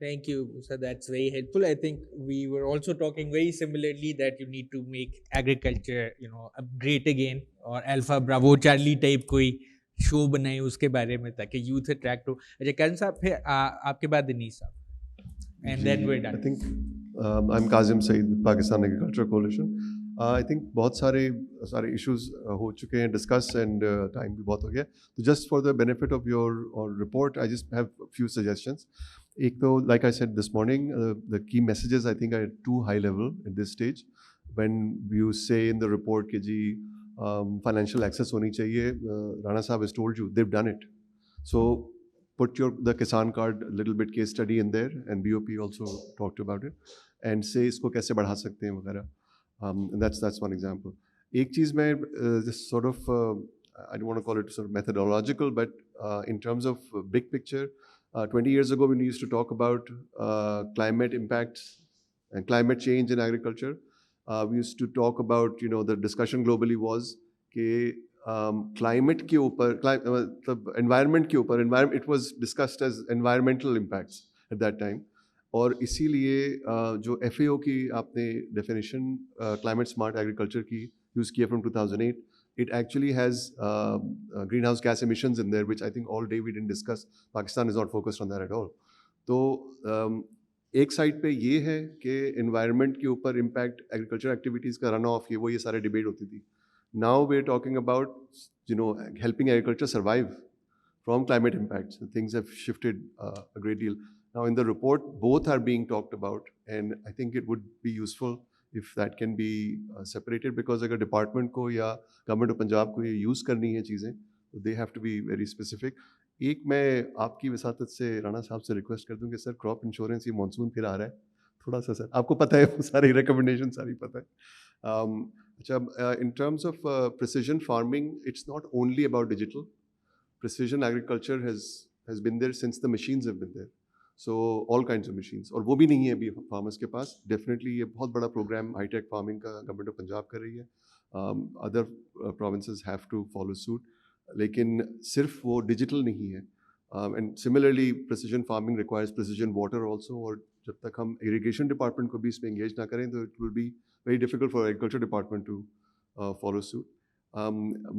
Thank you, Musa. That's very helpful. I think we were also talking very similarly that you need to make agriculture, great again, और Alpha Bravo Charlie type कोई show बनाए उसके बारे में, ताकि youth attract हो. अच्छा करण साहब, फिर आपके बाद दिनीश साहब, and then we're done. I think I'm Kazim Saeed with Pakistan Agriculture Coalition. I think बहुत सारे issues हो चुके हैं discuss, and time भी बहुत हो गया. So just for the benefit of your report, I just have a few suggestions. एक तो, like I said this morning, the key messages I think are too high level at this stage. When you say in the report कि जी financial access होनी चाहिए, Rana Sahab has told you they've done it. So put the Kisan card little bit case study in there, and BOP also talked about it, and say इसको कैसे बढ़ा सकते हैं वगैरह. And that's one example. एक चीज़ में this sort of I don't want to call it sort of methodological, but in terms of big picture, 20 years ago when we used to talk about climate impacts and climate change in agriculture, we used to talk about, the discussion globally was कि climate के ऊपर, environment के ऊपर, it was discussed as environmental impacts at that time. और इसीलिए जो FAO की आपने डेफिनेशन क्लाइमेट स्मार्ट एग्रीकल्चर की यूज़ किया from 2008, it actually has greenhouse gas emissions in there, which I think all day we didn't discuss. Pakistan is not focused on that at all. तो एक side पे ये है कि environment के ऊपर impact agriculture activities का run off, ये सारे debate होती थी. Now we're talking about helping agriculture survive from climate impacts. Things have shifted a great deal. Now in the report, both are being talked about, and I think it would be useful if that can be separated, because अगर department को या government of Punjab को ये use करनी है चीज़ें, तो they have to be very specific. एक मैं आपकी वसातत से राणा साहब से रिक्वेस्ट कर दूँ कि सर क्रॉप इंश्योरेंस, ये मानसून फिर आ रहा है, थोड़ा सा सर आपको पता है वो सारी रिकमेंडेशन सारी पता है. अच्छा, in terms of precision farming, it's not only about digital. Precision agriculture has been there since the machines have been there. So all kinds of machines, और वो भी नहीं है अभी फार्मर्स के पास. डेफिनेटली ये बहुत बड़ा प्रोग्राम हाईटेक फार्मिंग का गवर्नमेंट ऑफ पंजाब कर रही है. Other provinces have to follow suit, लेकिन सिर्फ वो डिजिटल नहीं है. And similarly precision farming requires precision water also, और जब तक हम इरीगेशन डिपार्टमेंट को भी इसमें एंगेज ना करें तो it will be very difficult for agriculture department to follow suit.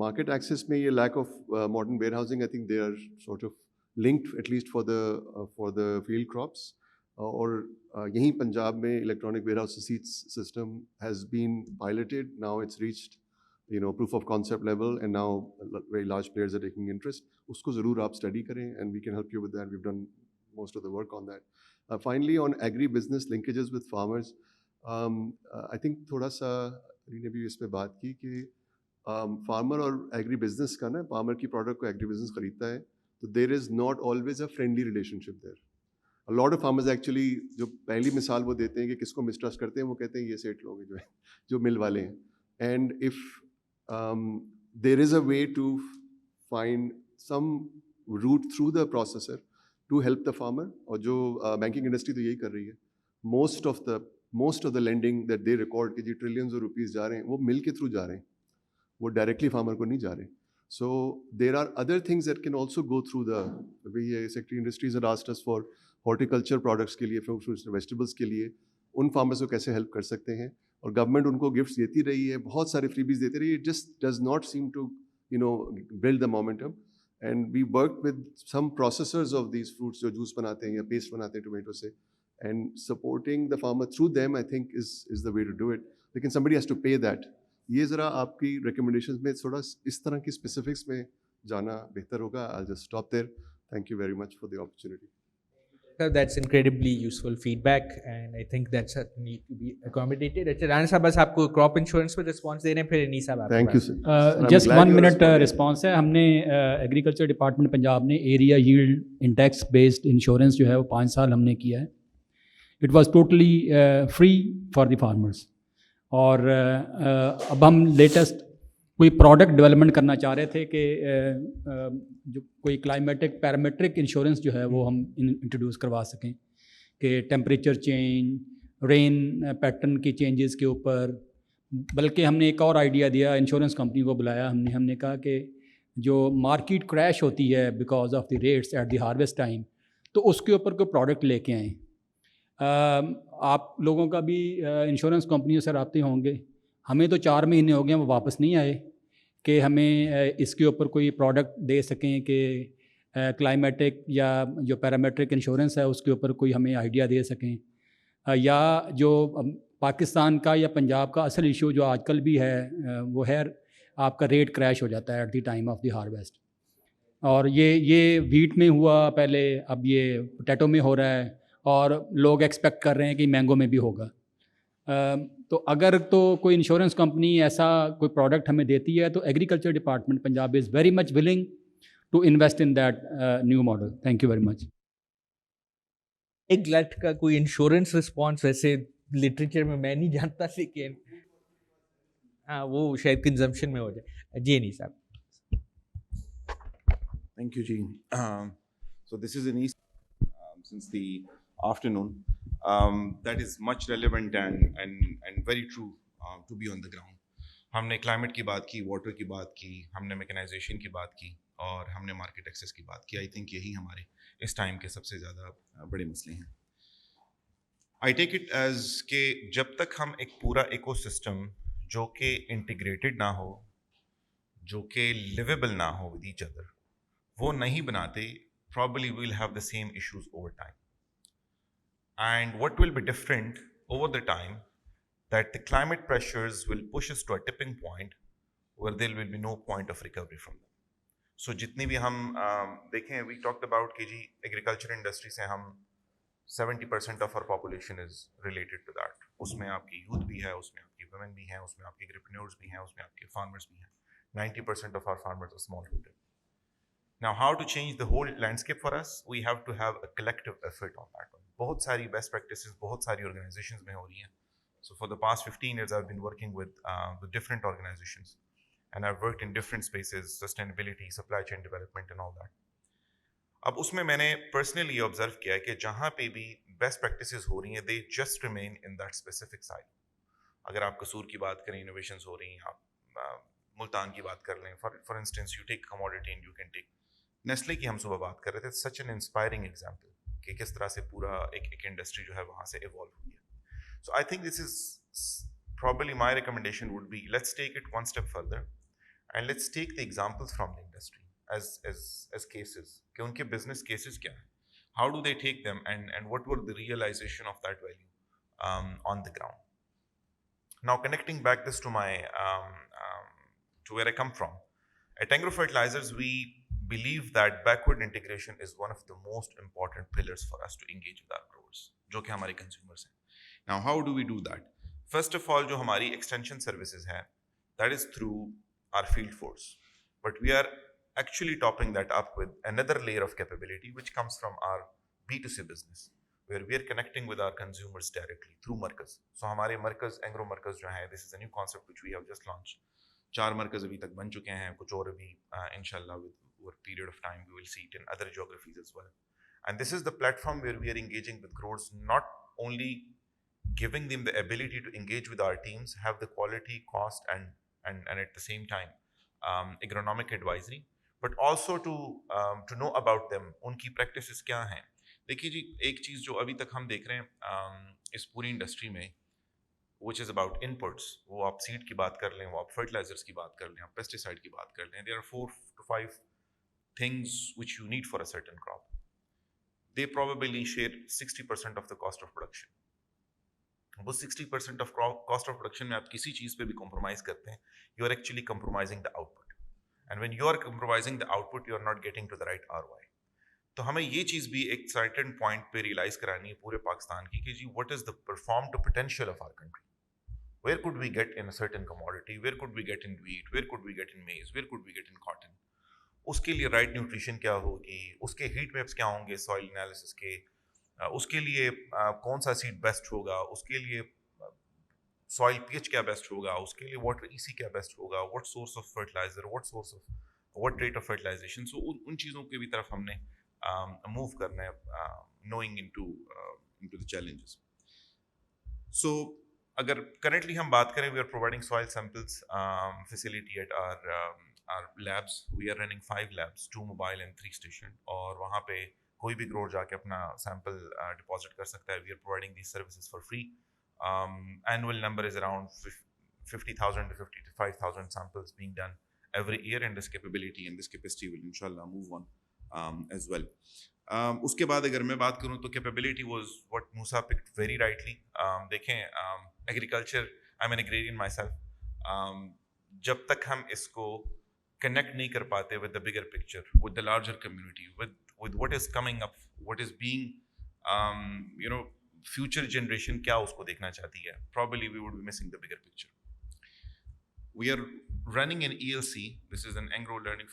Market access में ये lack of modern warehousing, I think they are sort of linked, at least for the field crops. और यहीं पंजाब में electronic warehouse receipts system has been piloted. Now it's reached proof of concept level, and now very large players are taking interest. उसको ज़रूर आप study करें, and we can help you with that. We've done most of the work on that. Finally, on agri-business linkages with farmers, I think थोड़ा सा अली ने भी इस पे बात की कि फार्मर और एग्री बिजनेस का ना, फार्मर की प्रोडक्ट को एग्री बिजनेस खरीदता है, तो there is not always a friendly relationship there. A lot of farmers actually, जो पहली मिसाल वो देते हैं कि किसको मिसट्रस्ट करते हैं, वो कहते हैं ये सेठ लोग जो है, जो मिल वाले हैं. And if there is a way to find some route through the processor to help the farmer, और जो बैंकिंग इंडस्ट्री तो यही कर रही है. Most of the lending that they record, कि जी ट्रिलियंस ऑफ रुपीज़ जा रहे हैं, वो मिल के थ्रू जा रहे हैं, वो डायरेक्टली फार्मर को नहीं जा रहे. So there are other things that can also go through the way. Secretary industries had asked us for horticulture products के लिए, फ्रूट्स वेजिटेबल्स के लिए, उन फार्मर्स को कैसे हेल्प कर सकते हैं. और गवर्नमेंट उनको गिफ्ट्स देती रही है, बहुत सारे फ्रीबीज देती रही है. It just does not seem to build the momentum. And we work with some processors of these fruits, जो जूस बनाते हैं या पेस्ट बनाते हैं टोमेटो से, and supporting the farmer through them, I think is the way to do it. लेकिन somebody has to pay that. ये ज़रा आपकी recommendations में थोड़ा इस तरह की specifics में जाना बेहतर होगा. I'll just stop there. Thank you very much for the opportunity. So that's incredibly useful feedback, and I think that's need to be accommodated. अच्छा, राणा साहब बस आपको क्रॉप इंश्योरेंस पर रिस्पॉन्स दे रहे हैं, फिर अनीस साहब आपके Thank you, pass. sir. Just 1 minute response है. हमने एग्रीकल्चर डिपार्टमेंट पंजाब ने area yield index based insurance जो है वो 5 साल हमने किया है. It was totally free for the farmers. और अब हम लेटेस्ट कोई प्रोडक्ट डेवलपमेंट करना चाह रहे थे कि जो कोई क्लाइमेटिक पैरामीट्रिक इंश्योरेंस जो है वो हम इंट्रोड्यूस करवा सकें, कि टेम्परेचर चेंज, रेन पैटर्न की चेंजेस के ऊपर. बल्कि हमने एक और आइडिया दिया, इंश्योरेंस कंपनी को बुलाया हमने कहा कि जो मार्केट क्रैश होती है because of the rates at the harvest time, तो उसके ऊपर कोई प्रोडक्ट लेके आएँ. आप लोगों का भी इंश्योरेंस कंपनियों से रब्ते होंगे. हमें तो 4 महीने हो गए, वो वापस नहीं आए कि हमें इसके ऊपर कोई प्रोडक्ट दे सकें कि क्लाइमेटिक या जो पैरामेट्रिक इंश्योरेंस है उसके ऊपर कोई हमें आइडिया दे सकें. या जो पाकिस्तान का या पंजाब का असल इशू जो आजकल भी है वो है आपका रेट क्रैश हो जाता है at the time of the harvest. और ये वीट में हुआ पहले, अब ये पोटैटो में हो रहा है, और लोग एक्सपेक्ट कर रहे हैं कि मैंगो में भी होगा. तो अगर तो कोई इंश्योरेंस कंपनी ऐसा कोई प्रोडक्ट हमें देती है, तो agriculture department Punjab is very much willing to invest in that new model. Thank you very much. एक ग्लट का कोई इंश्योरेंस रिस्पॉन्स वैसे लिटरेचर में मैं नहीं जानता, लेकिन हाँ वो शायद कंजम्पशन में हो जाए. जी नहीं साहब. Thank you, Gene. So this is an since the afternoon. That is much relevant and very true to be on the ground. हमने क्लाइमेट की बात की, वाटर की बात की, हमने मैकेनाइजेशन की बात की, और हमने मार्केट एक्सेस की बात की. आई थिंक यही हमारे इस टाइम के सबसे ज़्यादा बड़े मसले हैं. आई टेक इट एज के जब तक हम एक पूरा इकोसिस्टम जो कि इंटीग्रेटेड ना हो, जो कि लिवेबल ना हो विद ईच अदर, वो नहीं बनाते, probably we'll have the same issues over time. And what will be different over the time, that the climate pressures will push us to a tipping point where there will be no point of recovery from them. So jitni bhi hum dekhein, we talked about कि जी agriculture industry से हम 70% of our population is related to that. उसमें आपकी youth भी है, उसमें आपकी women भी हैं, उसमें आपके entrepreneurs भी हैं, उसमें आपके farmers भी हैं. 90% of our farmers are smallholder. Now, how to change the whole landscape for us? We have to have a collective effort on that one. बहुत सारी best practices, बहुत सारी organizations में हो रही हैं. So for the past 15 years, I've been working with different organizations, and I've worked in different spaces, sustainability, supply chain development, and all that. अब उसमें मैंने personally observe किया है कि जहाँ पे भी best practices हो रही हैं, they just remain in that specific side. अगर आप कसूर की बात करें, innovations हो रही हैं, आप मुल्तान की बात कर लें. For instance, you take commodity and you can take Nestle की हम सुबह बात कर रहे थे. सच एन इंस्पायरिंग एग्जाम्पल कि किस तरह से पूरा एक इंडस्ट्री जो है वहाँ से इवॉल्व हुई है. So I think this is probably my recommendation would be, let's take it one step further and let's take the examples from the industry as cases. कि उनके business cases क्या हैं, how do they take them, and what were the realization of that value on the ground. Now connecting back this to my to where I come from, at Agro Fertilizers we believe that backward integration is one of the most important pillars for us to engage with our growers, जो कि हमारे consumers हैं. Now how do we do that? First of all, जो हमारी extension services हैं, that is through our field force. But we are actually topping that up with another layer of capability, which comes from our B2C business, where we are connecting with our consumers directly through Markaz. So हमारे Markaz, Angro Markaz जो है, this is a new concept which we have just launched. 4 Markaz अभी तक बन चुके हैं, कुछ और अभी inshallah with over a period of time we will see it in other geographies as well. And this is the platform where we are engaging with growers, not only giving them the ability to engage with our teams, have the quality, cost, and at the same time agronomic advisory, but also to know about them, उनकी practices क्या हैं. देखिए जी, एक चीज़ जो अभी तक हम देख रहे हैं इस पूरी इंडस्ट्री में, which is about inputs, वो आप सीड की बात कर लें, वो आप fertilizers की बात कर लें, आप pesticide की बात कर लें, there are 4 to 5 things which you need for a certain crop. They probably share 60% of the cost of production. वो 60% of cost of production में आप किसी चीज़ पे भी compromise करते हैं, you are actually compromising the output. And when you are compromising the output, you are not getting to the right ROI. तो हमें ये चीज़ भी एक certain point पे realize करानी है पूरे पाकिस्तान की कि जी what is the perform to potential of our country? Where could we get in a certain commodity? Where could we get in wheat? Where could we get in maize? Where could we get in cotton? उसके लिए right nutrition क्या होगी? उसके heat maps क्या होंगे soil analysis के? उसके लिए कौन सा सीड बेस्ट होगा, उसके लिए सॉइल पीएच क्या बेस्ट होगा, उसके लिए वाटर ईसी क्या बेस्ट होगा, what source of fertiliser, what rate of fertilisation. So उन चीज़ों की भी तरफ हमने मूव करना है, knowing into the challenges. So अगर करंटली हम बात करें, we are providing soil samples facility at our labs. We are running 5 labs, 2 mobile and 3 station, और वहाँ पे कोई भी ग्रोवर जाके अपना सैंपल डिपॉजिट कर सकता है. We are providing these services for free. Annual number is around 50,000 to 55,000 samples being done every year, and this capability and this capacity will inshallah move on as well. उसके बाद अगर मैं बात करूँ तो capability was what Musa picked very rightly. देखें agriculture, I'm an agrarian myself. जब तक हम इसको connect नहीं कर पाते with the bigger picture, with the larger community, with what is coming up, what is being, future generation क्या उसको देखना चाहती है, probably we would be missing the bigger picture. We are running an ELC. This is an Angro Learning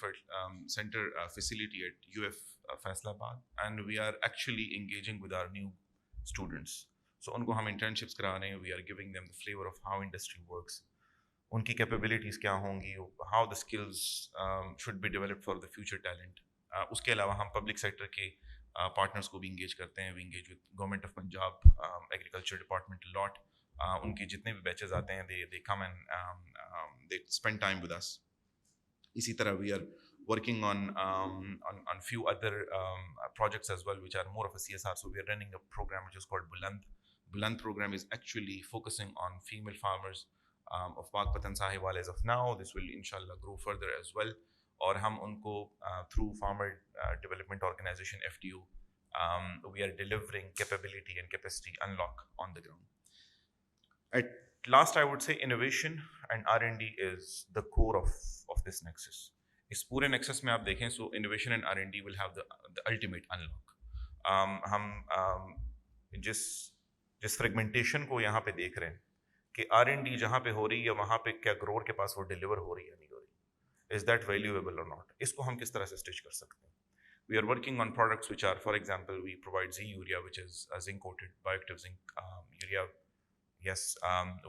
Center facility at UF Faisalabad, and we are actually engaging with our new students. So उनको हम internships करा रहे हैं. We are giving them the flavor of how industry works. उनकी capabilities क्या होंगी, how the skills should be developed for the future talent. उसके अलावा हम public sector के partners को भी engage करते हैं. We engage with Government of Punjab, Agriculture Department a lot. उनके जितने भी batches आते हैं, they come and they spend time with us. इसी तरह we are working on few other projects as well, which are more of a CSR. So we are running a program which is called Buland. Buland program is actually focusing on female farmers of Pakpatan Sahiwal as of now. This will inshallah grow further as well. और हम उनको through Farmer Development Organization FDO, we are delivering capability and capacity unlock on the ground. At last, I would say innovation and R&D is the core of this nexus. इस पूरे nexus में आप देखें, so innovation and R&D will have the ultimate unlock. हम जिस fragmentation को यहाँ पे देख रहे हैं कि R&D जहाँ पे हो रही है, वहाँ पे क्या grower के पास वो deliver हो रही है, नहीं हो रही, is that valuable or not? इसको हम किस तरह से stitch कर सकते हैं? We are working on products which are, for example, we provide Z urea, which is a zinc coated bioactive zinc urea. Yes,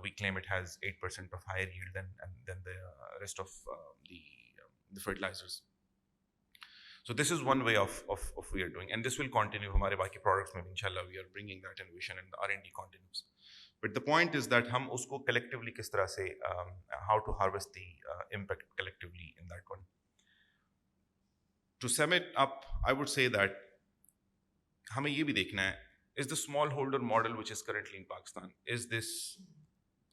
we claim it has 8% of higher yield than the rest of the fertilizers. So this is one way of we are doing, and this will continue. हमारे बाकी products में inshallah we are bringing that innovation, and the R&D continues. But the point is that हम उसको collectively किस तरह से how to harvest the impact collectively in that one. To sum it up, I would say that हमें ये भी देखना है, is the smallholder model which is currently in Pakistan, is this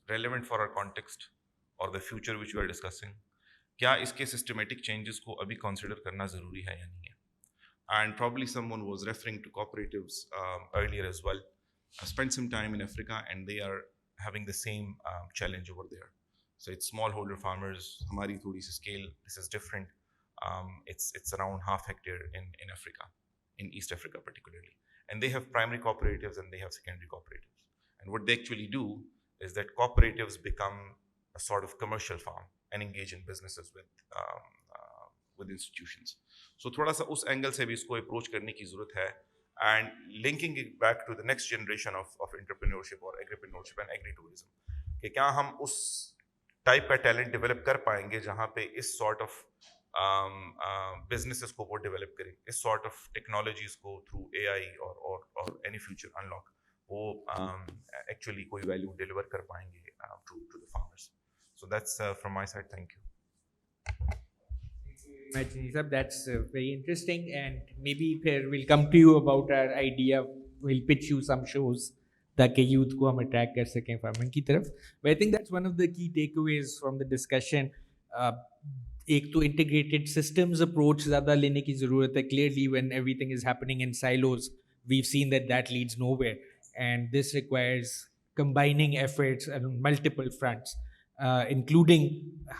relevant for our context or the future which we are discussing? क्या इसके systematic changes को अभी consider करना ज़रूरी है या नहीं है? And probably someone was referring to cooperatives earlier as well. I spent some time in Africa, and they are having the same challenge over there. So it's smallholder farmers. हमारी थोड़ी सी scale, this is different. It's around half hectare in Africa, in East Africa particularly. And they have primary cooperatives and they have secondary cooperatives. And what they actually do is that cooperatives become a sort of commercial farm. and engage in businesses with institutions. So थोड़ा सा उस angle से भी इसको approach करने की ज़रूरत है, and linking it back to the next generation of entrepreneurship or agripreneurship and agri-tourism, कि क्या हम उस टाइप का टैलेंट डेवलप कर पाएंगे जहाँ पे इस सॉर्ट ऑफ businesses को वो डेवलप करें, इस सॉर्ट ऑफ टेक्नोलॉजीज को थ्रू AI और एनी फ्यूचर अनलॉक वो एक्चुअली कोई वैल्यू डिलीवर कर पाएंगे to the farmers. So that's from my side. Thank you. That's very interesting, and maybe we'll come to you about our idea. We'll pitch you some shows ताकि youth को हम attract कर सकें farming की तरफ. But I think that's one of the key takeaways from the discussion. एक तो integrated systems approach ज़्यादा लेने की ज़रूरत है. Clearly, when everything is happening in silos, we've seen that leads nowhere, and this requires combining efforts on multiple fronts, including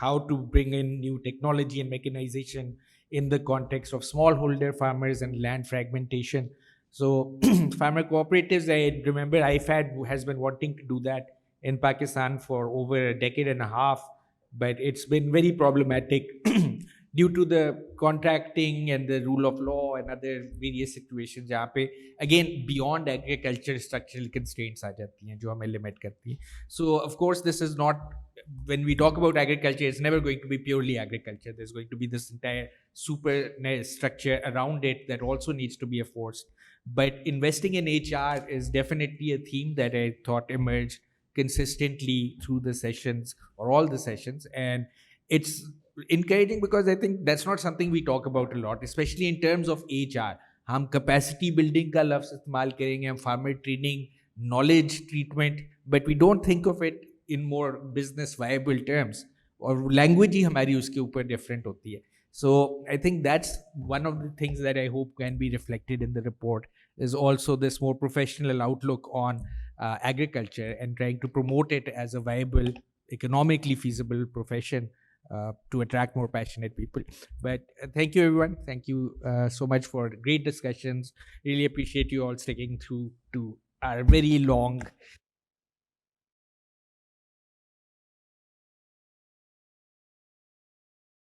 how to bring in new technology and mechanization in the context of smallholder farmers and land fragmentation. So farmer cooperatives, I remember IFAD has been wanting to do that in Pakistan for over a decade and a half, but it's been very problematic due to the contracting and the rule of law and other various situations जहाँ पे again beyond agriculture structural constraints आ जाती हैं जो हमें limit करती हैं. So of course this is not, when we talk about agriculture, it's never going to be purely agriculture. There's going to be this entire super structure around it that also needs to be enforced. But investing in HR is definitely a theme that I thought emerged consistently through the sessions or all the sessions, and it's encouraging because I think that's not something we talk about a lot, especially in terms of HR. हम capacity building का लफ्ज़ इस्तेमाल करेंगे, हम farmer training, knowledge treatment, but we don't think of it in more business viable terms, और language ही हमारी उसके ऊपर different होती है. So I think that's one of the things that I hope can be reflected in the report, is also this more professional outlook on agriculture and trying to promote it as a viable, economically feasible profession to attract more passionate people. But thank you everyone. Thank you so much for great discussions. Really appreciate you all sticking through to our very long